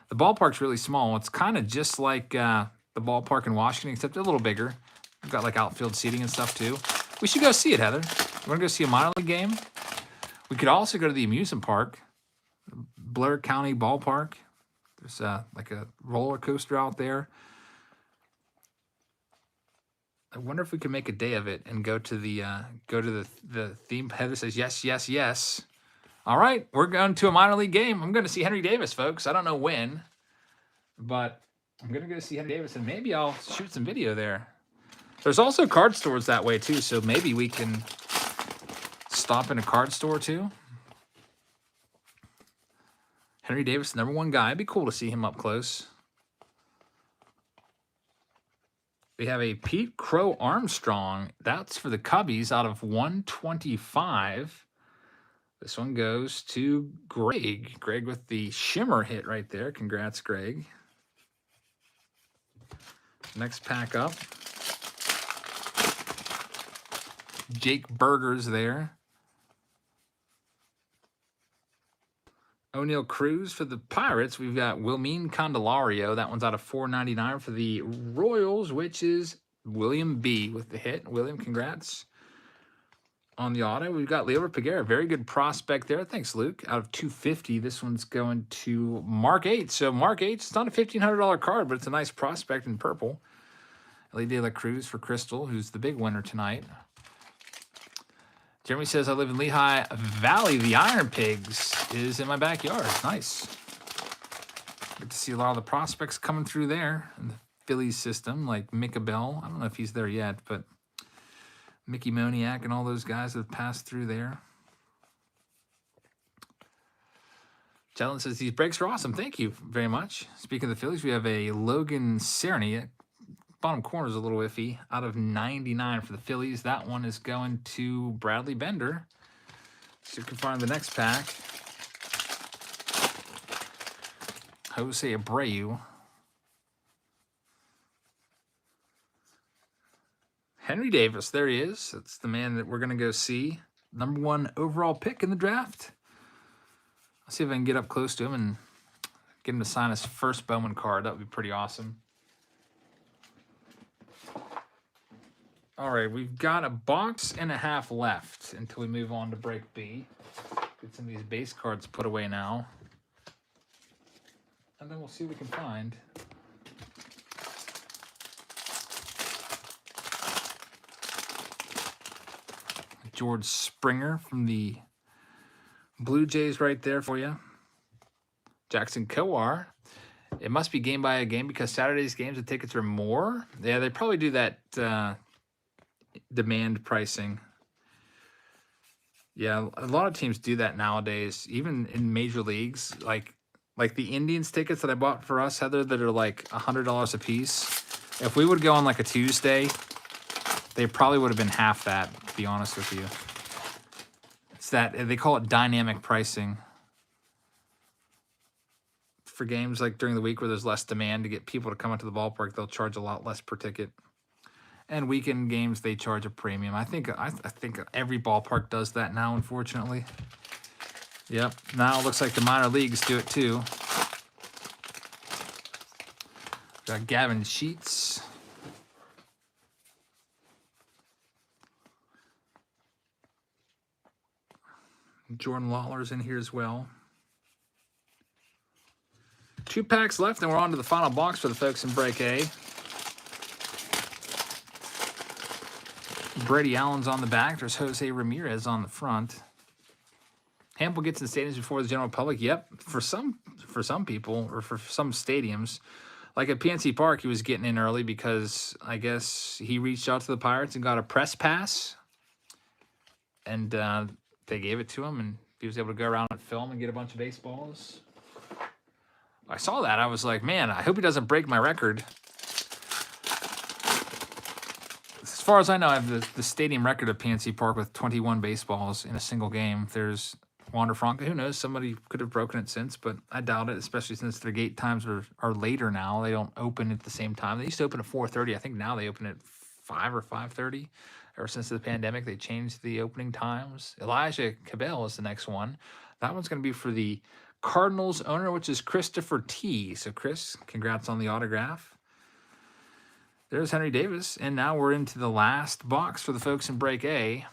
The ballpark's really small. It's kind of just like the ballpark in Washington, except a little bigger. We've got like outfield seating and stuff too. We should go see it, Heather. You want to go see a minor league game? We could also go to the amusement park, Blair County Ballpark. There's like a roller coaster out there. I wonder if we can make a day of it and go to the theme. Heather says yes, yes, yes. All right, we're going to a minor league game. I'm going to see Henry Davis, folks. I don't know when, but I'm going to go see Henry Davis, and maybe I'll shoot some video there. There's also card stores that way too, so maybe we can stop in a card store too. Henry Davis, #1 guy. It'd be cool to see him up close. We have a Pete Crow Armstrong. That's for the Cubbies out of 125. This one goes to Greg. Greg with the shimmer hit right there. Congrats, Greg. Next pack up. Jake Berger's there. O'Neal Cruz for the Pirates. We've got Wilmine Candelario. That one's out of $4.99 for the Royals, which is William B. with the hit. William, congrats on the auto. We've got Leo Peguera. Very good prospect there. Thanks, Luke. Out of $250. This one's going to Mark H. So Mark H. It's not a $1,500 card, but it's a nice prospect in purple. Ellie De La Cruz for Crystal, who's the big winner tonight. Jeremy says, I live in Lehigh Valley. The Iron Pigs is in my backyard. Nice. Good to see a lot of the prospects coming through there in the Phillies system, like Micah Bell. I don't know if he's there yet, but Mickey Moniak and all those guys that have passed through there. Jalen says, these breaks are awesome. Thank you very much. Speaking of the Phillies, we have a Logan Cerny. Bottom corner is a little iffy. Out of 99 for the Phillies. That one is going to Bradley Bender. So you can find the next pack. Jose Abreu. Henry Davis, there he is. That's the man that we're going to go see. #1 overall pick in the draft. I'll see if I can get up close to him and get him to sign his first Bowman card. That would be pretty awesome. All right, we've got a box and a half left until we move on to break B. Get some of these base cards put away now. And then we'll see what we can find. George Springer from the Blue Jays right there for you. Jackson Kowar. It must be game by game because Saturday's games, the tickets are more. Yeah, they probably do that demand pricing. Yeah, a lot of teams do that nowadays, even in major leagues. Like the Indians tickets that I bought for us, Heather, that are like $100 a piece. If we would go on like a Tuesday, they probably would have been half that, to be honest with you. It's that, they call it dynamic pricing. For games like during the week where there's less demand to get people to come into the ballpark, they'll charge a lot less per ticket. And weekend games, they charge a premium. I think every ballpark does that now, unfortunately. Yep. Now it looks like the minor leagues do it too. Got Gavin Sheets. Jordan Lawler's in here as well. 2 packs left, and we're on to the final box for the folks in break A. Brady Allen's on the back. There's Jose Ramirez on the front. Hample gets in stadiums before the general public. Yep, for some people, or for some stadiums. Like at PNC Park, he was getting in early because I guess he reached out to the Pirates and got a press pass. And they gave it to him, and he was able to go around and film and get a bunch of baseballs. I saw that. I was like, man, I hope he doesn't break my record. As far as I know, I have the stadium record of PNC Park with 21 baseballs in a single game. There's Wander Franco. Who knows? Somebody could have broken it since, but I doubt it, especially since their gate times are later now. They don't open at the same time. They used to open at 4:30. I think now they open at 5 or 5:30. Ever since the pandemic, they changed the opening times. Elijah Cabell is the next one. That one's going to be for the Cardinals owner, which is Christopher T. So, Chris, congrats on the autograph. There's Henry Davis. And now we're into the last box for the folks in break A.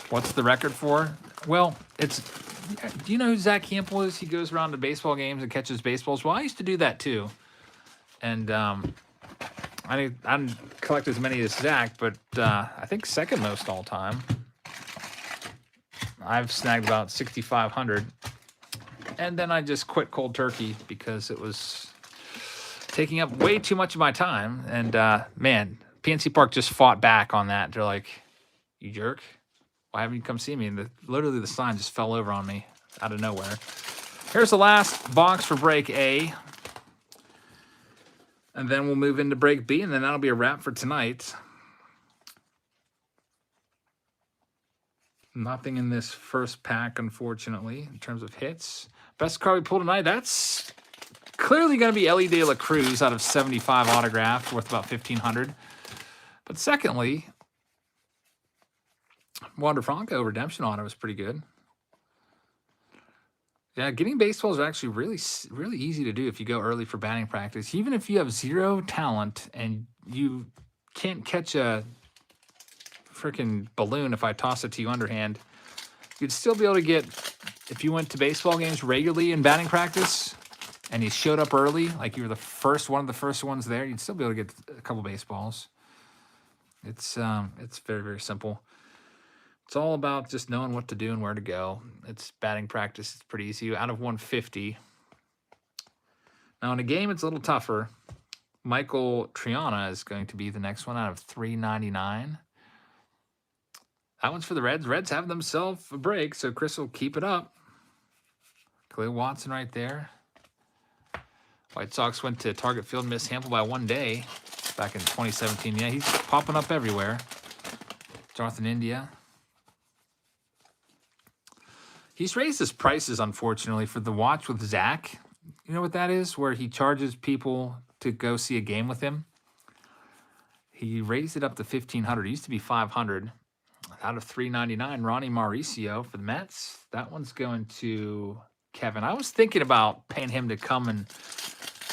What's the record for? Well, it's... Do you know who Zach Campbell is? He goes around to baseball games and catches baseballs. Well, I used to do that too. And I didn't collect as many as Zach, but I think second most all time. I've snagged about 6,500. And then I just quit cold turkey because it was taking up way too much of my time. And, man, PNC Park just fought back on that. They're like, you jerk. Why haven't you come see me? And literally the sign just fell over on me out of nowhere. Here's the last box for break A. And then we'll move into break B, and then that'll be a wrap for tonight. Nothing in this first pack, unfortunately, in terms of hits. Best card we pulled tonight, that's clearly going to be Ellie De La Cruz out of 75 autograph, worth about $1,500. But secondly, Wander Franco redemption auto was pretty good. Yeah, getting baseballs are actually really easy to do if you go early for batting practice. Even if you have zero talent and you can't catch a freaking balloon if I toss it to you underhand, you'd still be able to get, if you went to baseball games regularly in batting practice and you showed up early, like you were one of the first ones there, you'd still be able to get a couple baseballs. It's very, very simple. It's all about just knowing what to do and where to go. It's batting practice. It's pretty easy. Out of 150. Now, in a game, it's a little tougher. Michael Triana is going to be the next one out of 399. That one's for the Reds. Reds have themselves a break, so Chris will keep it up. Clay Watson right there. White Sox went to Target Field, missed Hample by 1 day back in 2017. Yeah, he's popping up everywhere. Jonathan India. He's raised his prices, unfortunately, for the watch with Zach. You know what that is? Where he charges people to go see a game with him. He raised it up to $1,500. It used to be $500. Out of 399, Ronnie Mauricio for the Mets. That one's going to Kevin. I was thinking about paying him to come and,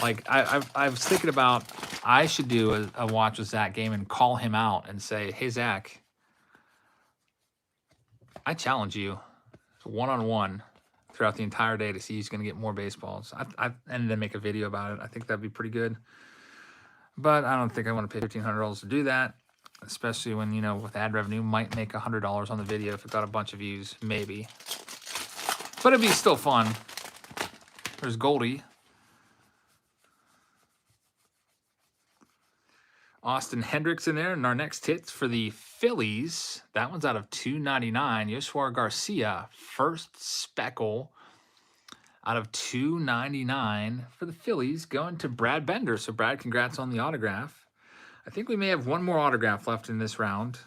like, I was thinking about I should do a watch with Zach game and call him out and say, hey, Zach, I challenge you one-on-one throughout the entire day to see who's going to get more baseballs. And then make a video about it. I think that'd be pretty good. But I don't think I want to pay $1,500 to do that, especially when, you know, with ad revenue, might make $100 on the video if it got a bunch of views, maybe. But it'd be still fun. There's Goldie. Austin Hendricks in there. And our next hits for the Phillies. That one's out of 299. Yoshua Garcia, first speckle out of 299 for the Phillies, going to Brad Bender. So, Brad, congrats on the autograph. I think we may have one more autograph left in this round,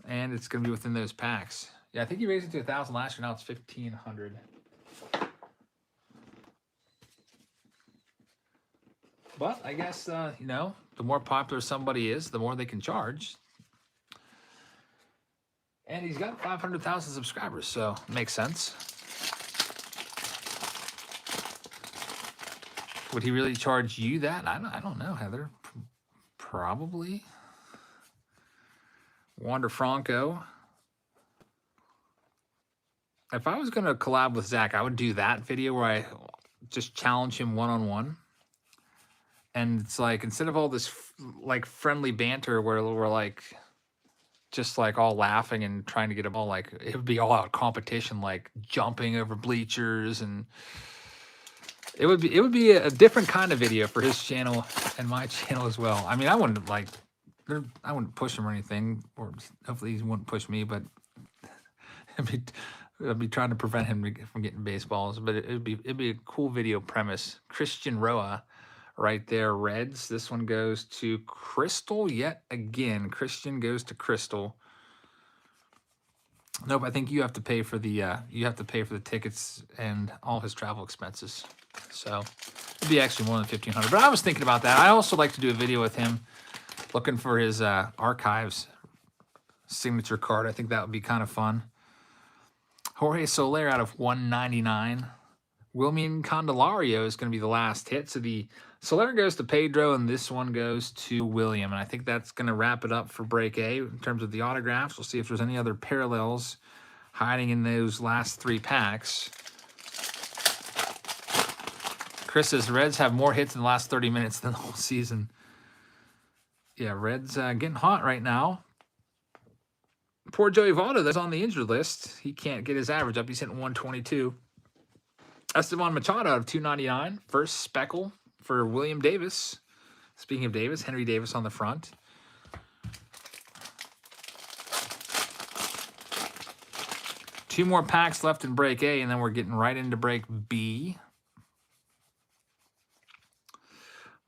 and it's going to be within those packs. Yeah, I think you raised it to 1,000 last year. Now it's 1,500. But I guess, you know, the more popular somebody is, the more they can charge. And he's got 500,000 subscribers, so it makes sense. Would he really charge you that? I don't know, Heather. Probably. Wander Franco. If I was going to collab with Zach, I would do that video where I just challenge him one-on-one. And it's like, instead of all this like friendly banter where we're like just like all laughing and trying to get them all, like it would be all out competition, like jumping over bleachers, and it would be a different kind of video for his channel and my channel as well. I mean, I wouldn't push him or anything, or hopefully he wouldn't push me, but I'd be trying to prevent him from getting baseballs. But it'd be a cool video premise. Christian Roa. Right there, Reds. This one goes to Crystal yet again. Christian goes to Crystal. Nope, I think you have to pay for the tickets and all his travel expenses. So it'd be actually more than $1,500. But I was thinking about that. I also like to do a video with him, looking for his archives signature card. I think that would be kind of fun. Jorge Soler out of 199. Wilmian Candelario is going to be the last hit. So the Soler goes to Pedro, and this one goes to William. And I think that's going to wrap it up for break A in terms of the autographs. We'll see if there's any other parallels hiding in those last 3 packs. Chris says Reds have more hits in the last 30 minutes than the whole season. Yeah, Reds getting hot right now. Poor Joey Votto, that's on the injured list. He can't get his average up. He's hitting 122. Esteban Machado out of 299. First speckle for William Davis. Speaking of Davis, Henry Davis on the front. Two more packs left in break A, and then we're getting right into break B.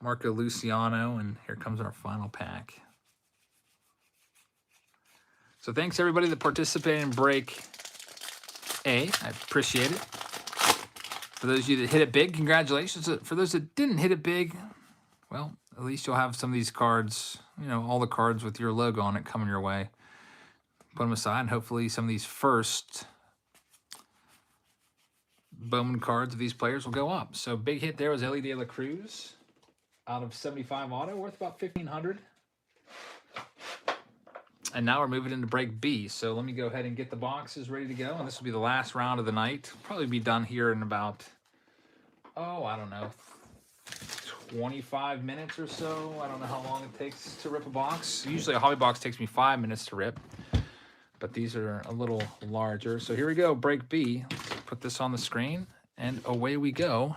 Marco Luciano, and here comes our final pack. So thanks everybody that participated in break A. I appreciate it. For those of you that hit it big, congratulations. For those that didn't hit it big, well, at least you'll have some of these cards, you know, all the cards with your logo on it coming your way. Put them aside, and hopefully some of these first Bowman cards of these players will go up. So big hit there was Ellie De La Cruz out of 75 auto, worth about 1,500. And now we're moving into break B. So let me go ahead and get the boxes ready to go. And this will be the last round of the night. Probably be done here in about, I don't know, 25 minutes or so. I don't know how long it takes to rip a box. Usually a hobby box takes me 5 minutes to rip, but these are a little larger. So here we go, break B. Let's put this on the screen, and away we go.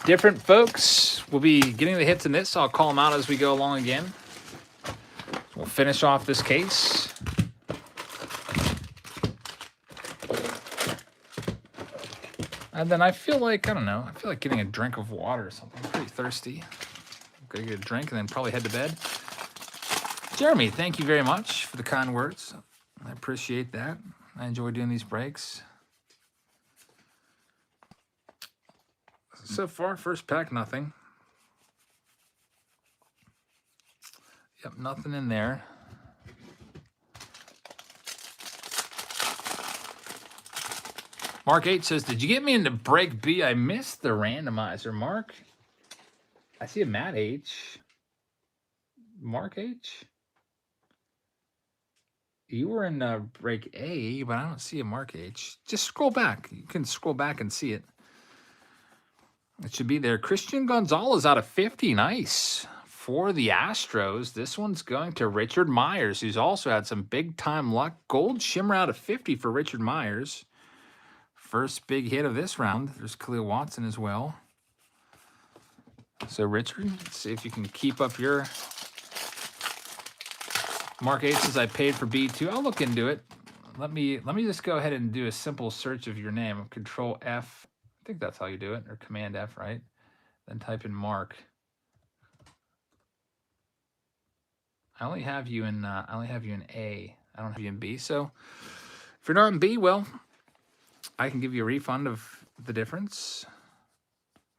Different folks will be getting the hits in this. So I'll call them out as we go along again. We'll finish off this case. And then I feel like, I don't know, I feel like getting a drink of water or something. I'm pretty thirsty. I'm going to get a drink and then probably head to bed. Jeremy, thank you very much for the kind words. I appreciate that. I enjoy doing these breaks. So far, first pack, nothing. Yep, nothing in there. Mark H says, did you get me into break B? I missed the randomizer. Mark, I see a Matt H. Mark H? You were in break A, but I don't see a Mark H. Just scroll back. You can scroll back and see it. It should be there. Christian Gonzalez out of 50. Nice. For the Astros, this one's going to Richard Myers, who's also had some big-time luck. Gold shimmer out of 50 for Richard Myers. First big hit of this round. There's Khalil Watson as well. So, Richard, let's see if you can keep up your... Mark 8 says I paid for B2. I'll look into it. Let me just go ahead and do a simple search of your name. Control F. I think that's how you do it, or Command F, right? Then type in Mark. I only have you in A. I don't have you in B. So if you're not in B, well, I can give you a refund of the difference.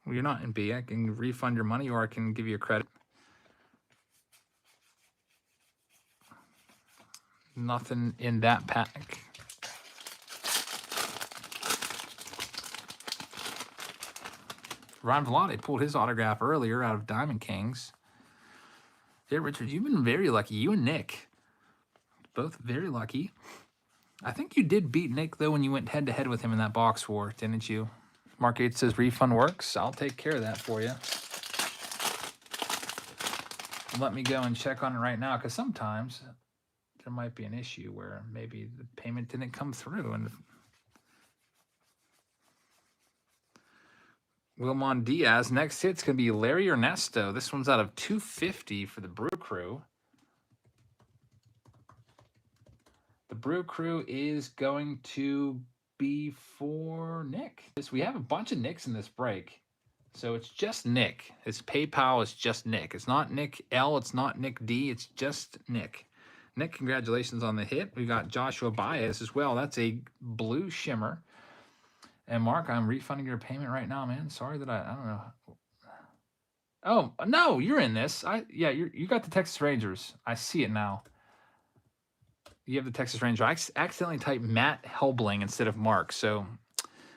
Well, you're not in B. I can refund your money, or I can give you a credit. Nothing in that pack. Ron Vlade pulled his autograph earlier out of Diamond Kings. Yeah, Richard, you've been very lucky. You and Nick, both very lucky. I think you did beat Nick, though, when you went head-to-head with him in that box war, didn't you? Mark 8 says refund works. I'll take care of that for you. Let me go and check on it right now, because sometimes there might be an issue where maybe the payment didn't come through. And Wilmon Diaz. Next hit's going to be Larry Ernesto. This one's out of 250 for the Brew Crew. The Brew Crew is going to be for Nick. We have a bunch of Nicks in this break. So it's just Nick. His PayPal is just Nick. It's not Nick L. It's not Nick D. It's just Nick. Nick, congratulations on the hit. We got Joshua Baez as well. That's a blue shimmer. And Mark, I'm refunding your payment right now, man. Sorry that I don't know. Oh, no, you're in this. Yeah, you got the Texas Rangers. I see it now. You have the Texas Rangers. I accidentally typed Matt Helbling instead of Mark. So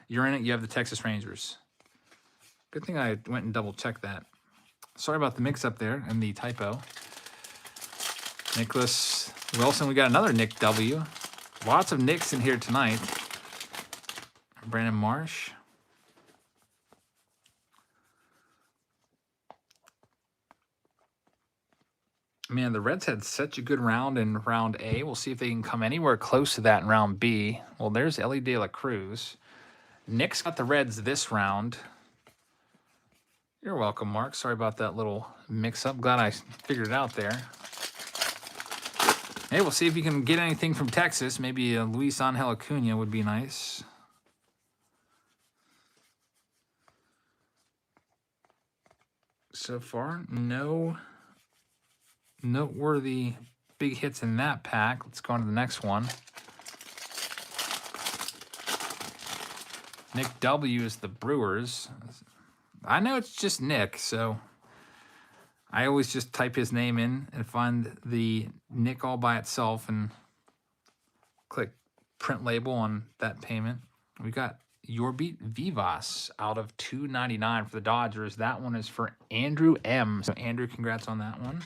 you're in it. You have the Texas Rangers. Good thing I went and double-checked that. Sorry about the mix-up there and the typo. Nicholas Wilson. We got another Nick W. Lots of Nicks in here tonight. Brandon Marsh. Man, the Reds had such a good round in round A. We'll see if they can come anywhere close to that in round B. Well, there's Ellie De La Cruz. Nick's got the Reds this round. You're welcome, Mark. Sorry about that little mix-up. Glad I figured it out there. Hey, we'll see if you can get anything from Texas. Maybe Luis Angel Acuna would be nice. So far, no noteworthy big hits in that pack. Let's go on to the next one. Nick W is the Brewers. I know it's just Nick, so I always just type his name in and find the Nick all by itself, and click print label on that payment. We got Yorbeat Vivas out of $2.99 for the Dodgers. That one is for Andrew M. So Andrew, congrats on that one.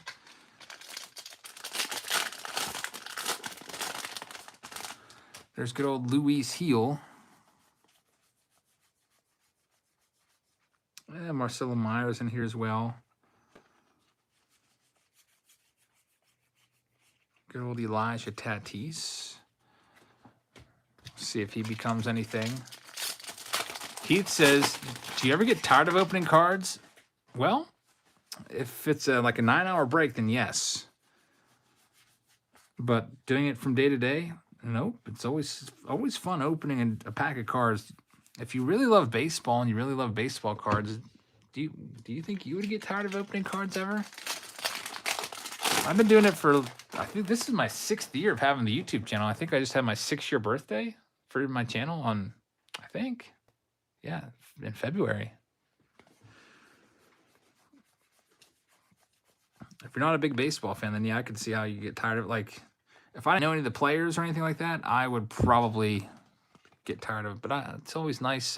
There's good old Luis Heel. And Marcelo Myers in here as well. Good old Elijah Tatis. See if he becomes anything. Keith says, do you ever get tired of opening cards? Well, if it's like a 9-hour break, then yes. But doing it from day to day, nope. It's always fun opening a pack of cards. If you really love baseball and you really love baseball cards, do you think you would get tired of opening cards ever? I've been doing it for, I think this is my 6th year of having the YouTube channel. I think I just had my 6-year birthday for my channel on, I think, yeah, in February. If you're not a big baseball fan, then yeah, I could see how you get tired of it. Like, if I didn't know any of the players or anything like that, I would probably get tired of it. But it's always nice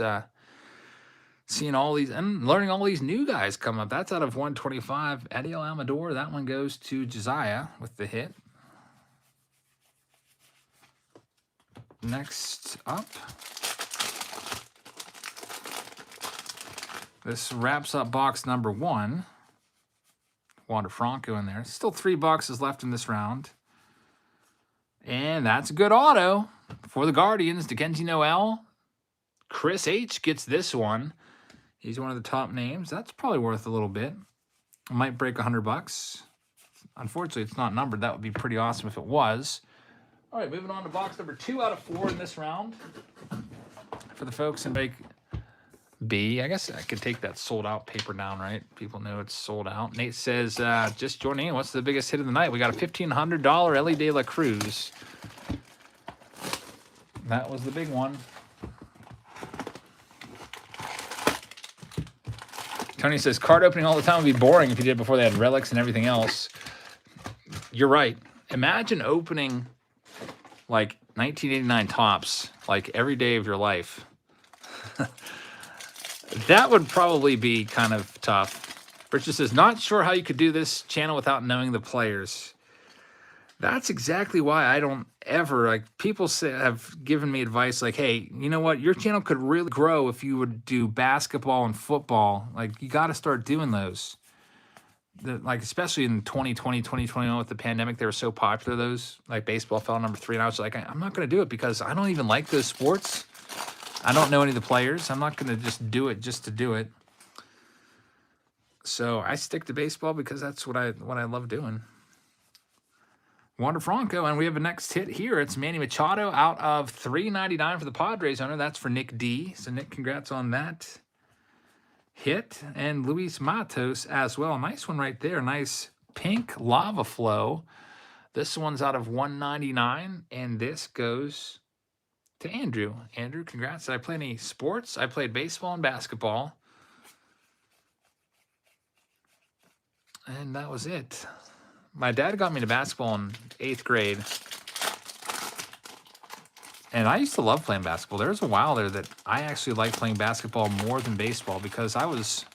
seeing all these and learning all these new guys come up. That's out of 125. Adiel Amador, that one goes to Josiah with the hit. Next up, this wraps up box number 1. Wander Franco in there. Still 3 boxes left in this round. And that's a good auto for the Guardians. Dickenzie Noel. Chris H gets this one. He's one of the top names. That's probably worth a little bit. It might break $100. Unfortunately, it's not numbered. That would be pretty awesome if it was. All right, moving on to box number 2 out of 4 in this round. For the folks in break B, I guess I could take that sold out paper down, right? People know it's sold out. Nate says, just joining in. What's the biggest hit of the night? We got a $1,500 Ellie De La Cruz. That was the big one. Tony says, card opening all the time would be boring if you did it before they had relics and everything else. You're right. Imagine opening like 1989 tops like every day of your life. That would probably be kind of tough. Richard says, not sure how you could do this channel without knowing the players. That's exactly why I don't ever, like, people have given me advice like, hey, you know what? Your channel could really grow if you would do basketball and football. Like, you got to start doing those. Like, especially in 2020, 2021 with the pandemic, they were so popular, those. Like, baseball fell number 3, and I was like, I'm not going to do it because I don't even like those sports. I don't know any of the players. I'm not going to just do it just to do it. So I stick to baseball because that's what I love doing. Wander Franco, and we have a next hit here. It's Manny Machado out of $3.99 for the Padres owner. That's for Nick D. So Nick, congrats on that hit. And Luis Matos as well. Nice one right there. Nice pink lava flow. This one's out of $1.99, and this goes to Andrew. Andrew, congrats. Did I play any sports? I played baseball and basketball. And that was it. My dad got me into basketball in 8th grade. And I used to love playing basketball. There was a while there that I actually liked playing basketball more than baseball because I was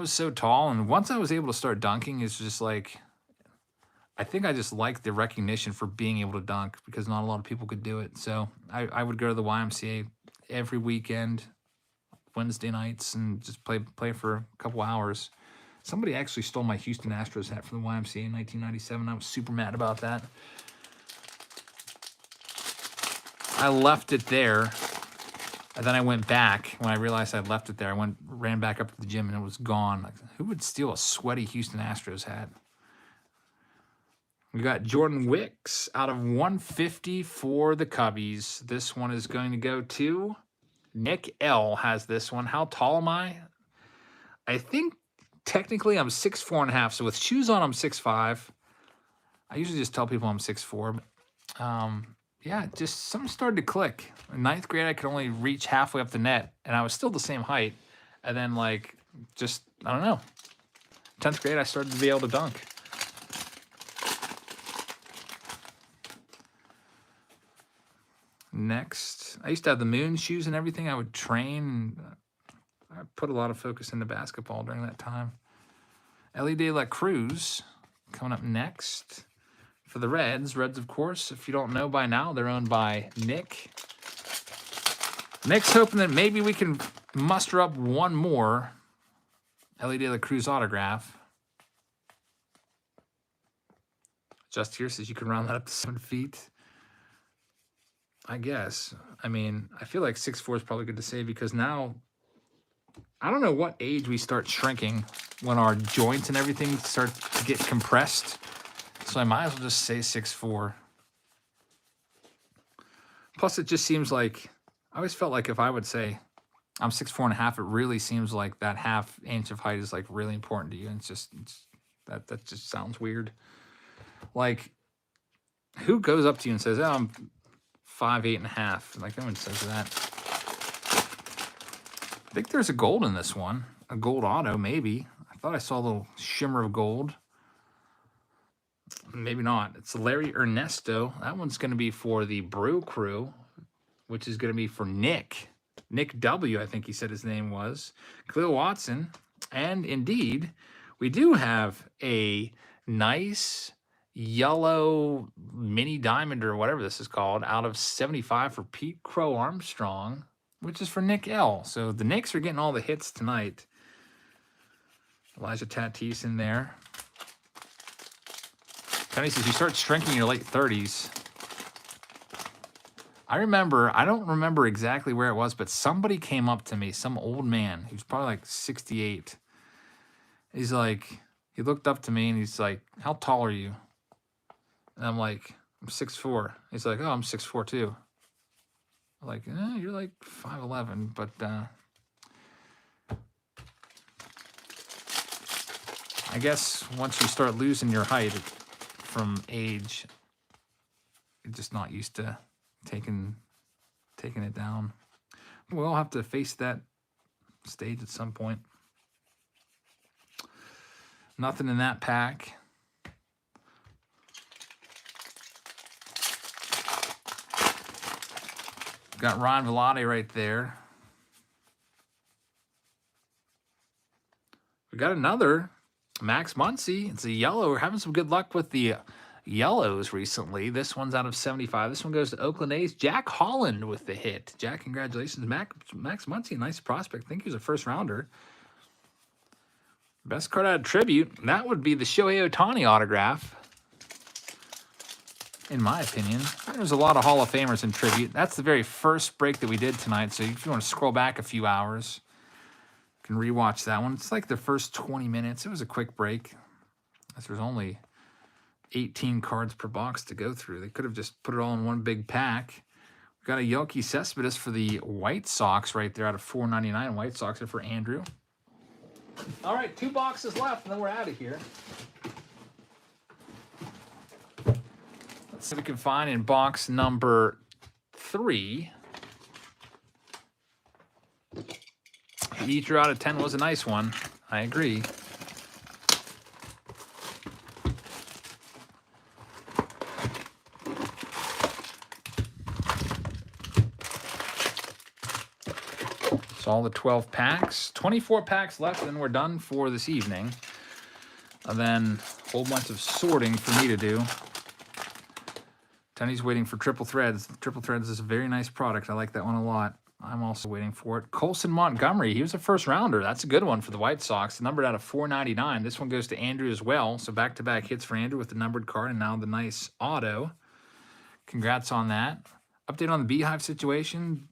so tall. And once I was able to start dunking, it's just like, I think I just liked the recognition for being able to dunk because not a lot of people could do it. So I would go to the YMCA every weekend, Wednesday nights, and just play for a couple hours. Somebody actually stole my Houston Astros hat from the YMCA in 1997. I was super mad about that. I left it there, and then I went back. When I realized I'd left it there, I ran back up to the gym, and it was gone. Like, who would steal a sweaty Houston Astros hat? We got Jordan Wicks out of 150 for the Cubbies. This one is going to go to Nick L. Has this one. How tall am I? I think technically I'm 6'4.5", so with shoes on I'm 6'5". I usually just tell people I'm 6'4", but yeah, just something started to click. In 9th grade, I could only reach halfway up the net, and I was still the same height. And then, like, just, I don't know. 10th grade, I started to be able to dunk. next. I used to have the moon shoes and everything. I would train. I put a lot of focus into basketball during that time. Ellie De La Cruz coming up next for the Reds. Reds, of course, if you don't know by now, they're owned by Nick. Nick's hoping that maybe we can muster up one more Ellie De La Cruz autograph. Just here says you can round that up to 7 feet. I guess. I mean, I feel like 6'4" is probably good to say because now, I don't know what age we start shrinking when our joints and everything start to get compressed. So I might as well just say 6'4". Plus, it just seems like, I always felt like if I would say I'm 6'4.5", it really seems like that half inch of height is like really important to you. And that just sounds weird. Like, who goes up to you and says, "Oh, I'm 5'8.5"? Like, no one says that. I think there's a gold in this one. A gold auto, maybe. I thought I saw a little shimmer of gold. Maybe not. It's Larry Ernesto. That one's going to be for the Brew Crew, which is going to be for Nick. Nick W., I think he said his name was. Cleo Watson. And indeed, we do have a nice yellow mini diamond or whatever this is called out of 75 for Pete Crow Armstrong, which is for Nick L. So the Knicks are getting all the hits tonight. Elijah Tatis in there. Tony says you start shrinking in your late 30s. I don't remember exactly where it was, but somebody came up to me, some old man. He was probably like 68. He's like, he looked up to me and he's like, "How tall are you?" And I'm like, "I'm 6'4". He's like, "Oh, I'm 6'4" too. I'm like, "You're like 5'11", but I guess once you start losing your height from age, you're just not used to taking it down." We'll have to face that stage at some point. Nothing in that pack. Got Ron Velade right there. We got another Max Muncy. It's a yellow. We're having some good luck with the yellows recently. This one's out of 75. This one goes to Oakland A's. Jack Holland with the hit. Jack, congratulations. Max Muncy, nice prospect. I think he was a first rounder. Best card out of tribute. That would be the Shohei Ohtani autograph, in my opinion. There's a lot of Hall of Famers in tribute. That's the very first break that we did tonight. So if you want to scroll back a few hours, you can rewatch that one. It's like the first 20 minutes. It was a quick break. There's only 18 cards per box to go through. They could have just put it all in one big pack. We got a Yoelqui Cespedes for the White Sox right there out of 499. White Sox are for Andrew. All right, 2 boxes left, and then we're out of here. Let's see what we can find in box number 3. Each draw out of 10 was a nice one. I agree. So all the 12 packs. 24 packs left, and then we're done for this evening. And then a whole bunch of sorting for me to do. Tony's waiting for Triple Threads. Triple Threads is a very nice product. I like that one a lot. I'm also waiting for it. Colson Montgomery. He was a first rounder. That's a good one for the White Sox. Numbered out of 499. This one goes to Andrew as well. So back-to-back hits for Andrew with the numbered card and now the nice auto. Congrats on that. Update on the beehive situation.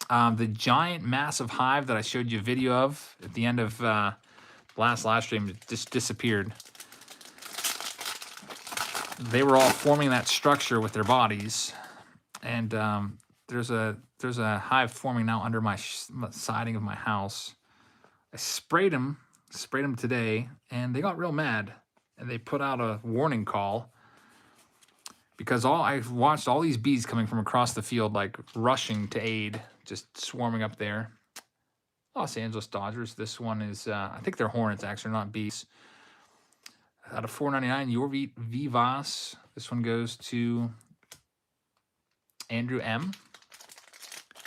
The giant massive hive that I showed you a video of at the end of last live stream just disappeared. They were all forming that structure with their bodies, and there's a hive forming now under my siding of my house. I sprayed them today, and they got real mad, and they put out a warning call because I've watched all these bees coming from across the field, like rushing to aid, just swarming up there. Los Angeles Dodgers. This one is, I think they're hornets, actually, not bees. Out of 499, Yorvit Vivas. This one goes to Andrew M.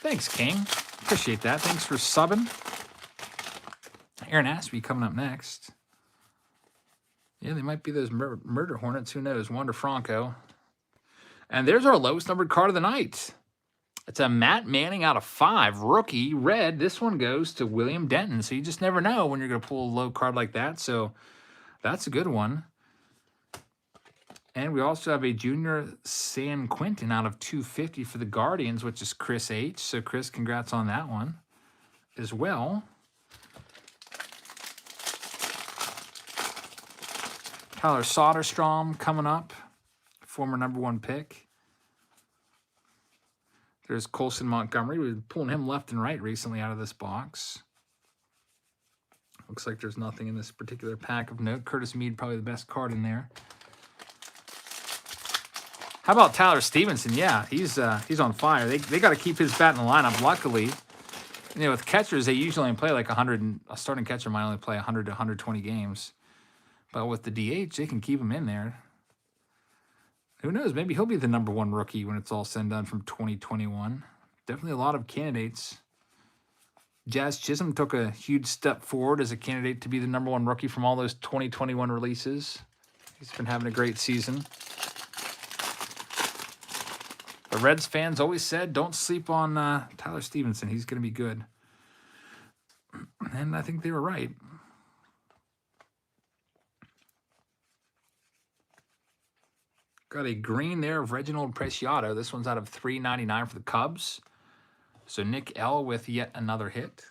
Thanks, King. Appreciate that. Thanks for subbing. Aaron Aspie coming up next. Yeah, they might be those murder hornets. Who knows? Wander Franco. And there's our lowest numbered card of the night. It's a Matt Manning out of 5. Rookie, red. This one goes to William Denton. So you just never know when you're going to pull a low card like that. So that's a good one. And we also have a Junior San Quentin out of 250 for the Guardians, which is Chris H. So, Chris, congrats on that one as well. Tyler Soderstrom coming up, former #1 pick. There's Colson Montgomery. We've been pulling him left and right recently out of this box. Looks like there's nothing in this particular pack of note. Curtis Mead, probably the best card in there. How about Tyler Stevenson? Yeah, he's on fire. They got to keep his bat in the lineup. Luckily, you know, with catchers, they usually only play like 100. A starting catcher might only play 100 to 120 games. But with the DH, they can keep him in there. Who knows? Maybe he'll be the #1 rookie when it's all said and done from 2021. Definitely a lot of candidates. Jazz Chisholm took a huge step forward as a candidate to be the #1 rookie from all those 2021 releases. He's been having a great season. The Reds fans always said, don't sleep on Tyler Stevenson. He's going to be good. And I think they were right. Got a green there of Reginald Preciado. This one's out of 399 for the Cubs. So Nick L with yet another hit.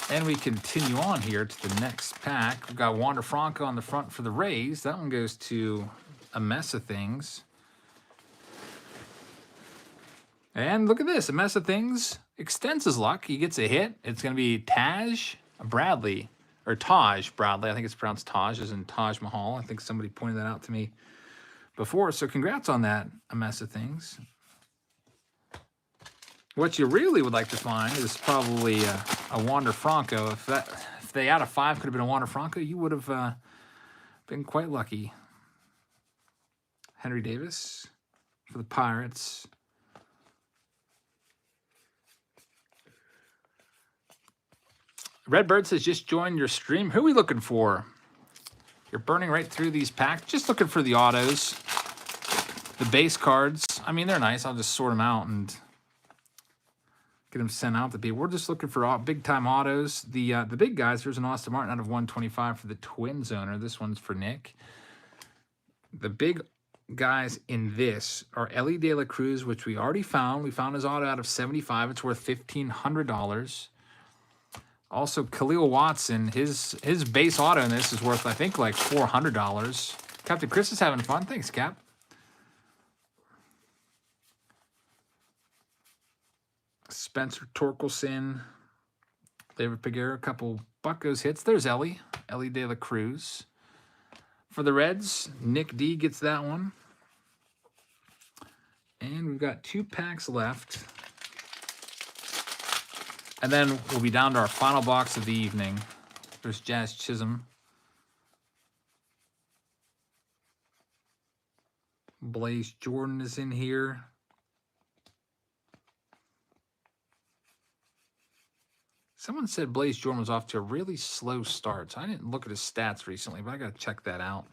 And we continue on here to the next pack. We've got Wander Franco on the front for the Rays. That one goes to a mess of things. And look at this. A mess of things extends his luck. He gets a hit. It's going to be Taj Bradley. Or Taj Bradley. I think it's pronounced Taj, as in Taj Mahal. I think somebody pointed that out to me before. So congrats on that, a mess of things. What you really would like to find is probably a Wander Franco. If they out of 5 could have been a Wander Franco, you would have been quite lucky. Henry Davis for the Pirates. Redbird says, just joined your stream. Who are we looking for? You're burning right through these packs. Just looking for the autos. The base cards. I mean, they're nice. I'll just sort them out and get them sent out to people. We're just looking for big-time autos. The big guys, there's an Austin Martin out of 125 for the Twins owner. This one's for Nick. The big guys in this are Ellie De La Cruz, which we already found. We found his auto out of 75. It's worth $1,500. Also, Khalil Watson, his base auto in this is worth, I think, like $400. Captain Chris is having fun. Thanks, Cap. Spencer Torkelson, David Peguero, a couple Buccos hits. There's Ellie De La Cruz. For the Reds, Nick D gets that one. And we've got 2 packs left. And then we'll be down to our final box of the evening. There's Jazz Chisholm. Blaze Jordan is in here. Someone said Blaze Jordan was off to a really slow start. So I didn't look at his stats recently, but I got to check that out.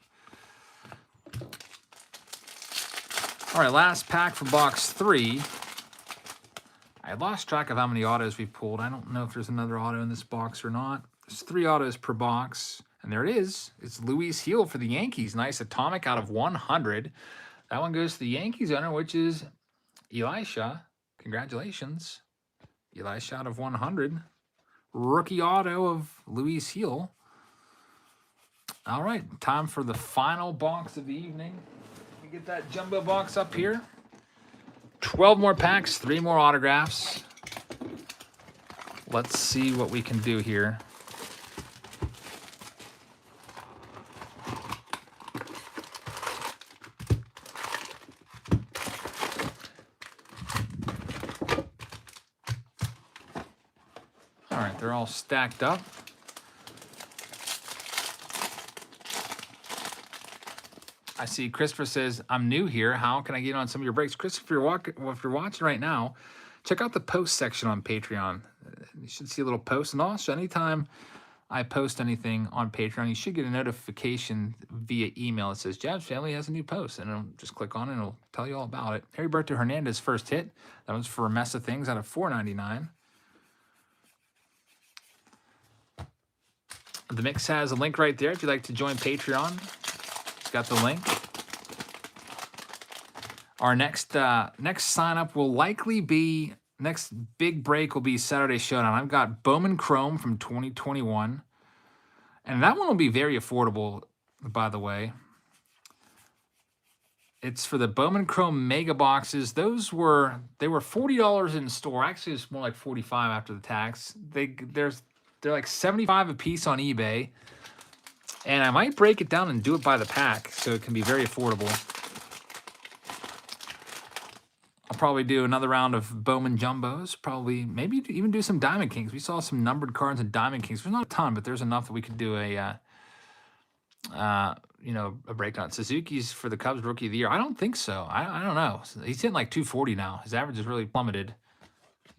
All right, last pack for box 3. I lost track of how many autos we pulled. I don't know if there's another auto in this box or not. There's 3 autos per box. And there it is. It's Luis Gil for the Yankees. Nice atomic out of 100. That one goes to the Yankees owner, which is Elisha. Congratulations. Elisha out of 100. Rookie auto of Luis Gil. All right, time for the final box of the evening. Let me get that jumbo box up here. 12 more packs, 3 more autographs. Let's see what we can do here. All right, they're all stacked up. I see Christopher says, I'm new here. How can I get on some of your breaks? Christopher, if you're watching right now, check out the post section on Patreon. You should see a little post. And also, anytime I post anything on Patreon, you should get a notification via email. It says, Jabs Family has a new post. And it'll just click on it and it'll tell you all about it. Heriberto Hernandez first hit. That was for a mess of things out of $4.99. The mix has a link right there if you'd like to join Patreon. It's got the link. Our next sign up will likely be, next big break will be Saturday Showdown. I've got Bowman Chrome from 2021. And that one will be very affordable, by the way. It's for the Bowman Chrome Mega Boxes. They were $40 in store. Actually, it's more like $45 after the tax. They're like $75 a piece on eBay. And I might break it down and do it by the pack so it can be very affordable. I'll probably do another round of Bowman Jumbos. Probably, maybe even do some Diamond Kings. We saw some numbered cards in Diamond Kings. There's not a ton, but there's enough that we could do a breakdown. Suzuki's for the Cubs Rookie of the Year. I don't think so. I don't know. He's hitting like 240 now. His average has really plummeted.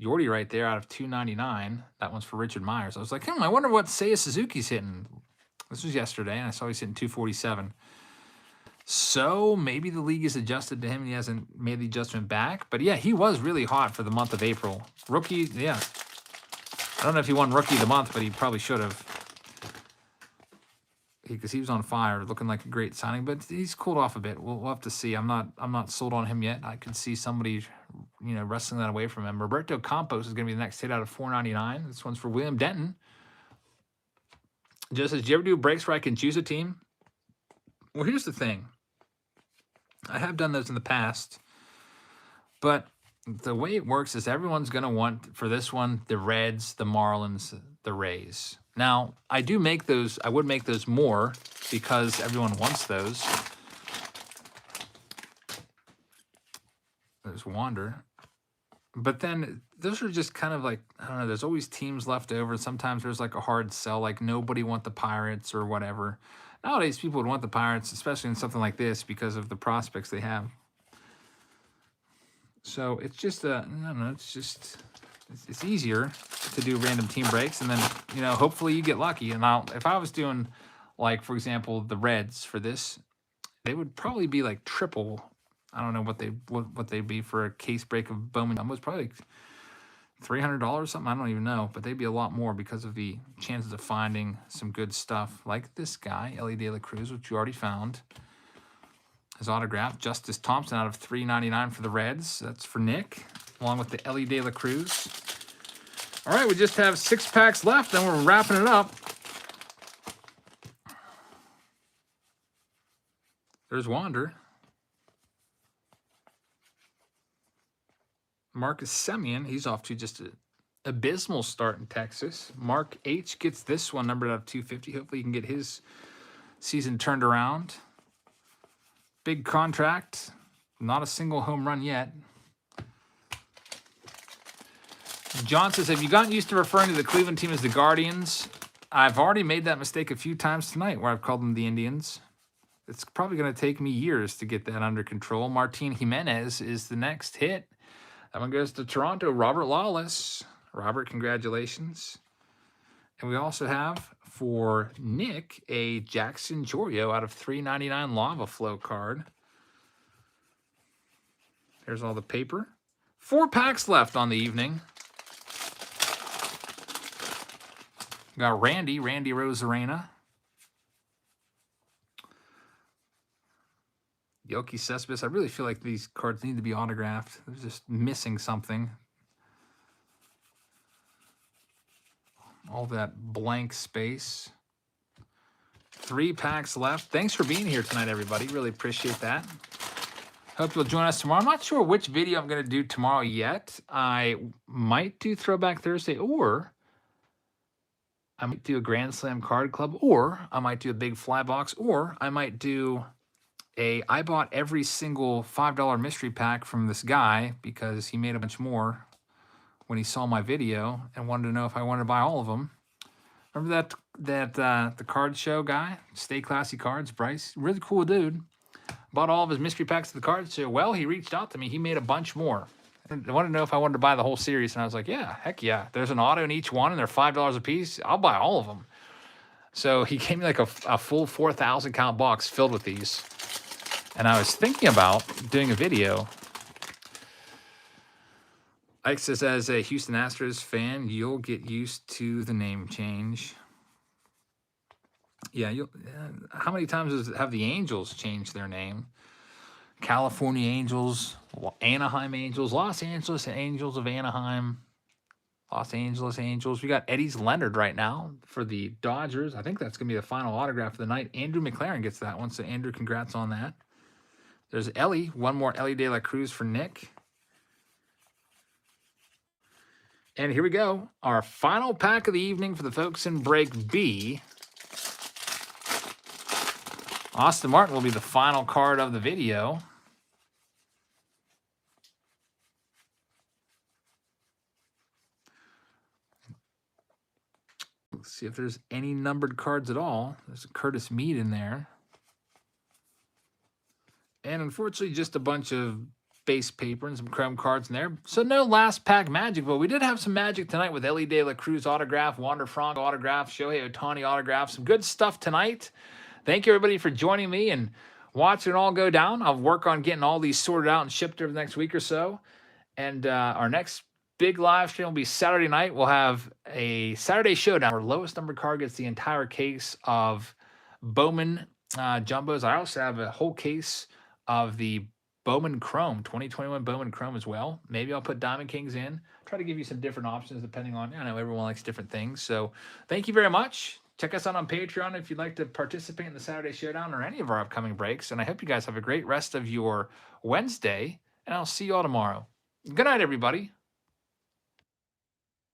Yordi right there out of 299. That one's for Richard Myers. I was like, I wonder what Seiya Suzuki's hitting. This was yesterday, and I saw he's hitting 247. So maybe the league is adjusted to him and he hasn't made the adjustment back. But yeah, he was really hot for the month of April. Rookie, yeah. I don't know if he won Rookie of the Month, but he probably should have. Because he was on fire, looking like a great signing, but he's cooled off a bit. We'll have to see. I'm not sold on him yet. I could see somebody, wrestling that away from him. Roberto Campos is going to be the next hit out of $4.99. This one's for William Denton. Just says, do you ever do breaks where I can choose a team? Well, here's the thing. I have done those in the past, but the way it works is everyone's going to want, for this one, the Reds, the Marlins, the Rays. Now, I would make those more because everyone wants those. There's Wander. But then those are just kind of like, I don't know, there's always teams left over. Sometimes there's like a hard sell, like nobody want the Pirates or whatever. Nowadays, people would want the Pirates, especially in something like this, because of the prospects they have. So it's just, I don't know, it's easier to do random team breaks. And then, hopefully you get lucky. And if I was doing, like, for example, the Reds for this, they would probably be like triple. I don't know what they'd be for a case break of Bowman. It was probably like $300 or something. I don't even know, but they'd be a lot more because of the chances of finding some good stuff like this guy, Ellie De La Cruz, which you already found. His autograph, Justice Thompson out of $3.99 for the Reds. That's for Nick, along with the Ellie De La Cruz. All right, we just have 6 packs left, then we're wrapping it up. There's Wander. Marcus Semien, he's off to just an abysmal start in Texas. Mark H. gets this one numbered out of 250. Hopefully he can get his season turned around. Big contract. Not a single home run yet. John says, have you gotten used to referring to the Cleveland team as the Guardians? I've already made that mistake a few times tonight where I've called them the Indians. It's probably going to take me years to get that under control. Martin Jimenez is the next hit. That one goes to Toronto, Robert Lawless. Robert, congratulations. And we also have, for Nick, a Jackson Jorio out of $3.99 Lava Flow card. Here's all the paper. 4 packs left on the evening. We got Randy Rosarena. Yoki Cespedes. I really feel like these cards need to be autographed. They're just missing something. All that blank space. 3 packs left. Thanks for being here tonight, everybody. Really appreciate that. Hope you'll join us tomorrow. I'm not sure which video I'm going to do tomorrow yet. I might do Throwback Thursday, or I might do a Grand Slam Card Club, or I might do a big fly box, or I might do I bought every single $5 mystery pack from this guy because he made a bunch more when he saw my video and wanted to know if I wanted to buy all of them. Remember that the card show guy? Stay Classy Cards, Bryce? Really cool dude. bought all of his mystery packs of the cards. So, well, he reached out to me. He made a bunch more. I wanted to know if I wanted to buy the whole series. And I was like, yeah, heck yeah. There's an auto in each one, and they're $5 a piece. I'll buy all of them. So he gave me like a full 4,000 count box filled with these. And I was thinking about doing a video. Ike says, as a Houston Astros fan, you'll get used to the name change. Yeah, how many times have the Angels changed their name? California Angels, Anaheim Angels, Los Angeles Angels of Anaheim, Los Angeles Angels. We got Eddie's Leonard right now for the Dodgers. I think that's going to be the final autograph of the night. Andrew McLaren gets that one, so Andrew, congrats on that. There's Ellie, one more Ellie De La Cruz for Nick. And here we go. Our final pack of the evening for the folks in break B. Austin Martin will be the final card of the video. Let's see if there's any numbered cards at all. There's a Curtis Mead in there. And unfortunately, just a bunch of base paper and some chrome cards in there. So no last pack magic, but we did have some magic tonight with Ellie De La Cruz autograph, Wander Franco autograph, Shohei Ohtani autograph. Some good stuff tonight. Thank you, everybody, for joining me and watching it all go down. I'll work on getting all these sorted out and shipped over the next week or so. And our next big live stream will be Saturday night. We'll have a Saturday showdown where lowest numbered card gets the entire case of Bowman jumbos. I also have a whole case of the Bowman Chrome, 2021 Bowman Chrome as well. Maybe I'll put Diamond Kings in. Try to give you some different options depending on, I know everyone likes different things. So thank you very much. Check us out on Patreon if you'd like to participate in the Saturday Showdown or any of our upcoming breaks. And I hope you guys have a great rest of your Wednesday. And I'll see you all tomorrow. Good night, everybody.